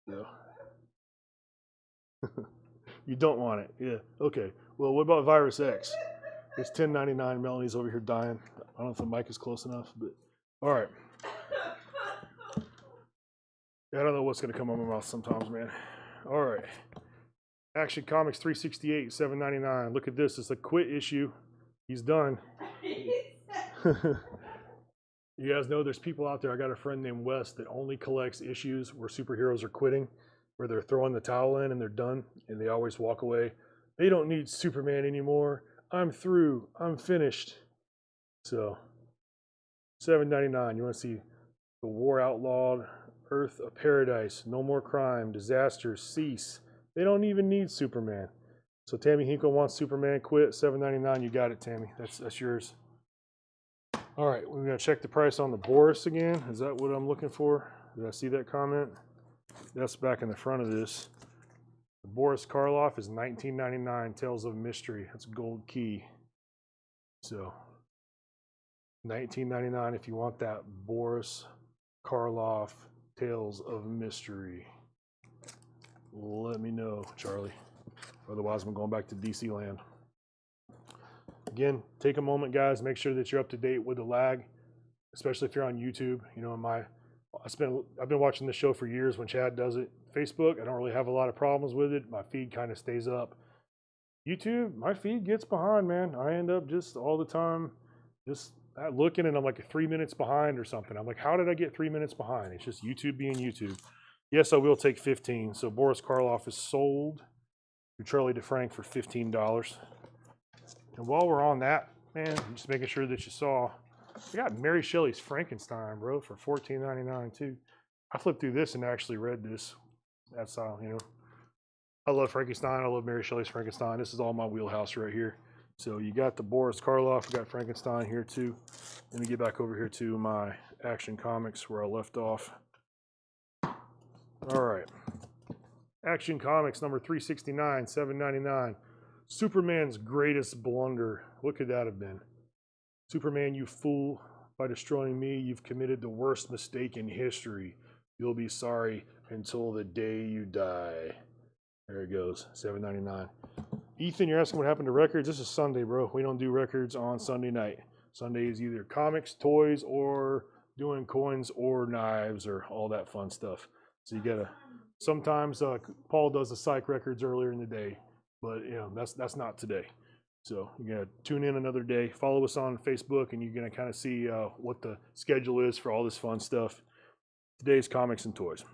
No. You don't want it. Yeah. Okay. Well, what about Virus X? It's $10.99. Melanie's over here dying. I don't know if the mic is close enough, but all right. I don't know what's going to come out of my mouth sometimes, man. All right. Action Comics 368, $7.99. Look at this. It's a quit issue. He's done. You guys know there's people out there. I got a friend named Wes that only collects issues where superheroes are quitting, where they're throwing the towel in and they're done, and they always walk away. They don't need Superman anymore. I'm through. I'm finished. So, $7.99. You want to see the war outlawed, Earth a paradise, no more crime, disasters cease. They don't even need Superman. So Tammy Hinkle wants Superman quit. $7.99. You got it, Tammy. That's yours. All right, we're gonna check the price on the Boris again. Is that what I'm looking for? Did I see that comment? That's back in the front of this. The Boris Karloff is $19.99. Tales of Mystery. That's gold key. So $19.99 if you want that Boris Karloff Tales of Mystery. Let me know, Charlie. Otherwise, I'm going back to DC land. Again, take a moment, guys. Make sure that you're up to date with the lag, especially if you're on YouTube. You know, I've been watching this show for years when Chad does it. Facebook, I don't really have a lot of problems with it. My feed kind of stays up. YouTube, my feed gets behind, man. I end up just all the time just looking and I'm like 3 minutes behind or something. I'm like, how did I get 3 minutes behind? It's just YouTube being YouTube. Yes, I will take 15. So Boris Karloff is sold to Charlie DeFrank for $15. And while we're on that, man, I'm just making sure that you saw, we got Mary Shelley's Frankenstein, bro, for $14.99 too. I flipped through this and actually read this. That's how, you know, I love Frankenstein. I love Mary Shelley's Frankenstein. This is all my wheelhouse right here. So you got the Boris Karloff, we got Frankenstein here too. Let me get back over here to my Action Comics where I left off. All right. Action Comics number 369, $7.99. Superman's greatest blunder. What could that have been? Superman, you fool. By destroying me, you've committed the worst mistake in history. You'll be sorry until the day you die. There it goes, $7.99. Ethan, you're asking what happened to records? This is Sunday, bro. We don't do records on Sunday night. Sunday is either comics, toys, or doing coins or knives or all that fun stuff. So you gotta, sometimes Paul does the psych records earlier in the day, but you know, that's not today. So you're gonna tune in another day. Follow us on Facebook and you're gonna kind of see what the schedule is for all this fun stuff. Today's comics and toys.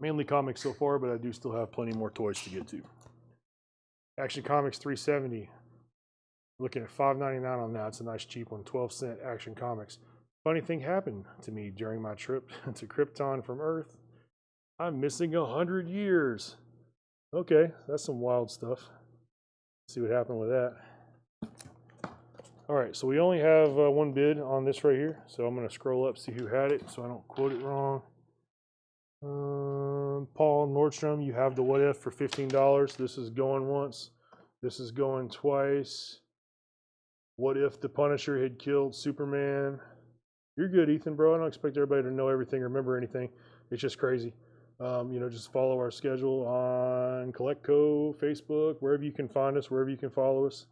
Mainly comics so far, but I do still have plenty more toys to get to. Action Comics 370. Looking at $5.99 on that. It's a nice cheap one. 12-cent Action Comics. Funny thing happened to me during my trip to Krypton from Earth. I'm missing 100 years. Okay, that's some wild stuff. Let's see what happened with that. All right, so we only have one bid on this right here. So I'm going to scroll up, see who had it, so I don't quote it wrong. Paul Nordstrom, you have the What If for $15. This is going once. This is going twice. What if the Punisher had killed Superman? You're good, Ethan, bro. I don't expect everybody to know everything or remember anything. It's just crazy. You know, just follow our schedule on CollectCo, Facebook, wherever you can find us, wherever you can follow us.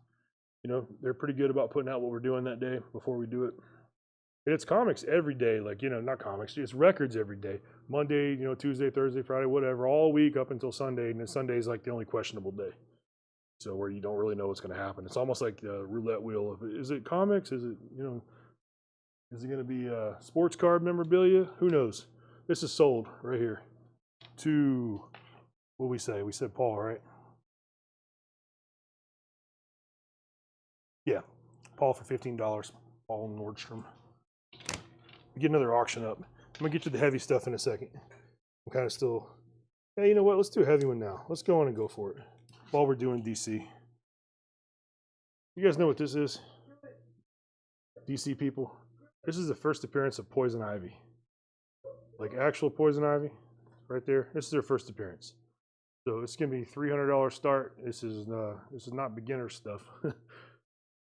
You know, they're pretty good about putting out what we're doing that day before we do it. And it's comics every day, like, you know, not comics, it's records every day. Monday, you know, Tuesday, Thursday, Friday, whatever, all week up until Sunday. And then Sunday is like the only questionable day. So where you don't really know what's going to happen. It's almost like the roulette wheel. Is it comics? Is it, you know, is it going to be sports card memorabilia? Who knows? This is sold right here to, what we say? We said Paul, right? Yeah, Paul for $15. Paul Nordstrom. Get another auction up. I'm going to get to the heavy stuff in a second. I'm kind of still, hey, you know what? Let's do a heavy one now. Let's go on and go for it while we're doing DC. You guys know what this is? DC people. This is the first appearance of Poison Ivy. Like actual Poison Ivy, right there. This is their first appearance. So it's gonna be $300 start. This is not beginner stuff.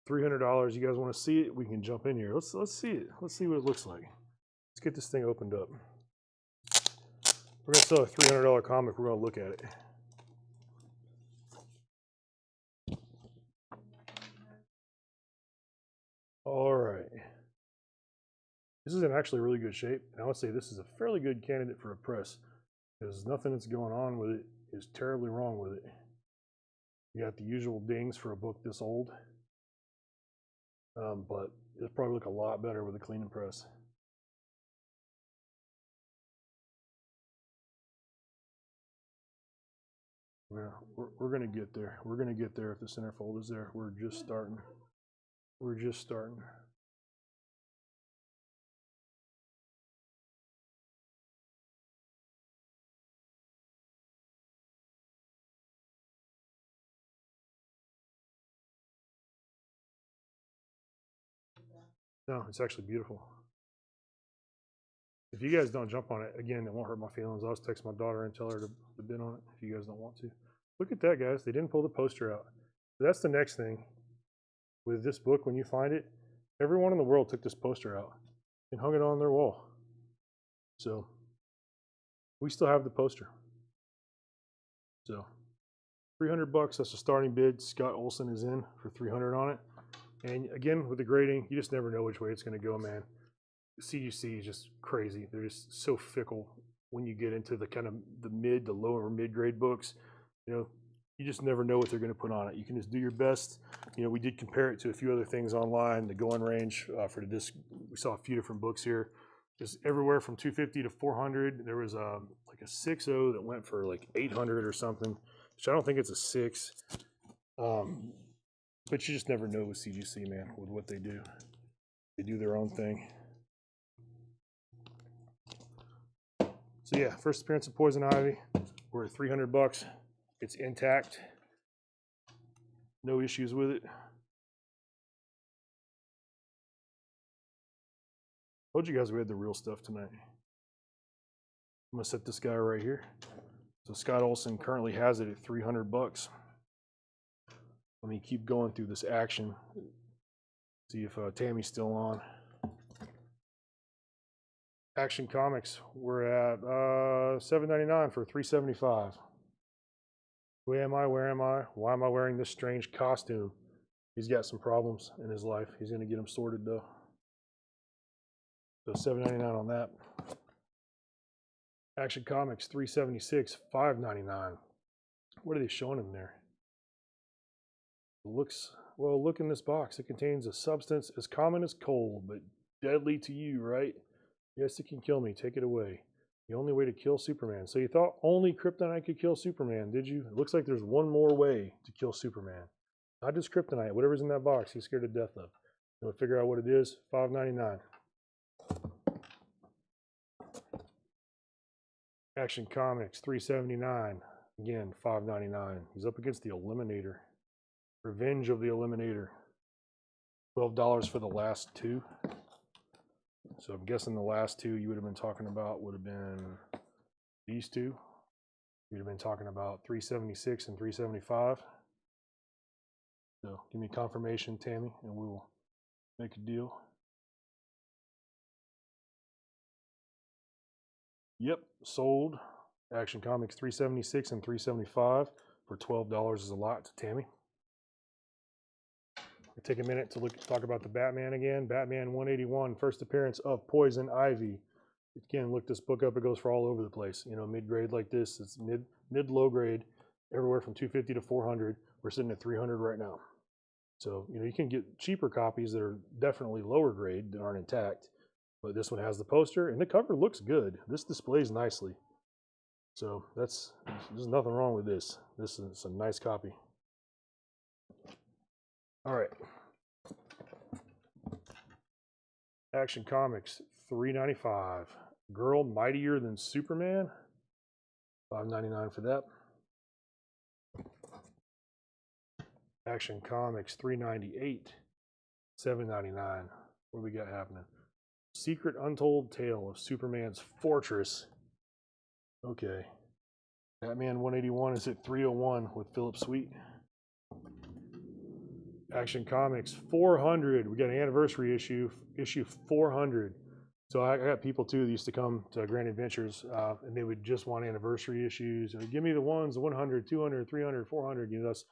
$300. You guys want to see it? We can jump in here. Let's see it. Let's see what it looks like. Let's get this thing opened up. We're gonna sell a $300 comic. We're gonna look at it. All right. This is in actually really good shape. And I would say this is a fairly good candidate for a press because nothing that's going on with it is terribly wrong with it. You got the usual dings for a book this old, but it'll probably look a lot better with a clean and press. We're gonna get there. We're gonna get there if the centerfold is there. We're just starting. We're just starting. No, it's actually beautiful. If you guys don't jump on it, again, it won't hurt my feelings. I'll just text my daughter and tell her to bid on it if you guys don't want to. Look at that, guys. They didn't pull the poster out. That's the next thing. With this book, when you find it, everyone in the world took this poster out and hung it on their wall. So we still have the poster. So $300, that's the starting bid. Scott Olson is in for $300 on it. And again, with the grading, you just never know which way it's going to go, man. CGC is just crazy. They're just so fickle when you get into the kind of the lower mid-grade books. You know, you just never know what they're going to put on it. You can just do your best. You know, we did compare it to a few other things online. The going range for the disc, we saw a few different books here. Just everywhere from 250 to 400. There was like a 6.0 that went for like 800 or something, which I don't think it's a 6. But you just never know with CGC, man, with what they do. They do their own thing. So yeah, first appearance of Poison Ivy. We're at $300. It's intact. No issues with it. Told you guys we had the real stuff tonight. I'm gonna set this guy right here. So Scott Olson currently has it at $300. Let me keep going through this action. See if Tammy's still on. Action Comics, we're at $7.99 for $3.75. Who am I? Where am I? Why am I wearing this strange costume? He's got some problems in his life. He's gonna get them sorted though. So $7.99 on that. Action Comics, $3.76, $5.99. What are they showing him there? Looks, well, look in this box. It contains a substance as common as coal, but deadly to you, right? Yes, it can kill me. Take it away. The only way to kill Superman. So you thought only kryptonite could kill Superman, did you? It looks like there's one more way to kill Superman. Not just kryptonite. Whatever's in that box, he's scared to death of. We'll figure out what it is. $5.99. Action Comics, $3.79. Again, $5.99. He's up against the Eliminator. Revenge of the Eliminator. $12 for the last two. So I'm guessing the last two you would have been talking about would have been these two. You'd have been talking about $3.76 and $3.75. So give me confirmation, Tammy, and we will make a deal. Yep, sold. Action Comics $3.76 and $3.75 for $12 is a lot to Tammy. We'll take a minute to talk about the Batman again. Batman 181, first appearance of Poison Ivy. Again, look this book up. It goes for all over the place. You know, mid-grade like this. It's mid-low grade, everywhere from 250 to 400. We're sitting at 300 right now. So, you know, you can get cheaper copies that are definitely lower grade that aren't intact. But this one has the poster, and the cover looks good. This displays nicely. So there's nothing wrong with this. This is a nice copy. All right. Action Comics, $3.95. Girl Mightier Than Superman, $5.99 for that. Action Comics, $3.98. $7.99. What do we got happening? Secret Untold Tale of Superman's Fortress. Okay. Batman 181 is at $301 with Philip Sweet. Action Comics 400. We got an anniversary issue 400. So I got people too that used to come to Grand Adventures and they would just want anniversary issues. Or give me the ones, the 100, 200, 300, 400. You know, that's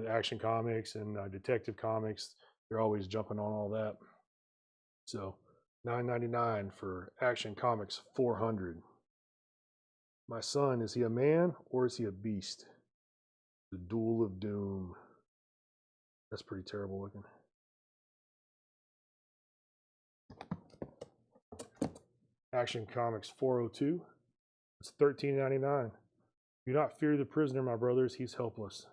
Action Comics and Detective Comics. They're always jumping on all that. So $9.99 for Action Comics 400. My son, is he a man or is he a beast? The Duel of Doom. That's pretty terrible looking. Action Comics 402. It's $13.99. Do not fear the prisoner, my brothers. He's helpless.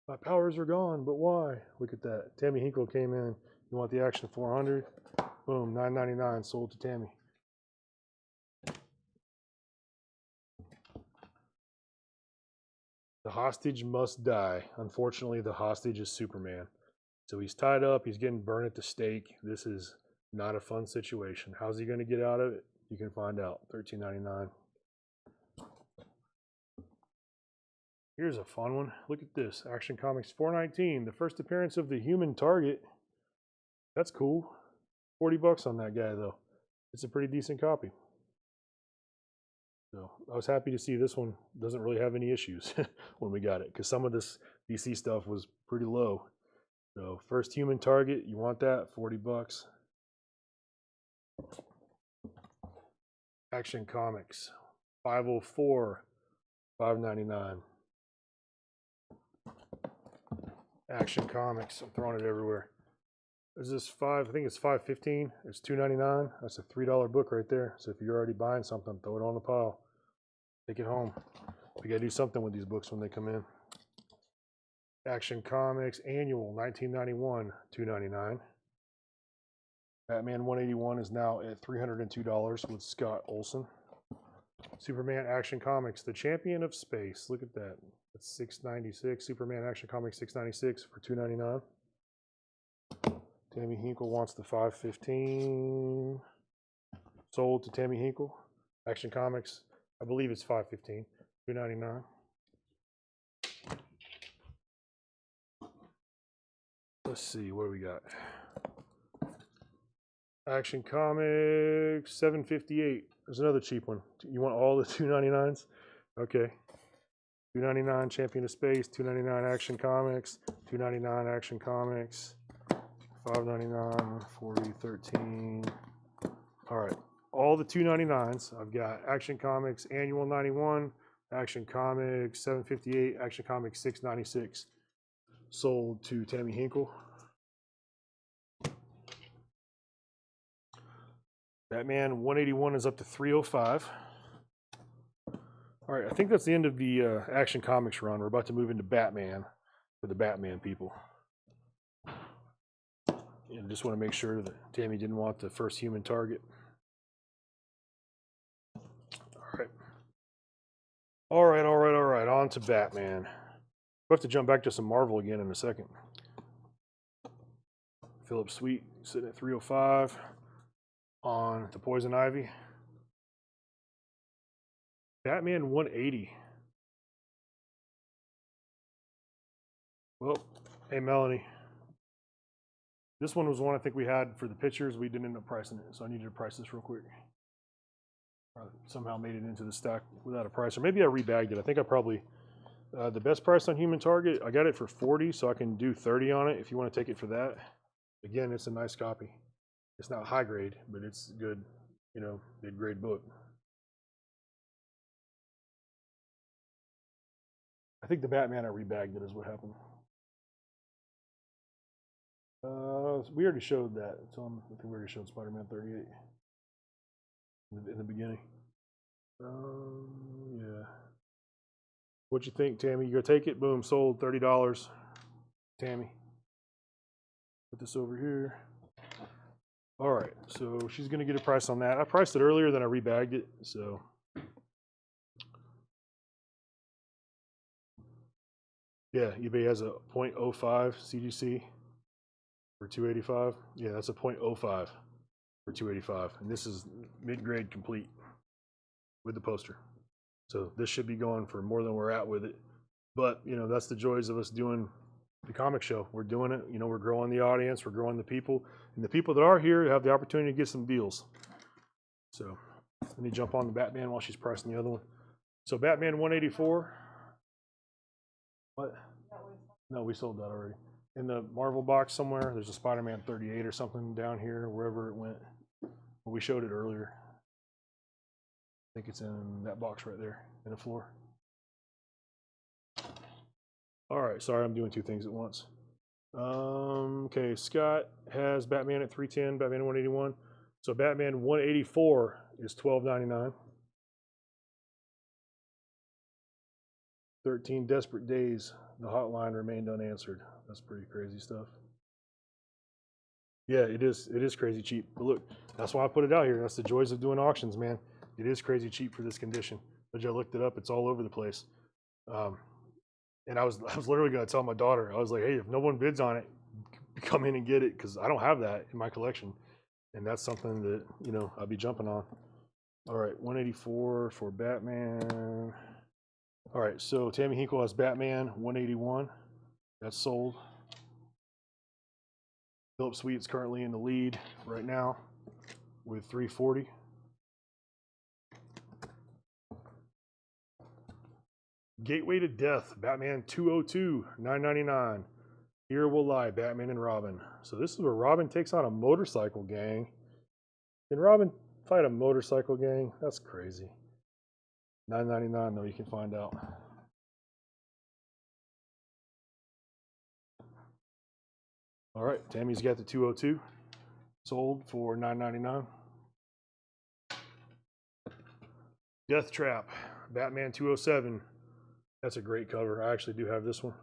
My powers are gone, but why? Look at that. Tammy Hinkle came in. You want the action 400? Boom, $9.99 sold to Tammy. The hostage must die. Unfortunately, the hostage is Superman. So he's tied up. He's getting burned at the stake. This is not a fun situation. How's he going to get out of it? You can find out. $13.99. Here's a fun one. Look at this. Action Comics 419. The first appearance of the Human Target. That's cool. 40 bucks on that guy, though. It's a pretty decent copy. So I was happy to see this one doesn't really have any issues when we got it, because some of this DC stuff was pretty low. So first Human Target, you want that? 40 bucks. Action Comics 504, $5.99. Action Comics, I'm throwing it everywhere. Is this I think it's $5.15. It's $2.99. That's a $3 book right there. So if you're already buying something, throw it on the pile. Take it home. We gotta do something with these books when they come in. Action Comics Annual 1991, $2.99. Batman 181 is now at $302 with Scott Olsen. Superman Action Comics, The Champion of Space. Look at that. That's $6.96. Superman Action Comics $6.96 for $2.99. Tammy Hinkle wants the $5.15. Sold to Tammy Hinkle. Action Comics, I believe it's $5.15. $2.99. Let's see, what do we got? Action Comics $7.58. There's another cheap one. You want all the $2.99s? Okay. $2.99 Champion of Space, $2.99 Action Comics, $2.99 Action Comics, $5.99, 40, 13. All right. All the $2.99s. I've got Action Comics Annual 91, Action Comics $7.58, Action Comics $6.96. Sold to Tammy Hinkle. Batman 181 is up to $305. All right, I think that's the end of the Action Comics run. We're about to move into Batman for the Batman people. And just want to make sure that Tammy didn't want the first Human Target. All right. On to Batman. We'll have to jump back to some Marvel again in a second. Philip Sweet sitting at 305 on the Poison Ivy. Batman 180. Well, hey Melanie. This one was one I think we had for the pictures. We didn't end up pricing it, so I needed to price this real quick. Somehow made it into the stack without a price, or maybe I rebagged it. I think I probably the best price on Human Target. I got it for 40, so I can do 30 on it if you want to take it for that. Again, it's a nice copy. It's not high grade, but it's good, mid grade book. I think the Batman I rebagged it is what happened. We already showed that. I think we already showed Spider-Man 38 in the beginning. Yeah. What you think, Tammy? You go take it? Boom, sold, $30. Tammy. Put this over here. All right, so she's gonna get a price on that. I priced it earlier, then I rebagged it, so. Yeah, eBay has a 0.05 CGC for $285. Yeah, that's a 0.05 for $285, and this is mid-grade complete with the poster. So this should be going for more than we're at with it. But that's the joys of us doing the comic show. We're doing it. We're growing the audience. We're growing the people, and the people that are here have the opportunity to get some deals. So let me jump on the Batman while she's pricing the other one. So Batman 184. What? No, we sold that already. In the Marvel box somewhere, there's a Spider-Man 38 or something down here, wherever it went. We showed it earlier. I think it's in that box right there, in the floor. All right, sorry, I'm doing two things at once. Okay, Scott has Batman at 310, Batman 181. So Batman 184 is $12.99. 13 desperate days. The hotline remained unanswered. That's pretty crazy stuff. Yeah, it is. It is crazy cheap. But look, that's why I put it out here. That's the joys of doing auctions, man. It is crazy cheap for this condition. But I looked it up. It's all over the place. And I was literally going to tell my daughter. I was like, hey, if no one bids on it, come in and get it because I don't have that in my collection, and that's something that I'll be jumping on. All right, 184 for Batman. All right, so Tammy Hinkle has Batman 181. That's sold. Philip Sweet's currently in the lead right now with 340. Gateway to Death, Batman 202, 999. Here Will Lie, Batman and Robin. So this is where Robin takes on a motorcycle gang. Can Robin fight a motorcycle gang? That's crazy. $9.99 though, you can find out. All right, Tammy's got the 202. Sold for $9.99. Death Trap, Batman 207. That's a great cover. I actually do have this one.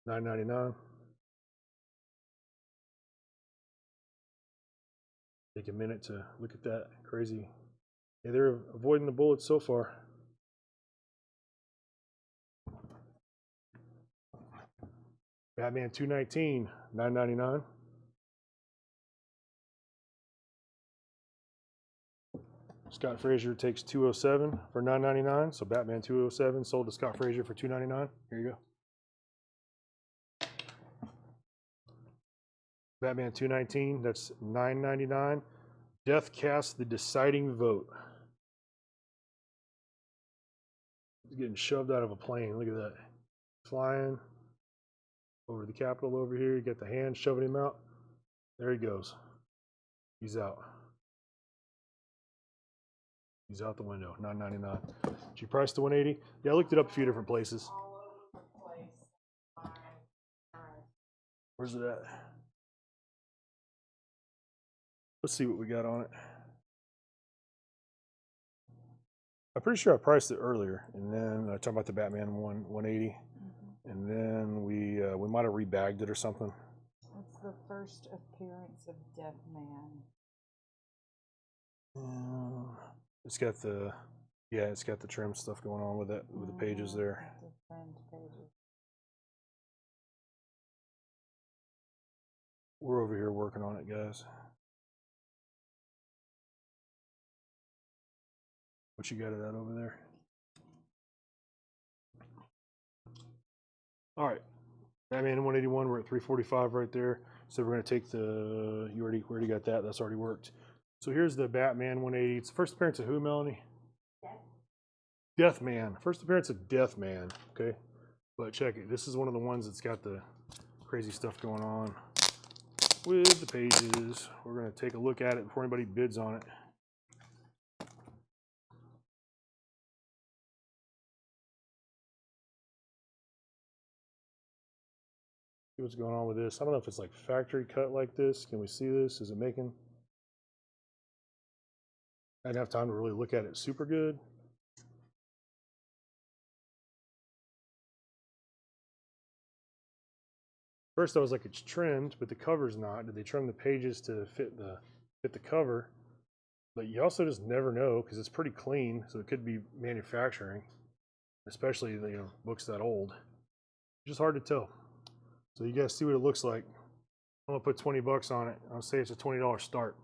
$9.99. Take a minute to look at that. Crazy. Yeah, they're avoiding the bullets so far. Batman 219, $9.99. Scott Frazier takes 207 for $9.99. So Batman 207 sold to Scott Frazier for $2.99. Here you go. Batman 219, that's $9.99. Death Cast, the deciding vote. He's getting shoved out of a plane. Look at that. Flying over the Capitol over here. You got the hand shoving him out. There he goes. He's out. He's out the window. $9.99. Did you price the 180? Yeah, I looked it up a few different places. All over the place. Alright. Where's it at? Let's see what we got on it. I'm pretty sure I priced it earlier, and then I talked about the Batman 180, and then we might have rebagged it or something. It's the first appearance of Deathman. It's got the trim stuff going on with it, with the pages there. Different pages. We're over here working on it, guys. What you got of that over there? All right, Batman 181. We're at 345 right there. So we're gonna take the. You already got that. That's already worked. So here's the Batman 180. It's the first appearance of who, Melanie? Deathman. First appearance of Deathman. Okay, but check it. This is one of the ones that's got the crazy stuff going on with the pages. We're gonna take a look at it before anybody bids on it. See what's going on with this. I don't know if it's like factory cut like this. Can we see this? Is it making? I didn't have time to really look at it super good. First I was like, it's trimmed, but the cover's not. Did they trim the pages to fit the cover? But you also just never know because it's pretty clean, so it could be manufacturing, especially books that old. It's just hard to tell. So you guys see what it looks like. I'm gonna put 20 bucks on it. I'll say it's a $20 start.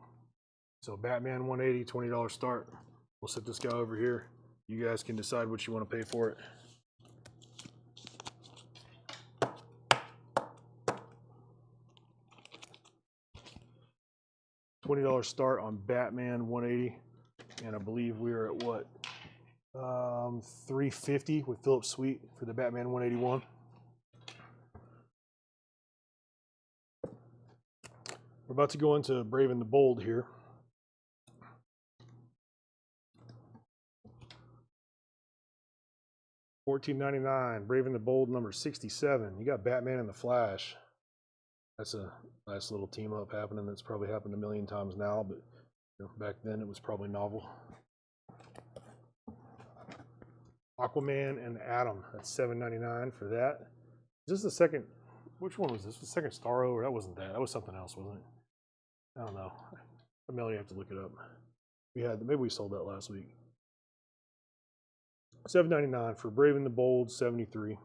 So Batman 180, $20 start. We'll set this guy over here. You guys can decide what you want to pay for it. $20 start on Batman 180, and I believe we are at what? $350 with Philip Sweet for the Batman 181. We're about to go into Brave and the Bold here. $14.99, Brave and the Bold number 67. You got Batman and the Flash. That's a nice little team up happening. That's probably happened a million times now, but back then it was probably novel. Aquaman and Atom. That's $7.99 for that. Is this the second? Which one was this? The second Starro, or that wasn't that? That was something else, wasn't it? I don't know. Melody, have to look it up. Maybe we sold that last week. $7.99 for Brave and the Bold 73.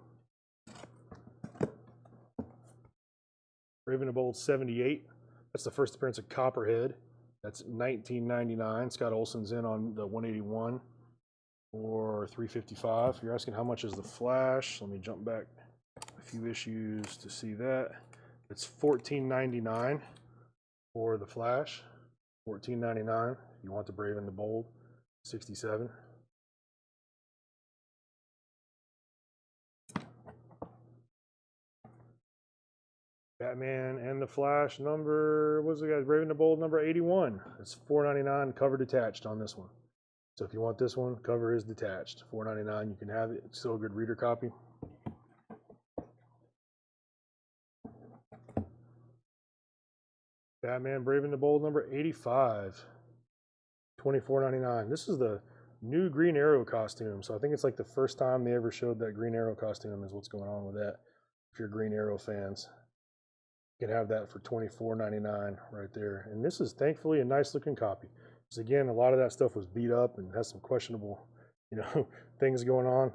Brave and the Bold 78. That's the first appearance of Copperhead. That's $19.99. Scott Olsen's in on the 181 or $355. You're asking how much is the Flash? Let me jump back a few issues to see that. It's $14.99 for the Flash. $14.99. If you want the Brave and the Bold, 67. Batman and the Flash number, what's it guys? Brave and the Bold number 81. It's $4.99, cover detached on this one. So if you want this one, cover is detached. $4.99, you can have it. It's still a good reader copy. Batman Brave and the Bold number 85. $24.99. This is the new Green Arrow costume. So I think it's like the first time they ever showed that Green Arrow costume is what's going on with that. If you're Green Arrow fans. You can have that for $24.99 right there. And this is thankfully a nice looking copy. Because again, a lot of that stuff was beat up and has some questionable, things going on.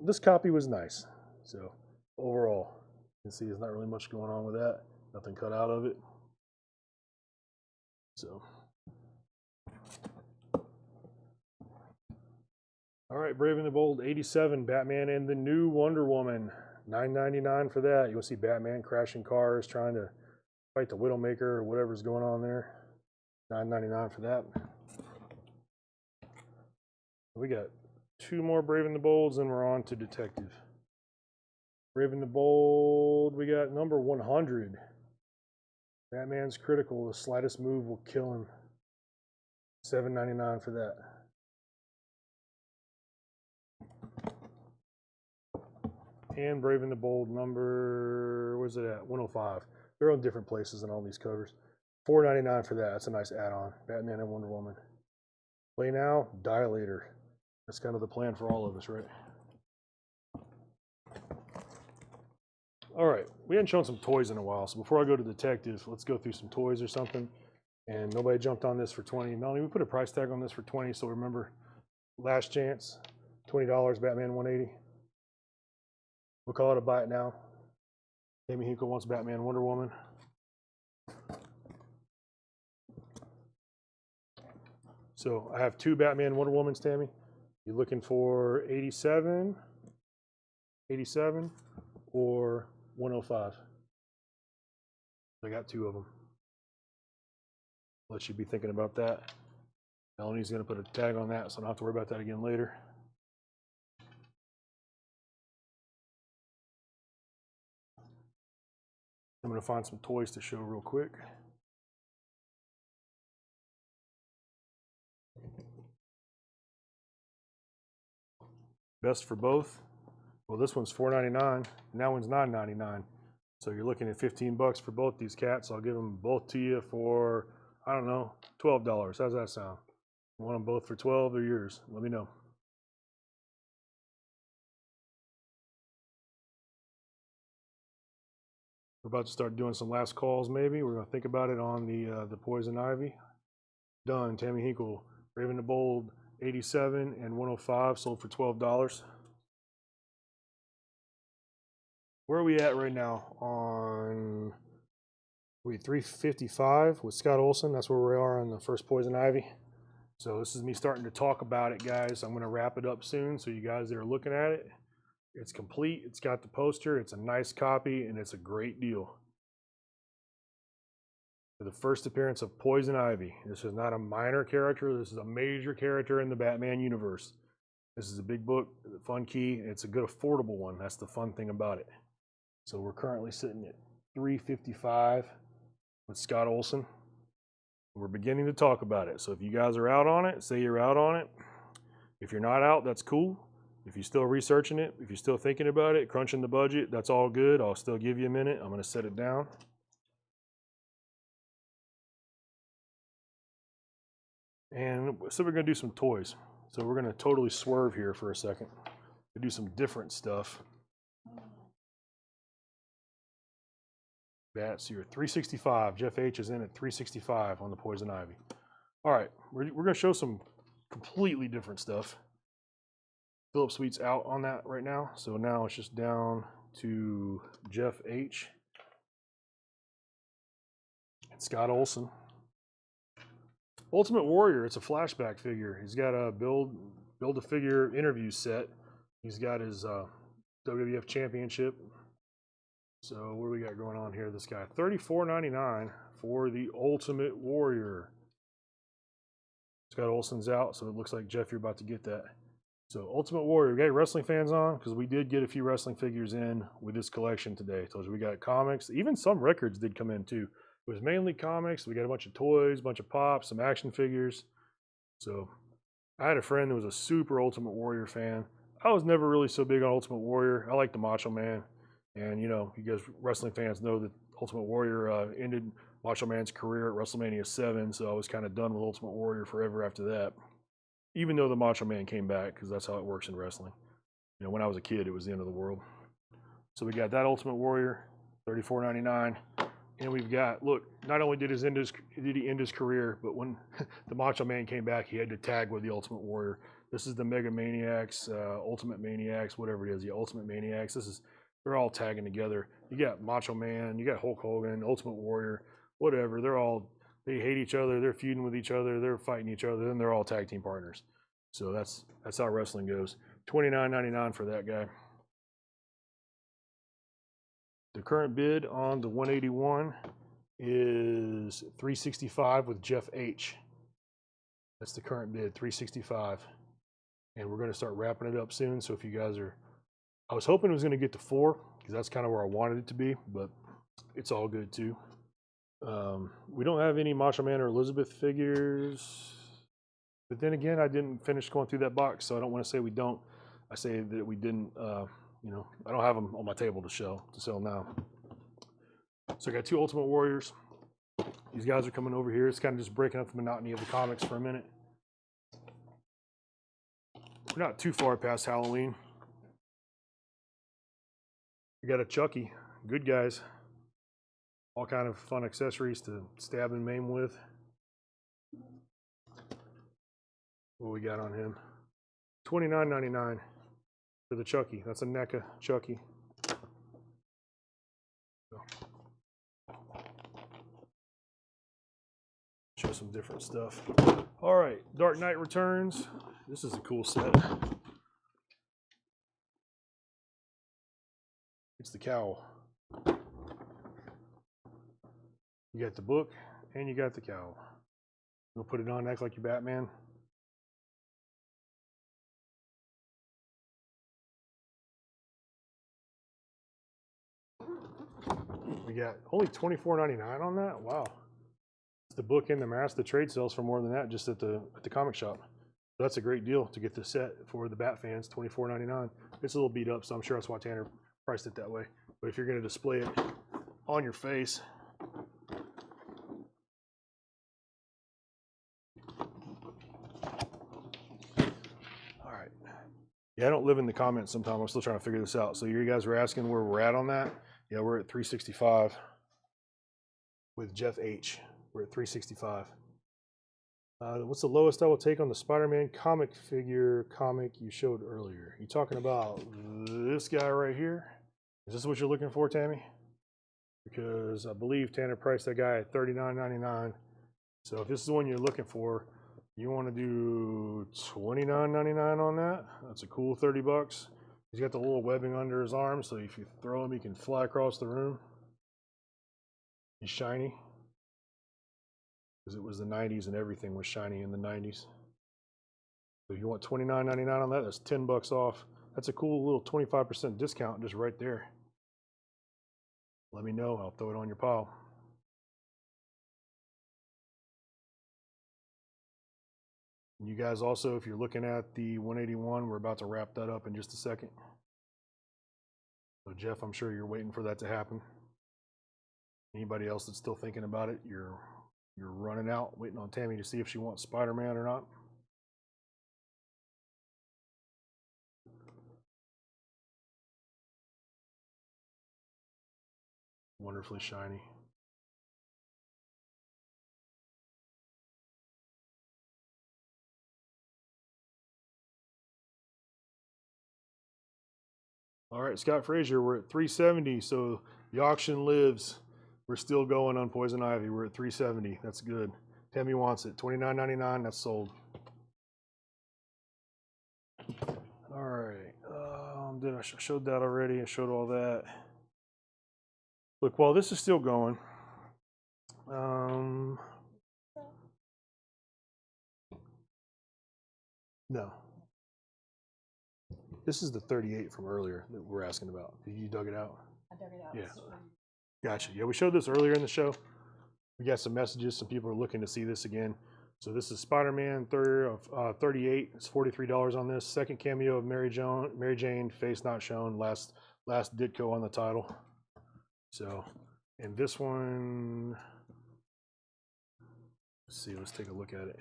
This copy was nice. So overall, you can see there's not really much going on with that. Nothing cut out of it. So. All right, Brave and the Bold 87, Batman and the New Wonder Woman. $9.99 for that. You'll see Batman crashing cars, trying to fight the Widowmaker or whatever's going on there. $9.99 for that. We got two more Brave and the Bolds, and we're on to Detective. Brave and the Bold, we got number 100. Batman's critical. The slightest move will kill him. $7.99 for that. And Brave and the Bold number, where's it at? 105. They're on different places in all these covers. $4.99 for that. That's a nice add-on. Batman and Wonder Woman. Play now, Dilator. That's kind of the plan for all of us, right? All right, we hadn't shown some toys in a while, so before I go to Detective, let's go through some toys or something. And nobody jumped on this for 20. Melanie, we put a price tag on this for 20, so remember, last chance, $20, Batman 180. We'll call it a buy it now. Tammy Hinkle wants Batman Wonder Woman. So I have two Batman Wonder Womans, Tammy. You're looking for 87, 87, or 105. I got two of them. Let you be thinking about that. Melanie's going to put a tag on that, so I don't have to worry about that again later. I'm going to find some toys to show real quick. Best for both. Well, this one's $4.99, and that one's $9.99. So you're looking at $15 for both these cats. I'll give them both to you for, I don't know, $12. How's that sound? You want them both for $12? They're yours. Let me know. We're about to start doing some last calls, maybe. We're going to think about it on the Poison Ivy. Done. Tammy Hinkle, Brave and the Bold, 87 and 105, sold for $12. Where are we at right now? On 355 with Scott Olsen. That's where we are on the first Poison Ivy. So this is me starting to talk about it, guys. I'm going to wrap it up soon, so you guys that are looking at it, it's complete. It's got the poster. It's a nice copy, and it's a great deal. For the first appearance of Poison Ivy. This is not a minor character. This is a major character in the Batman universe. This is a big book, fun key. It's a good affordable one. That's the fun thing about it. So we're currently sitting at $355 with Scott Olsen. We're beginning to talk about it. So if you guys are out on it, say you're out on it. If you're not out, that's cool. If you're still researching it, if you're still thinking about it, crunching the budget, that's all good. I'll still give you a minute. I'm going to set it down. And so we're going to do some toys. So we're going to totally swerve here for a second. to do some different stuff. That's your 365. Jeff H is in at 365 on the Poison Ivy. All right, we're going to show some completely different stuff. Philip Sweet's out on that right now, so now it's just down to Jeff H and Scott Olsen. Ultimate Warrior, it's a flashback figure. He's got a build a figure interview set. He's got his WWF Championship. So what do we got going on here? This guy, $34.99 for the Ultimate Warrior. Scott Olsen's out, so it looks like Jeff, you're about to get that. So Ultimate Warrior, we got wrestling fans on because we did get a few wrestling figures in with this collection today. Told you we got comics, even some records did come in too. It was mainly comics. We got a bunch of toys, a bunch of pops, some action figures. So I had a friend who was a super Ultimate Warrior fan. I was never really so big on Ultimate Warrior. I like the Macho Man. And, you know, you guys wrestling fans know that Ultimate Warrior ended Macho Man's career at WrestleMania 7, so I was kind of done with Ultimate Warrior forever after that. Even though the Macho Man came back, because that's how it works in wrestling. You know, when I was a kid, it was the end of the world. So we got that Ultimate Warrior, $34.99. And we've got, look, not only did he end his career, but when the Macho Man came back, he had to tag with the Ultimate Warrior. This is the Mega Maniacs, Ultimate Maniacs, whatever it is, the Ultimate Maniacs. They're all tagging together. You got Macho Man, you got Hulk Hogan, Ultimate Warrior, whatever. They hate each other, they're feuding with each other, they're fighting each other, then they're all tag team partners. So that's how wrestling goes. $29.99 for that guy. The current bid on the 181 is $365 with Jeff H. That's the current bid, $365. And we're going to start wrapping it up soon. So if you guys are, I was hoping it was going to get to 4 because that's kind of where I wanted it to be, but it's all good too. We don't have any Macho Man or Elizabeth figures, but then again, I didn't finish going through that box, so I don't want to say we don't. I say that we didn't. You know, I don't have them on my table to sell now. So I got 2 Ultimate Warriors. These guys are coming over here. It's kind of just breaking up the monotony of the comics for a minute. We're not too far past Halloween. We got a Chucky. Good guys. All kind of fun accessories to stab and maim with. What we got on him? $29.99 for the Chucky. That's a NECA Chucky. Show some different stuff. All right, Dark Knight Returns. This is a cool set. It's the cowl. You got the book and you got the cowl. You'll put it on, act like you're Batman. We got only $24.99 on that. Wow. It's the book and the mask. The trade sells for more than that just at the comic shop. That's a great deal to get the set for the Bat fans, $24.99. It's a little beat up, so I'm sure that's why Tanner priced it that way. But if you're going to display it on your face, all right. Yeah, I don't live in the comments sometimes. I'm still trying to figure this out. So you guys were asking where we're at on that. Yeah, we're at 365 with Jeff H. We're at 365. What's the lowest I will take on the Spider-Man comic you showed earlier? You talking about this guy right here? Is this what you're looking for, Tammy? Because I believe Tanner priced that guy at $39.99. So if this is the one you're looking for, you want to do $29.99 on that? That's a cool 30 bucks. He's got the little webbing under his arm, so if you throw him, he can fly across the room. He's shiny. Because it was the 90s and everything was shiny in the 90s. So if you want $29.99 on that, that's 10 bucks off. That's a cool little 25% discount just right there. Let me know, I'll throw it on your pile. And you guys also, if you're looking at the 181, we're about to wrap that up in just a second. So Jeff, I'm sure you're waiting for that to happen. Anybody else that's still thinking about it, you're running out, waiting on Tammy to see if she wants Spider-Man or not. wonderfully shiny. All right, Scott Frazier, we're at 370, so the auction lives. We're still going on Poison Ivy. We're at 370. That's good. Tammy wants it. $29.99. That's sold. All right. I showed that already. I showed all that. Look, while this is still going, no. This is the 38 from earlier that we're asking about. You dug it out? I dug it out. Yeah. Gotcha. Yeah, we showed this earlier in the show. We got some messages. Some people are looking to see this again. So this is Spider-Man 38. It's $43 on this. Second cameo of Mary Jane, face not shown. Last Ditko on the title. So, and this one, let's see. Let's take a look at it.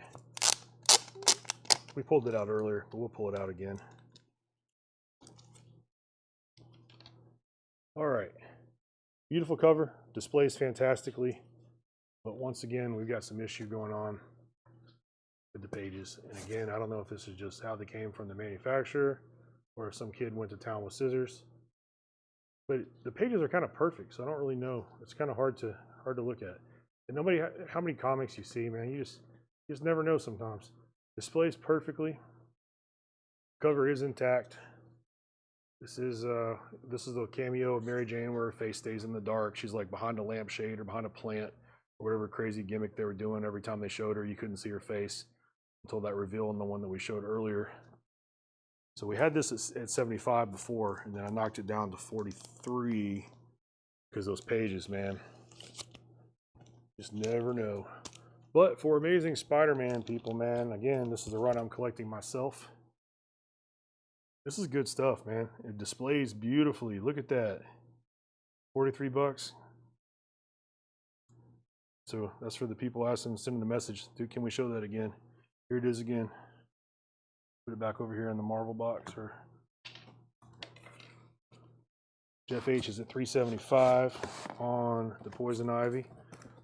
We pulled it out earlier, but we'll pull it out again. All right. Beautiful cover. Displays fantastically. But once again, we've got some issue going on with the pages. And again, I don't know if this is just how they came from the manufacturer or if some kid went to town with scissors. But the pages are kind of perfect, so I don't really know. It's kind of hard to look at. And how many comics you see, man, you just never know sometimes. Displays perfectly. Cover is intact. This is the cameo of Mary Jane where her face stays in the dark. She's like behind a lampshade or behind a plant or whatever crazy gimmick they were doing. Every time they showed her, you couldn't see her face until that reveal in the one that we showed earlier. So we had this at 75 before, and then I knocked it down to 43 because those pages, man, just never know. But for Amazing Spider-Man, people, man, again, this is a run I'm collecting myself. This is good stuff, man. It displays beautifully. Look at that. 43 bucks. So that's for the people asking, sending the message. Dude, can we show that again? Here it is again. Put it back over here in the Marvel box. Or Jeff H is at 375 on the Poison Ivy.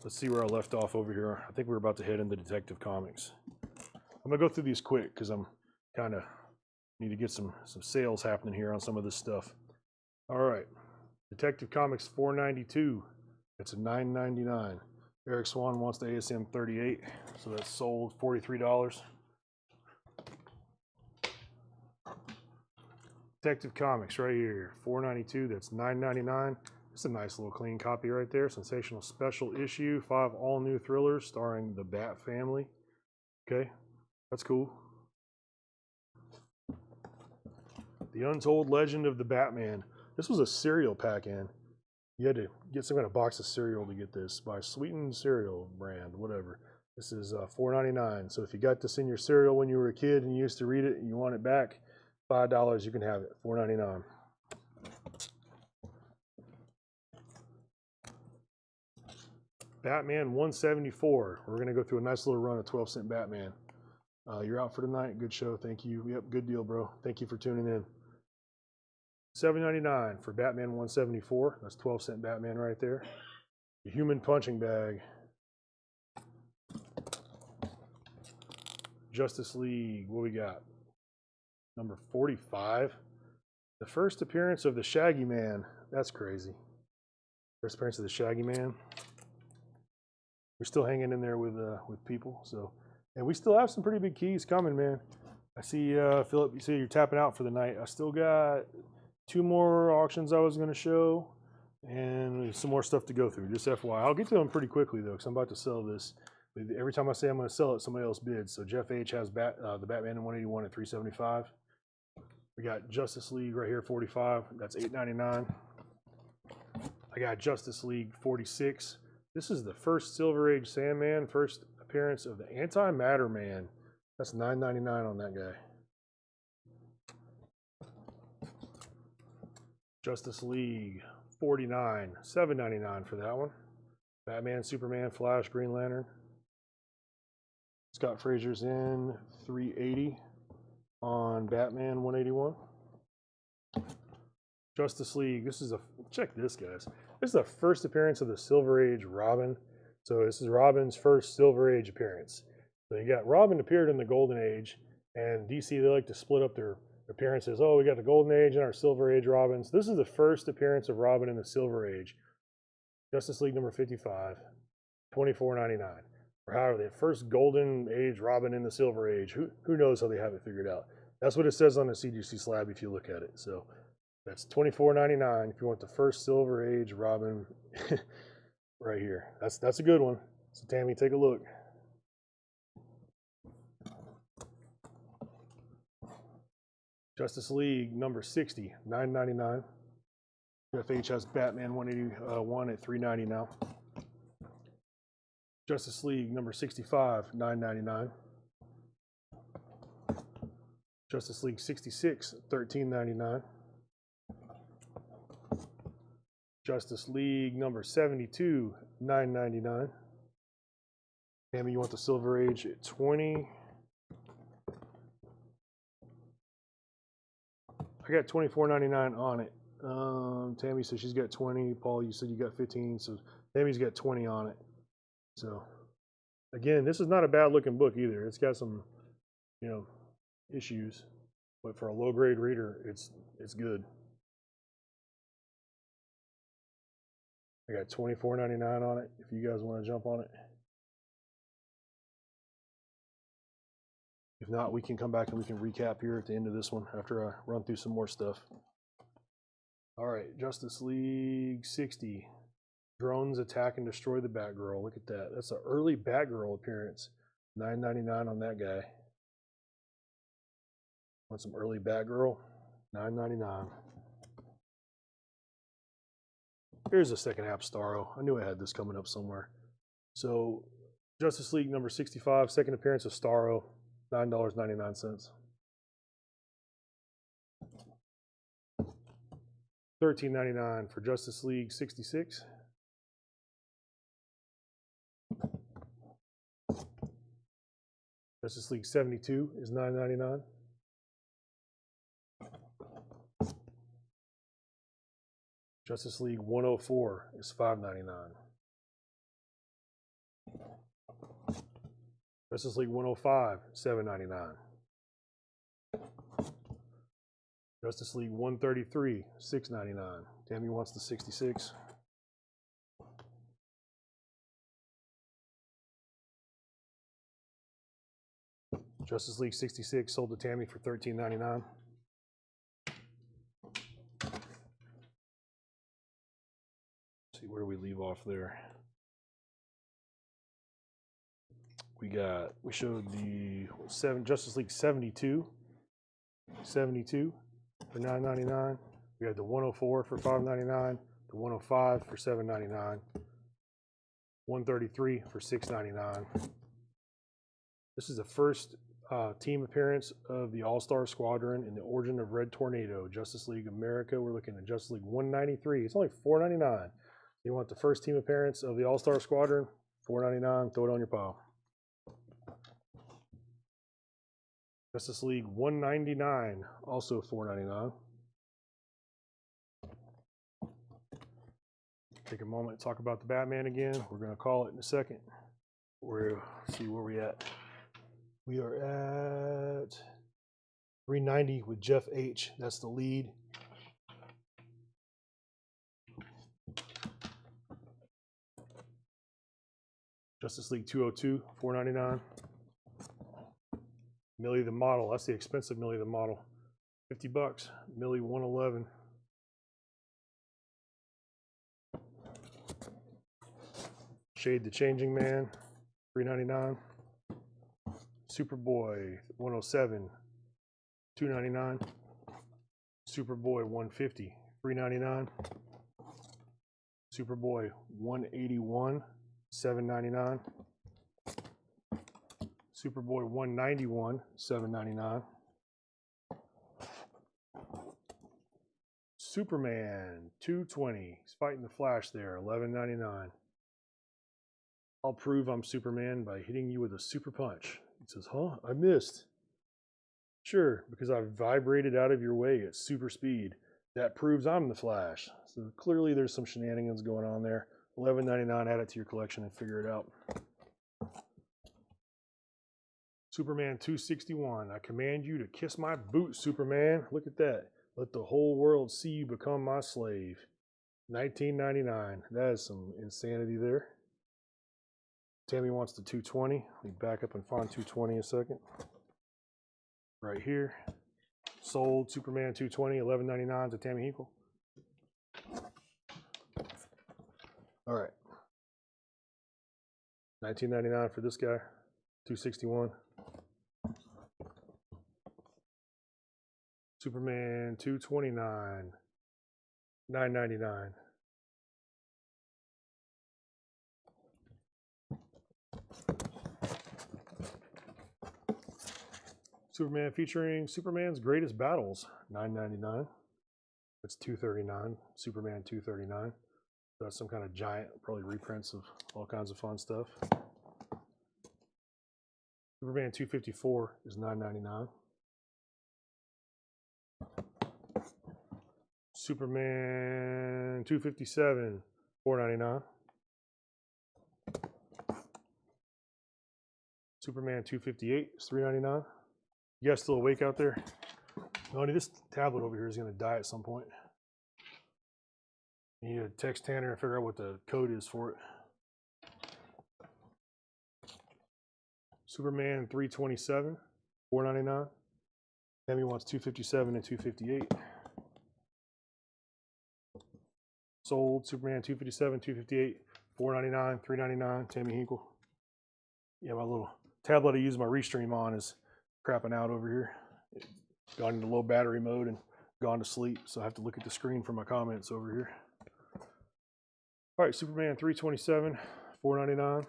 Let's see where I left off over here. I think we're about to head into Detective Comics. I'm gonna go through these quick because I'm kind of need to get some sales happening here on some of this stuff. All right, Detective Comics 492. It's a $9.99. Eric Swan wants the ASM 38, so that's sold $43. Detective Comics right here, $492. That's $9.99. It's a nice little clean copy right there. Sensational special issue, 5 all-new thrillers starring the Bat family. Okay, that's cool. The Untold Legend of the Batman. This was a cereal pack-in. You had to get some kind of box of cereal to get this by Sweetened Cereal brand, whatever. This is $4.99. So if you got this in your cereal when you were a kid and you used to read it and you want it back, $5, you can have it. $4.99. Batman 174. We're going to go through a nice little run of 12-cent Batman. You're out for tonight. Good show. Thank you. Yep, good deal, bro. Thank you for tuning in. $7.99 for Batman 174. That's 12-cent Batman right there. The Human Punching Bag. Justice League. What we got? Number 45. The first appearance of the Shaggy Man. That's crazy. First appearance of the Shaggy Man. We're still hanging in there with people. So, and we still have some pretty big keys coming, man. I see, Philip, you see you're tapping out for the night. I still got 2 more auctions I was going to show and some more stuff to go through. Just FYI. I'll get to them pretty quickly, though, because I'm about to sell this. Every time I say I'm going to sell it, somebody else bids. So Jeff H has the Batman in 181 at 375. We got Justice League right here, 45. That's $8.99. I got Justice League 46. This is the first Silver Age Sandman, first appearance of the Antimatter Man. That's $9.99 on that guy. Justice League 49, $7.99 for that one. Batman, Superman, Flash, Green Lantern. Scott Frazier's in $3.80 on Batman 181. Justice League, this is check this, guys. This is the first appearance of the Silver Age Robin. So this is Robin's first Silver Age appearance. So you got Robin appeared in the Golden Age, and DC, they like to split up their appearances. Oh, we got the Golden Age and our Silver Age Robins. This is the first appearance of Robin in the Silver Age. Justice League number 55, $24.99. Or however, the first Golden Age Robin in the Silver Age. Who knows how they have it figured out? That's what it says on the CGC slab if you look at it. So that's $24.99 if you want the first Silver Age Robin right here. That's a good one. So Tammy, take a look. Justice League number 60, $9.99. FH has Batman 181 at $3.90 now. Justice League number 65, $9.99. Justice League 66, $13.99. Justice League number 72, $9.99. Tammy, you want the Silver Age at 20? I got $24.99 on it. Tammy says she's got 20. Paul, you said you got 15. So Tammy's got 20 on it. So again, this is not a bad looking book either. It's got some, issues, but for a low grade reader, it's good. I got $24.99 on it if you guys want to jump on it. If not, we can come back and we can recap here at the end of this one after I run through some more stuff. All right, Justice League 60. Drones attack and destroy the Batgirl. Look at that. That's an early Batgirl appearance. $9.99 on that guy. Want some early Batgirl? $9.99. Here's a second half Starro. I knew I had this coming up somewhere. So, Justice League number 65, second appearance of Starro, $9.99. $13.99 for Justice League 66. Justice League 72 is $9.99. Justice League 104 is $5.99. Justice League 105, $7.99. Justice League 133, $6.99. Tammy wants the 66. Justice League 66 sold to Tammy for $13.99. See, where do we leave off there? We showed the Justice League 72 for $9.99. We had the 104 for $5.99, the 105 for $7.99, 133 for $6.99. This is the first team appearance of the All-Star Squadron in the Origin of Red Tornado, Justice League America. We're looking at Justice League 193. It's only $4.99. You want the first team appearance of the All-Star Squadron? $4.99. Throw it on your pile. Justice League 199, also $4.99. Take a moment to talk about the Batman again. We're going to call it in a second. We'll see where we're at. We are at $390 with Jeff H. That's the lead. Justice League 202, $4.99. Millie the Model, that's the expensive Millie the Model. $50. Millie 111. Shade the Changing Man, $3.99. Superboy 107, $2.99. Superboy 150, $3.99. Superboy 181, $7.99. Superboy 191, $7.99. Superman 220, he's fighting the Flash there, $11.99. I'll prove I'm Superman by hitting you with a super punch. He says, huh? I missed. Sure, because I vibrated out of your way at super speed. That proves I'm the Flash. So clearly there's some shenanigans going on there. $11.99. Add it to your collection and figure it out. Superman 261. I command you to kiss my boot, Superman. Look at that. Let the whole world see you become my slave. $19.99. That is some insanity there. Tammy wants the 220. Let me back up and find 220 a second. Right here. Sold Superman 220, $11.99 to Tammy Hinkle. All right. $19.99 for this guy. 261. Superman 229. $9.99. Superman featuring Superman's Greatest Battles, $9.99. That's $239. Superman 239. That's some kind of giant, probably reprints of all kinds of fun stuff. Superman 254 is $9.99. Superman 257, $4.99. Superman 258 is $3.99. You guys still awake out there? Honey, this tablet over here is going to die at some point. You need to text Tanner and figure out what the code is for it. Superman 327, $4.99. Tammy wants 257 and 258. Sold Superman 257, 258, $4.99, $3.99. Tammy Hinkle. Yeah, my little tablet I use my Restream on is crapping out over here. It's gone into low battery mode and gone to sleep, so I have to look at the screen for my comments over here. All right, Superman 327, $4.99.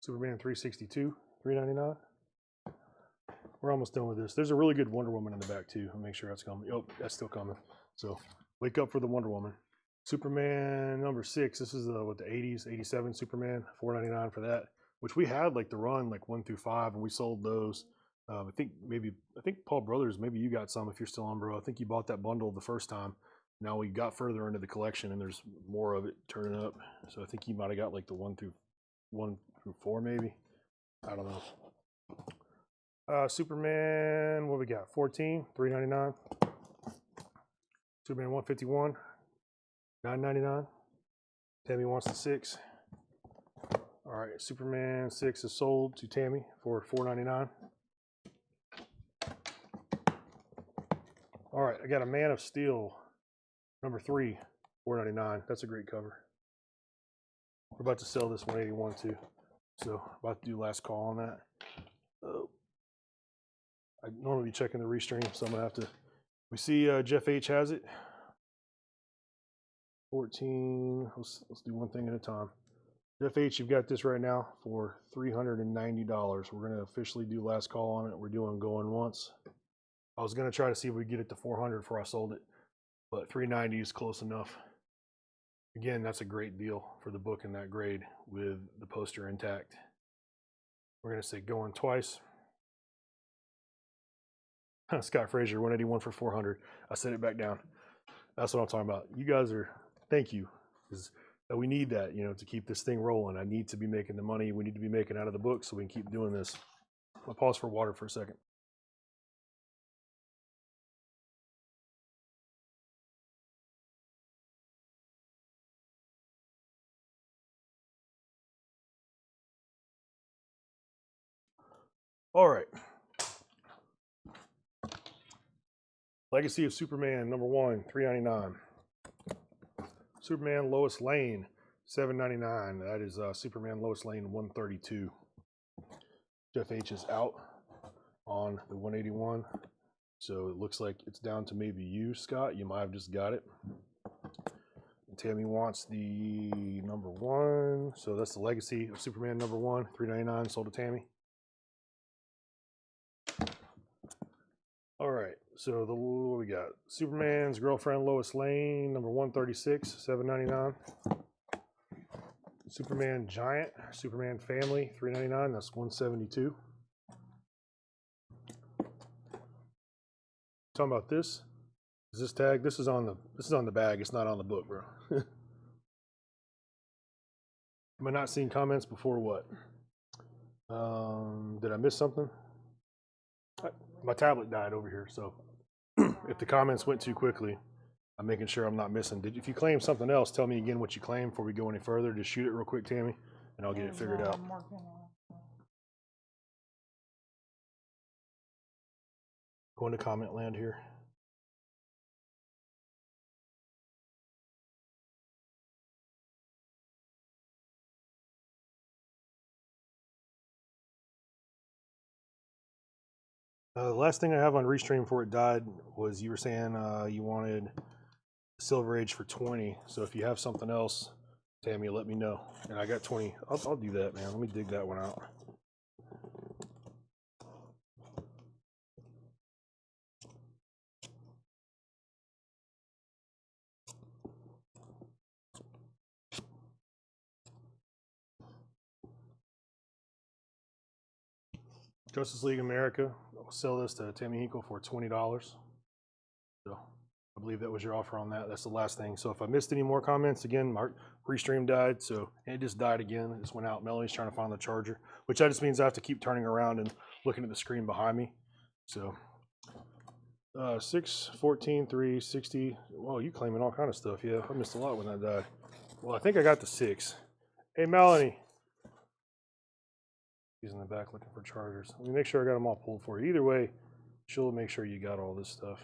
Superman 362, $3.99. We're almost done with this. There's a really good Wonder Woman in the back too. I'll make sure that's coming. Oh, that's still coming. So wake up for the Wonder Woman. Superman number 6. This is the 80s, 87 Superman, $4.99 for that. Which we had like the run like 1 through 5, and we sold those. I think Paul Brothers, maybe you got some if you're still on, bro. I think you bought that bundle the first time. Now we got further into the collection and there's more of it turning up. So I think you might have got like the 1 through 4 maybe. I don't know. Superman, what we got? 14, $3.99. Superman 151, $9.99. Tammy wants the 6. All right, Superman 6 is sold to Tammy for $4.99. All right, I got a Man of Steel, number 3, $4.99. That's a great cover. We're about to sell this 181 too, so about to do last call on that. I normally be checking the restream, so I'm gonna have to. We see Jeff H has it. 14. Let's do one thing at a time. Jeff H, you've got this right now for $390. We're gonna officially do last call on it. We're doing going once. I was gonna try to see if we get it to 400 before I sold it, but 390 is close enough. Again, that's a great deal for the book in that grade with the poster intact. We're gonna say going twice. Scott Frazier, 181 for 400. I set it back down. That's what I'm talking about. You guys are, thank you. Because we need that, to keep this thing rolling. I need to be making the money we need to be making out of the book so we can keep doing this. I'll pause for water for a second. All right. Legacy of Superman, number 1, $3.99. Superman Lois Lane, $7.99. That is Superman Lois Lane 132. Jeff H is out on the 181. So it looks like it's down to maybe you, Scott. You might have just got it. And Tammy wants the number 1. So that's the Legacy of Superman number 1, $3.99, sold to Tammy. All right, so what we got? Superman's Girlfriend Lois Lane, number 136, $7.99. Superman Giant, Superman Family, $3.99. That's $172. talking about this? Is this tag? This is on the bag. It's not on the book, bro. Am I not seeing comments before what? Did I miss something? My tablet died over here, so if the comments went too quickly, I'm making sure I'm not missing. If you claim something else, tell me again what you claim before we go any further. Just shoot it real quick, Tammy, and I'll get it figured out. I'm working on it. Going to comment land here. The last thing I have on Restream before it died was you were saying you wanted Silver Age for 20. So if you have something else, Tammy, let me know. And I got 20. I'll do that, man. Let me dig that one out. Justice League America, I'll sell this to Tammy Hinkle for $20. So I believe that was your offer on that. That's the last thing. So if I missed any more comments, again, Mark Restream died, so and it just died again. It just went out. Melanie's trying to find the charger, which that just means I have to keep turning around and looking at the screen behind me. So 6, 14, 3, 60. Well, you claiming all kind of stuff. Yeah, I missed a lot when that died. Well, I think I got the 6. Hey, Melanie. He's in the back looking for chargers. Let me make sure I got them all pulled for you. Either way, she'll make sure you got all this stuff.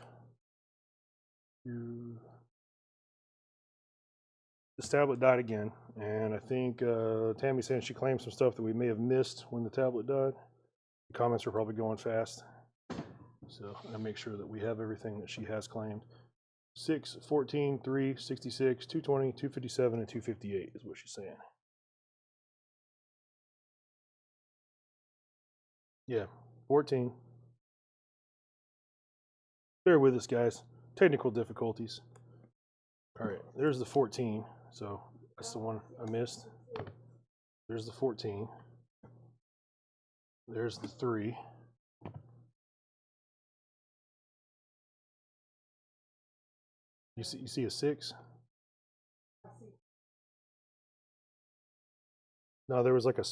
This tablet died again, and I think Tammy's saying she claimed some stuff that we may have missed when the tablet died. The comments are probably going fast, so I make sure that we have everything that she has claimed. 6, 14, 3, 66, 220, 257, and 258 is what she's saying. Yeah, 14. Bear with us, guys. Technical difficulties. All right, there's the 14. So that's the one I missed. There's the 14. There's the 3. You see a 6? No, there was like a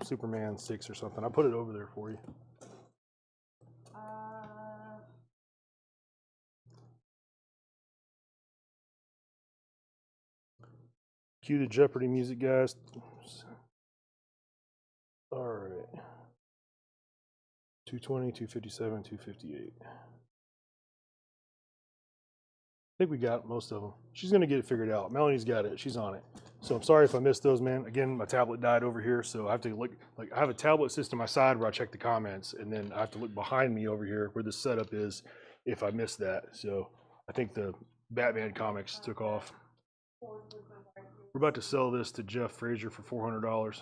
Superman 6 or something. I put it over there for you. Cue the Jeopardy music, guys. All right. 220, 257, 258. I think we got most of them. She's going to get it figured out. Melanie's got it. She's on it. So I'm sorry if I missed those, man. Again, my tablet died over here, so I have to look. Like, I have a tablet system on my side where I check the comments, and then I have to look behind me over here where the setup is if I missed that. So I think the Batman comics took off. We're about to sell this to Jeff Frazier for $400.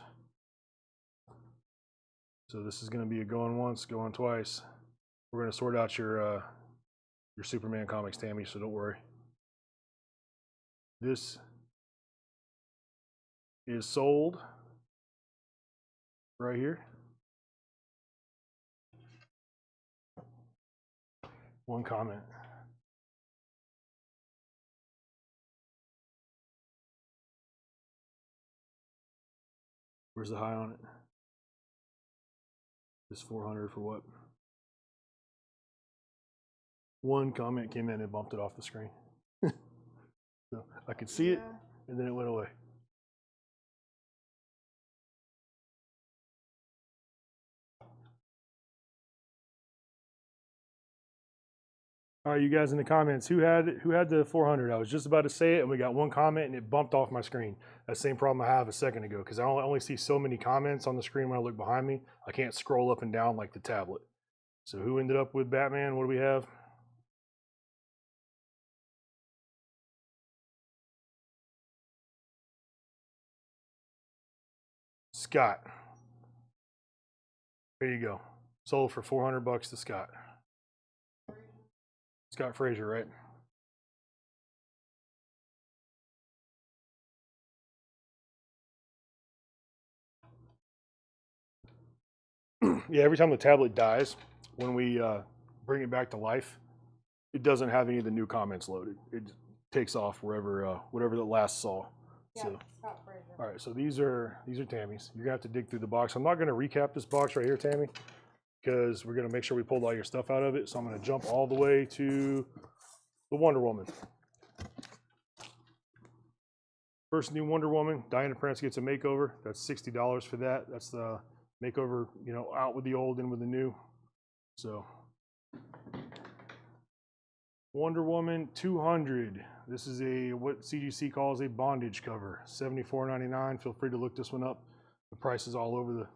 So this is going to be a going once, going twice. We're going to sort out your Superman comics, Tammy, so don't worry. This is sold right here. One comment. Where's the high on it? This 400 for what? One comment came in and bumped it off the screen. So I could see it, and then it went away. All right, you guys in the comments, who had the 400? I was just about to say it, and we got one comment, and it bumped off my screen. That same problem I have a second ago, because I only see so many comments on the screen when I look behind me. I can't scroll up and down like the tablet. So who ended up with Batman? What do we have? Scott. There you go. Sold for $400 to Scott. Scott Frazier, right? Yeah, every time the tablet dies, when we bring it back to life, it doesn't have any of the new comments loaded. It takes off wherever whatever the last saw. Yeah, So, Scott Fraser. all right, so these are Tammy's. You're gonna have to dig through the box. I'm not gonna recap this box right here, Tammy, because we're gonna make sure we pulled all your stuff out of it. So I'm gonna jump all the way to the Wonder Woman. First new Wonder Woman, Diana Prince gets a makeover. That's $60 for that. That's the makeover, you know, out with the old, in with the new. So Wonder Woman 200. This is a what CGC calls a bondage cover. $74.99. Feel free to look this one up. The price is all over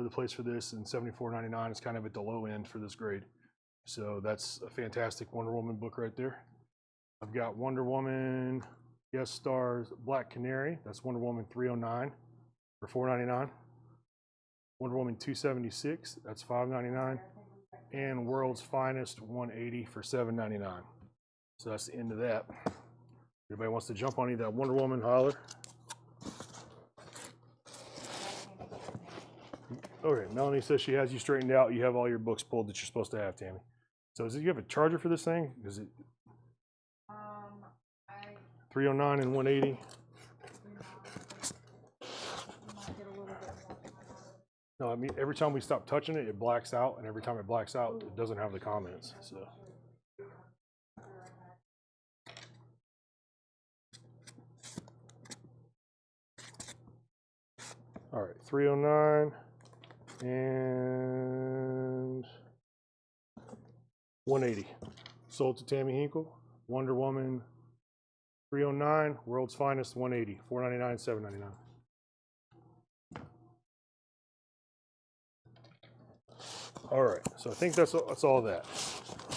the place for this, and $74.99 is kind of at the low end for this grade. So that's a fantastic Wonder Woman book right there. I've got Wonder Woman guest stars Black Canary. That's Wonder Woman 309 for $4.99. Wonder Woman 276. That's $5.99. And World's Finest 180 for $7.99. So that's the end of that. Everybody wants to jump on either that Wonder Woman, holler. Okay, Melanie says she has you straightened out. You have all your books pulled that you're supposed to have, Tammy. So is it, you have a charger for this thing? Is it 309 and 180? You might get a little bit more. No, I mean, every time we stop touching it, it blacks out, and every time it blacks out, it doesn't have the comments. So. All right, 309 and 180. Sold to Tammy Hinkle. Wonder Woman 309, World's Finest 180, $4.99, $7.99. All right, so I think that's all that.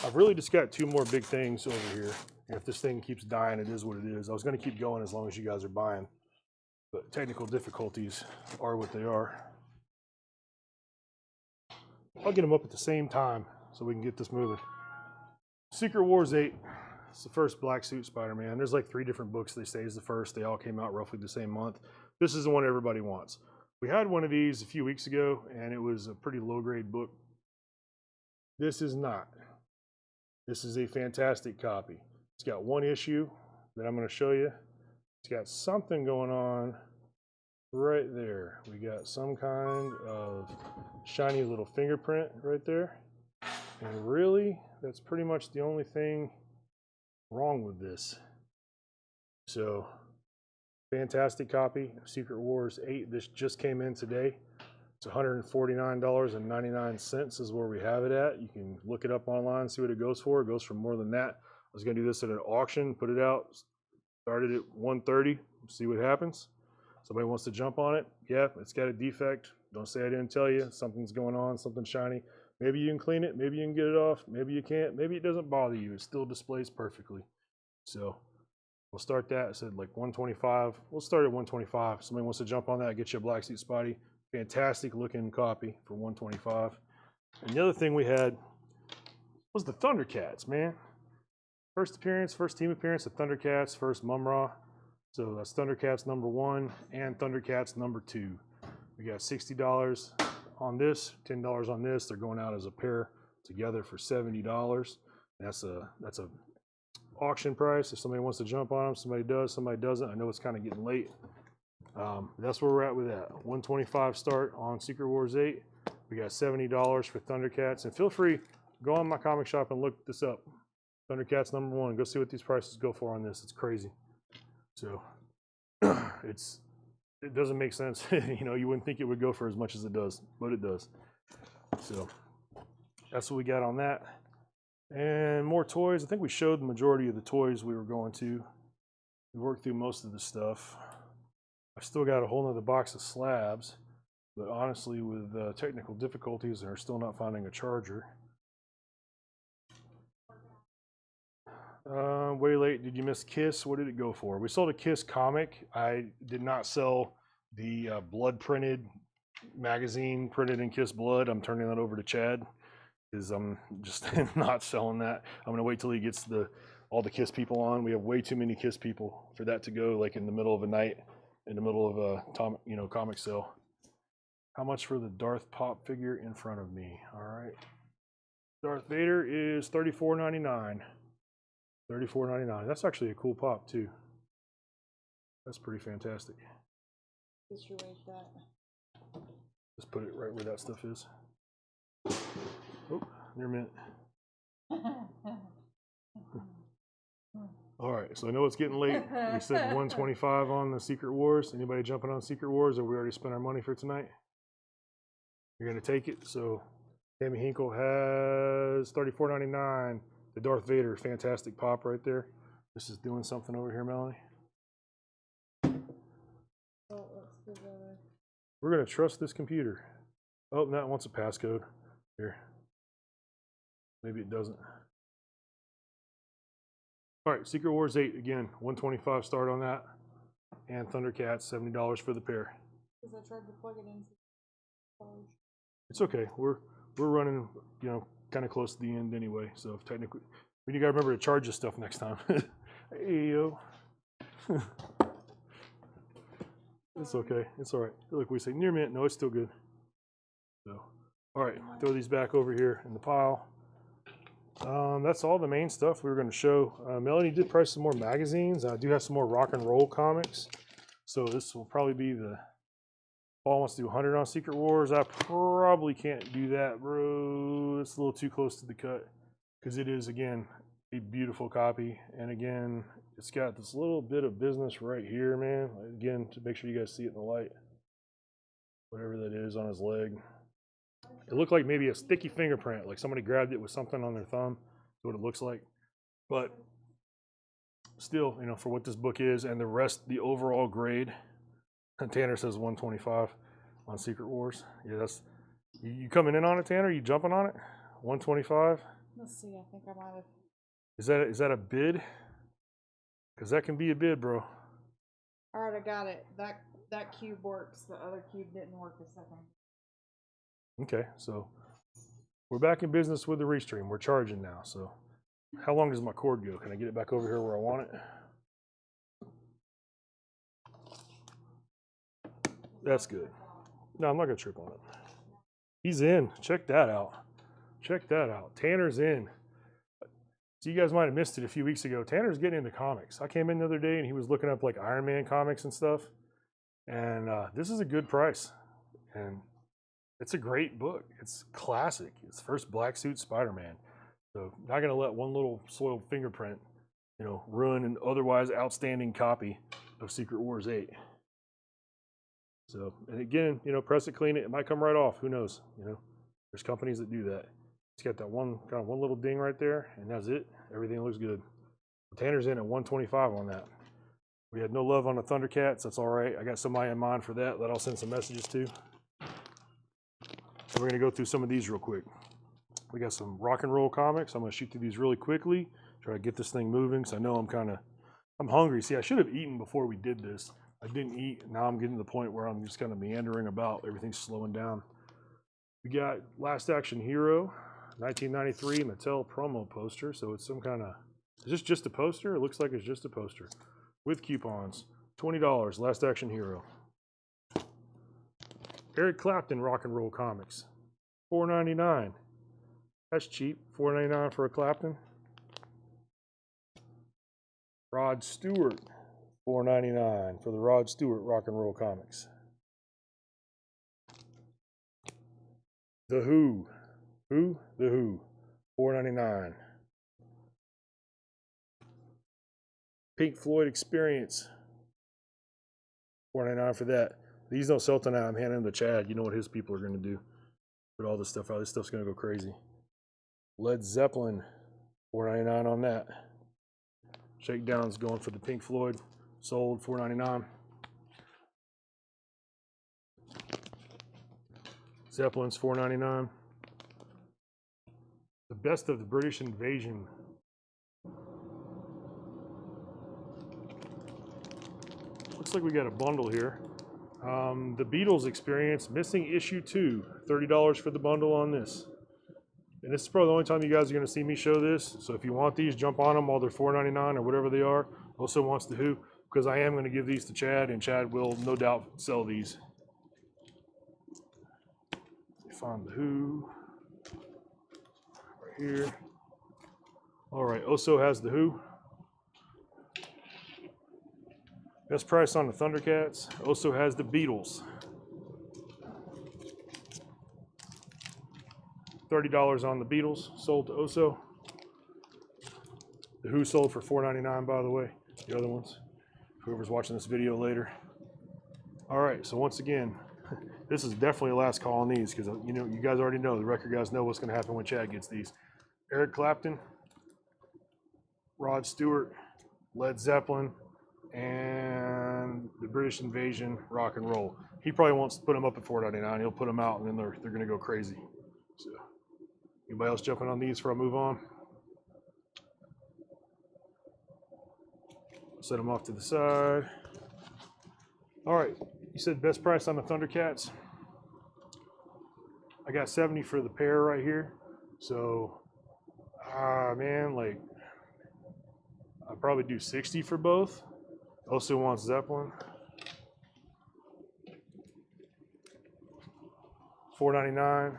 I've really just got two more big things over here. If this thing keeps dying, it is what it is. I was going to keep going as long as you guys are buying, but technical difficulties are what they are. I'll get them up at the same time so we can get this moving. Secret Wars 8. It's the first black suit Spider-Man. There's like 3 different books they say is the first. They all came out roughly the same month. This is the one everybody wants. We had one of these a few weeks ago, and it was a pretty low-grade book. This is not. This is a fantastic copy. It's got one issue that I'm going to show you. It's got something going on right there. We got some kind of shiny little fingerprint right there. And really, that's pretty much the only thing wrong with this. So, fantastic copy of Secret Wars 8. This just came in today. It's $149.99 is where we have it at. You can look it up online, see what it goes for. It goes for more than that. I was going to do this at an auction, put it out, started at $130, see what happens. Somebody wants to jump on it. Yeah, it's got a defect. Don't say I didn't tell you. Something's going on, something shiny. Maybe you can clean it, maybe you can get it off, maybe you can't, maybe it doesn't bother you. It still displays perfectly. So we'll start that. I said like 125. We'll start at 125. Somebody wants to jump on that, get you a black suit Spidey. Fantastic looking copy for 125. And the other thing we had was the Thundercats, man. First appearance, first team appearance of Thundercats, first Mumra. So that's Thundercats number 1 and Thundercats number 2. We got $60 on this, $10 on this. They're going out as a pair together for $70. That's a auction price. If somebody wants to jump on them, somebody does, somebody doesn't. I know it's kind of getting late. That's where we're at with that. 125 start on Secret Wars 8. We got $70 for Thundercats. And feel free, go on my comic shop and look this up. Thundercats number 1. Go see what these prices go for on this. It's crazy. So it doesn't make sense. You know, you wouldn't think it would go for as much as it does, but it does. So that's what we got on that. And more toys. I think we showed the majority of the toys we were going to. We worked through most of the stuff. I've still got a whole nother box of slabs, but honestly, with technical difficulties, they're still not finding a charger. Way late. Did you miss Kiss? What did it go for? We sold a Kiss comic. I did not sell the blood printed magazine printed in Kiss blood. I'm turning that over to Chad because I'm just not selling that. I'm gonna wait till he gets all the Kiss people on. We have way too many Kiss people for that to go like in the middle of a night, in the middle of a comic sale. How much for the Darth Pop figure in front of me? All right. Darth Vader is $34.99. $34.99. That's actually a cool pop too. That's pretty fantastic. Just you rate that. Just put it right where that stuff is. Oh, near mint. All right, so I know it's getting late. We said 125 on the Secret Wars. Anybody jumping on Secret Wars, or we already spent our money for tonight? You're gonna take it. So Tammy Hinkle has $34.99. The Darth Vader fantastic pop right there. This is doing something over here, Melanie. Oh, let's do the We're gonna trust this computer. Oh, now it wants a passcode. Here. Maybe it doesn't. All right, Secret Wars 8 again, 125 start on that, and Thundercats $70 for the pair. because I tried to plug it into It's okay. We're running, you know, kind of close to the end anyway. So if technically, we gotta remember to charge this stuff next time. Hey yo. It's okay. It's all right. Look, we say near mint. No, it's still good. So, all right, throw these back over here in the pile. That's all the main stuff we were going to show. Melanie did price some more magazines. I do have some more rock and roll comics. So this will probably be the Paul wants to do 100 on Secret Wars. I probably can't do that, bro. It's a little too close to the cut because it is, again, a beautiful copy. And again, it's got this little bit of business right here, man. Again, to make sure you guys see it in the light. Whatever that is on his leg. It looked like maybe a sticky fingerprint, like somebody grabbed it with something on their thumb. That's what it looks like. But still, you know, for what this book is and the rest, the overall grade, Tanner says 125 on Secret Wars. Yeah, that's you coming in on it, Tanner? You jumping on it? 125? Let's see, I think I might have. Is that a bid? Because that can be a bid, bro. All right, I got it. That cube works. The other cube didn't work a second. Okay, so we're back in business with the Restream. We're charging now. So how long does my cord go? Can I get it back over here where I want it? That's good. No, I'm not going to trip on it. He's in. Check that out. Check that out. Tanner's in. So you guys might have missed it a few weeks ago. Tanner's getting into comics. I came in the other day and he was looking up like Iron Man comics and stuff. And this is a good price. And it's a great book. It's classic. It's first black suit Spider-Man. So not going to let one little soiled fingerprint, you know, ruin an otherwise outstanding copy of Secret Wars 8. So, and again, you know, press it, clean it. It might come right off. Who knows? You know, there's companies that do that. It's got that one kind of one little ding right there, and that's it. Everything looks good. Tanner's in at 125 on that. We had no love on the Thundercats. That's all right. I got somebody in mind for that I'll send some messages to. So we're going to go through some of these real quick. We got some rock and roll comics. I'm going to shoot through these really quickly, try to get this thing moving. So I know I'm hungry. See, I should have eaten before we did this. I didn't eat. Now I'm getting to the point where I'm just kind of meandering about. Everything's slowing down. We got Last Action Hero, 1993 Mattel promo poster. So it's some kind of, is this just a poster? It looks like it's just a poster with coupons. $20, Last Action Hero. Eric Clapton rock and roll comics, $4.99. That's cheap. $4.99 for a Clapton. Rod Stewart, $4.99 for the Rod Stewart rock and roll comics. The Who, The Who, $4.99. Pink Floyd Experience, $4.99 for that. These don't sell tonight. I'm handing them to Chad. You know what his people are going to do. Put all this stuff out. This stuff's going to go crazy. Led Zeppelin, $4.99 on that. Shakedown's going for the Pink Floyd. Sold, $4.99. Zeppelin's $4.99. The Best of the British Invasion. Looks like we got a bundle here. The Beatles Experience, missing issue 2, $30 for the bundle on this. And this is probably the only time you guys are going to see me show this. So if you want these, jump on them while they're $4.99 or whatever they are. Also wants the Who, because I am going to give these to Chad, and Chad will no doubt sell these. Find the Who right here. All right, Oso has the Who. Best price on the Thundercats. Also has the Beatles. $30 on the Beatles, sold to Oso. The Who sold for $4.99, by the way. The other ones, whoever's watching this video later. All right, so once again, this is definitely a last call on these because you guys already know, the record guys know what's going to happen when Chad gets these. Eric Clapton, Rod Stewart, Led Zeppelin, and the British Invasion Rock and Roll. He probably won't put them up at $4.99. He'll put them out, and then they're going to go crazy. So, anybody else jumping on these before I move on? Set them off to the side. All right, you said best price on the Thundercats. I got 70 for the pair right here. So, man, like, I'd probably do 60 for both. Also wants Zeppelin. $4.99.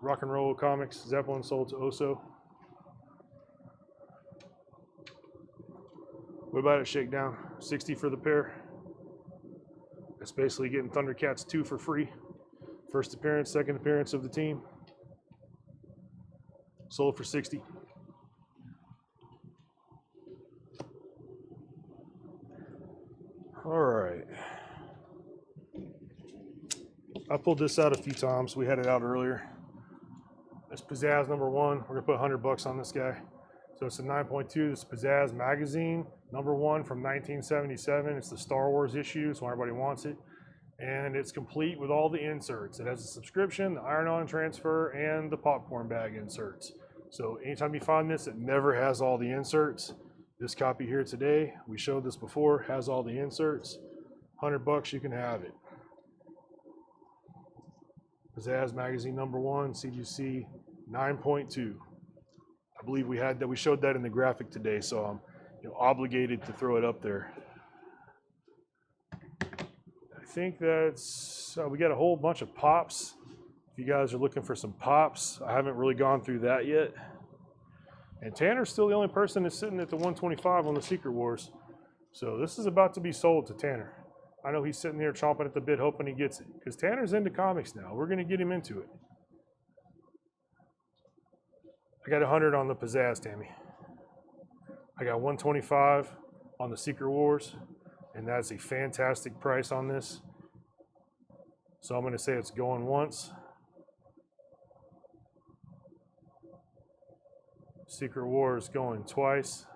Rock and Roll Comics, Zeppelin sold to Oso. What about it, Shakedown? 60 for the pair. That's basically getting Thundercats 2 for free. First appearance, second appearance of the team. Sold for 60. All right. I pulled this out a few times. We had it out earlier. It's Pizzazz number 1. We're gonna put $100 on this guy. So it's a 9.2. This Pizzazz magazine, number 1 from 1977. It's the Star Wars issue, so everybody wants it. And it's complete with all the inserts. It has a subscription, the iron-on transfer, and the popcorn bag inserts. So anytime you find this, it never has all the inserts. This copy here today, we showed this before, has all the inserts. $100, you can have it. Pizzazz magazine number 1, CGC 9.2. I believe we had that. We showed that in the graphic today, so I'm obligated to throw it up there. I think that's we got a whole bunch of pops. If you guys are looking for some pops, I haven't really gone through that yet. And Tanner's still the only person that's sitting at the 125 on the Secret Wars. So this is about to be sold to Tanner. I know he's sitting there chomping at the bit hoping he gets it because Tanner's into comics now. We're going to get him into it. I got 100 on the Pizzazz, Tammy. I got 125 on the Secret Wars, and that's a fantastic price on this. So I'm going to say it's going once. Secret Wars going twice.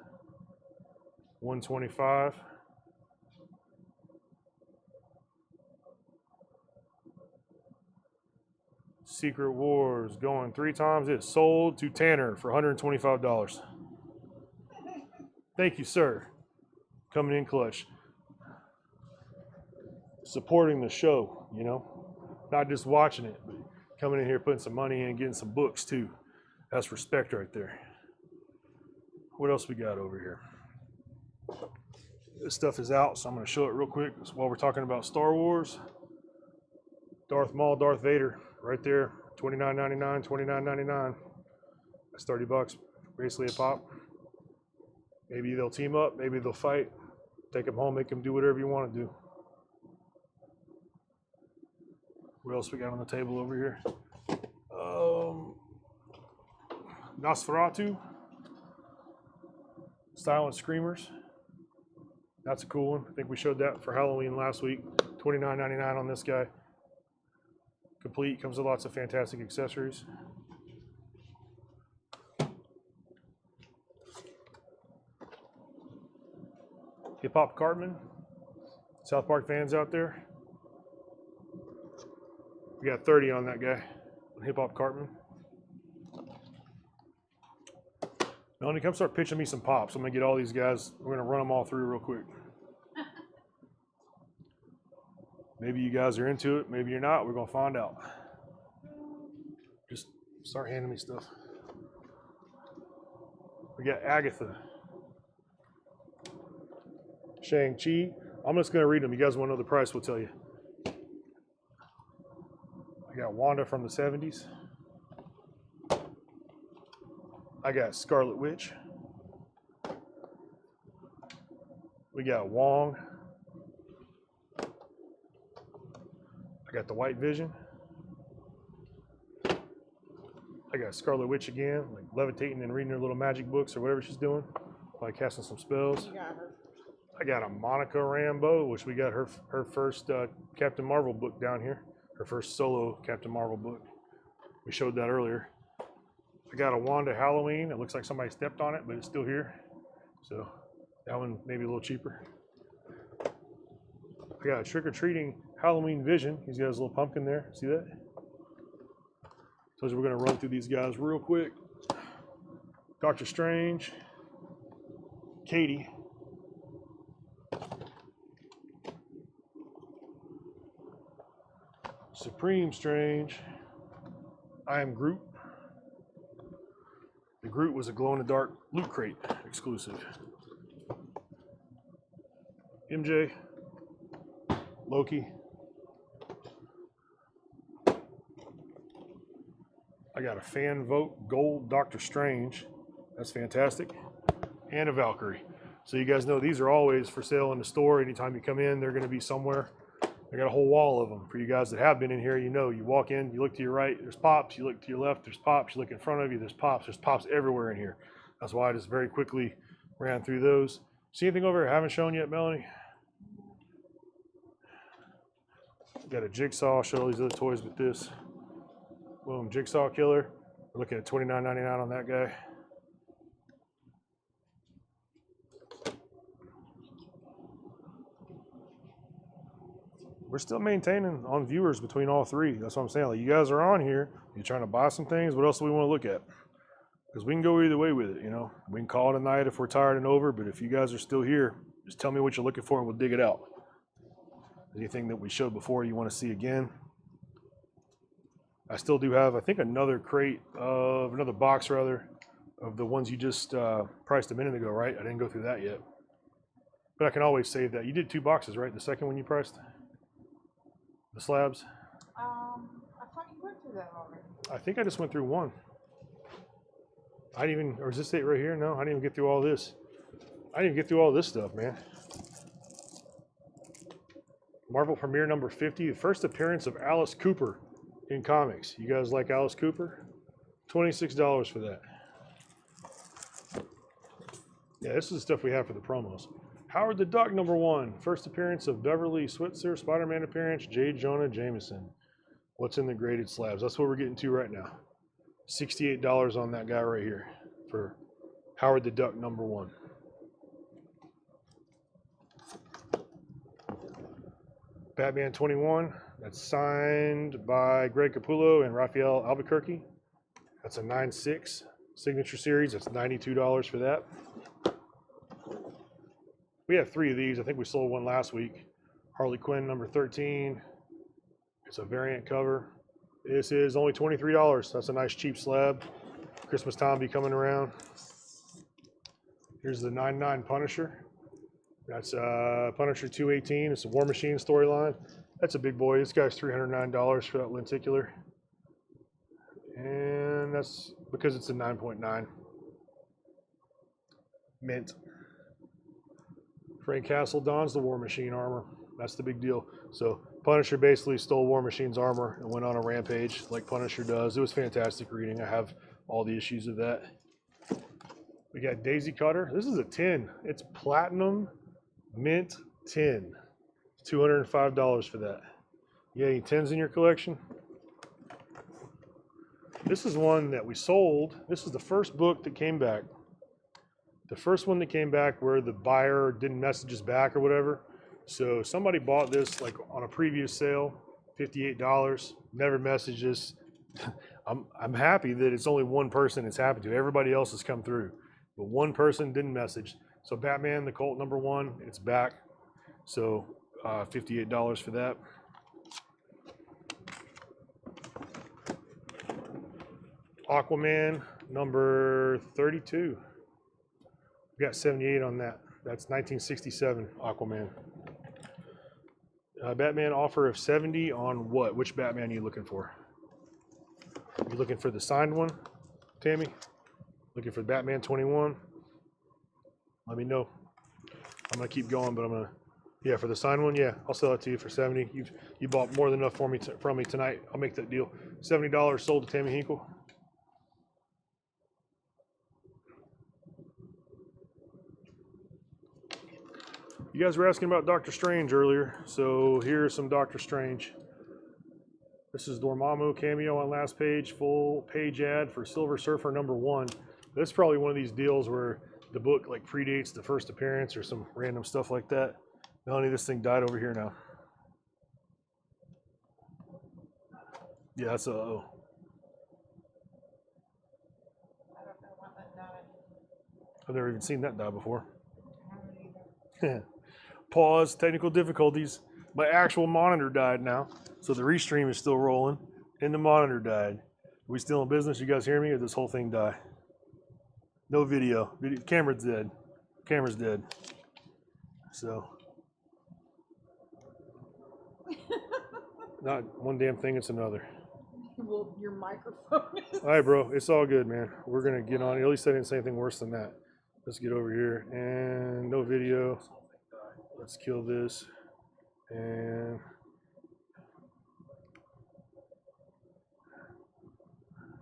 125. Secret Wars going 3 times. It's sold to Tanner for $125. Thank you, sir. Coming in clutch. Supporting the show, not just watching it, but coming in here, putting some money in, getting some books too. That's respect right there. What else we got over here? This stuff is out, so I'm going to show it real quick while we're talking about Star Wars. Darth Maul, Darth Vader, right there, $29.99, $29.99. That's $30, basically a pop. Maybe they'll team up, maybe they'll fight. Take them home, make them do whatever you want to do. What else we got on the table over here? Nosferatu, Silent Screamers. That's a cool one. I think we showed that for Halloween last week. $29.99 on this guy. Complete, comes with lots of fantastic accessories. Hip Hop Cartman. South Park fans out there. We got 30 on that guy. Hip Hop Cartman. Melanie, come start pitching me some pops. I'm gonna get all these guys. We're gonna run them all through real quick. Maybe you guys are into it. Maybe you're not. We're gonna find out. Just start handing me stuff. We got Agatha. Shang-Chi. I'm just gonna read them. You guys want to know the price? We'll tell you. I got Wanda from the 70s. I got Scarlet Witch. We got Wong. I got the White Vision. I got Scarlet Witch again, like levitating and reading her little magic books or whatever she's doing. Probably casting some spells. You got her. I got a Monica Rambeau, which we got her first Captain Marvel book down here. Her first solo Captain Marvel book. We showed that earlier. I got a Wanda Halloween. It looks like somebody stepped on it, but it's still here. So that one maybe a little cheaper. I got a Trick or Treating Halloween Vision. He's got his little pumpkin there. See that? So we're going to run through these guys real quick. Doctor Strange. Katie. Supreme Strange. I Am Groot. The Groot was a glow-in-the-dark Loot Crate exclusive. MJ. Loki. I got a fan vote gold Doctor Strange. That's fantastic. And a Valkyrie. So you guys know these are always for sale in the store. Anytime you come in, they're going to be somewhere. I got a whole wall of them. For you guys that have been in here, you know, you walk in, you look to your right, there's pops. You look to your left, there's pops. You look in front of you, there's pops. There's pops everywhere in here. That's why I just very quickly ran through those. See anything over here I haven't shown yet, Melanie? Got a Jigsaw. I'll show all these other toys with this. Boom, Jigsaw Killer. We're looking at $29.99 on that guy. We're still maintaining on viewers between all three. That's what I'm saying. Like, you guys are on here. You're trying to buy some things. What else do we want to look at? Because we can go either way with it, you know. We can call it a night if we're tired and over. But if you guys are still here, just tell me what you're looking for and we'll dig it out. Anything that we showed before you want to see again. I still do have, I think, another box rather, of the ones you just priced a minute ago, right? I didn't go through that yet. But I can always save that. You did 2 boxes, right? The second one you priced? The slabs? I thought you went through that already. I think I just went through one. I didn't even, or is this it right here? No, I didn't even get through all this. I didn't even get through all this stuff, man. Marvel Premiere number 50, the first appearance of Alice Cooper in comics. You guys like Alice Cooper? $26 for that. Yeah, this is the stuff we have for the promos. Howard the Duck number 1, first appearance of Beverly Switzer, Spider-Man appearance, J. Jonah Jameson. What's in the graded slabs? That's what we're getting to right now. $68 on that guy right here for Howard the Duck number 1. Batman 21, that's signed by Greg Capullo and Raphael Albuquerque. That's a 9.6 signature series. That's $92 for that. We have 3 of these. I think we sold one last week. Harley Quinn number 13. It's a variant cover. This is only $23. That's a nice cheap slab. Christmas time be coming around. Here's the 9.9 Punisher. That's Punisher 218. It's a War Machine storyline. That's a big boy. This guy's $309 for that lenticular. And that's because it's a 9.9. Mint. Frank Castle dons the War Machine armor. That's the big deal. So Punisher basically stole War Machine's armor and went on a rampage like Punisher does. It was fantastic reading. I have all the issues of that. We got Daisy Cutter. This is a 10. It's platinum mint 10. $205 for that. You got any 10s in your collection? This is one that we sold. This is the first book that came back. The first one that came back where the buyer didn't message us back or whatever. So somebody bought this like on a previous sale, $58, never messaged us. I'm happy that it's only one person it's happened to. Everybody else has come through, but one person didn't message. So Batman, the Cult number 1, it's back. So $58 for that. Aquaman number 32. We got 78 on that. That's 1967 Aquaman. Batman offer of 70 on what? Which Batman are you looking for? You looking for the signed one, Tammy? Looking for Batman 21? Let me know. I'm gonna keep going, but I'm gonna Yeah, for the signed one, yeah, I'll sell it to you for 70. You bought more than enough for me from me tonight. I'll make that deal. $70 sold to Tammy Hinkle. You guys were asking about Doctor Strange earlier, so here's some Doctor Strange. This is Dormammu cameo on last page, full page ad for Silver Surfer #1. This is probably one of these deals where the book like predates the first appearance or some random stuff like that. Melanie, this thing died over here now. Yeah, that's a oh. I don't know why that died. I've never even seen that die before. I haven't either. Pause, technical difficulties. My actual monitor died now, so the restream is still rolling, and the monitor died. Are we still in business? You guys hear me, or did this whole thing die? No video. Camera's dead. Camera's dead. So, not one damn thing, it's another. Well, your microphone is. All right, bro, it's all good, man. We're gonna get on. At least I didn't say anything worse than that. Let's get over here, and no video. Let's kill this, and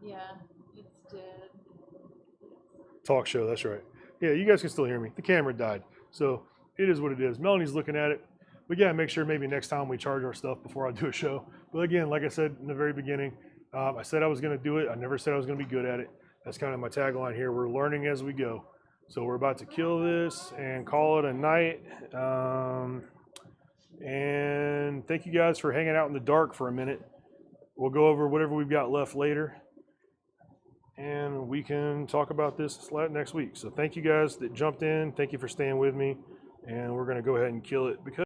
Yeah, it's dead. talk show. That's right. Yeah, you guys can still hear me. The camera died, so it is what it is. Melanie's looking at it. We gotta make sure maybe next time we charge our stuff before I do a show. But again, like I said in the very beginning, I said I was gonna do it. I never said I was gonna be good at it. That's kind of my tagline here. We're learning as we go. So we're about to kill this and call it a night. And thank you guys for hanging out in the dark for a minute. We'll go over whatever we've got left later, and we can talk about this next week. So thank you guys that jumped in. Thank you for staying with me, and we're going to go ahead and kill it because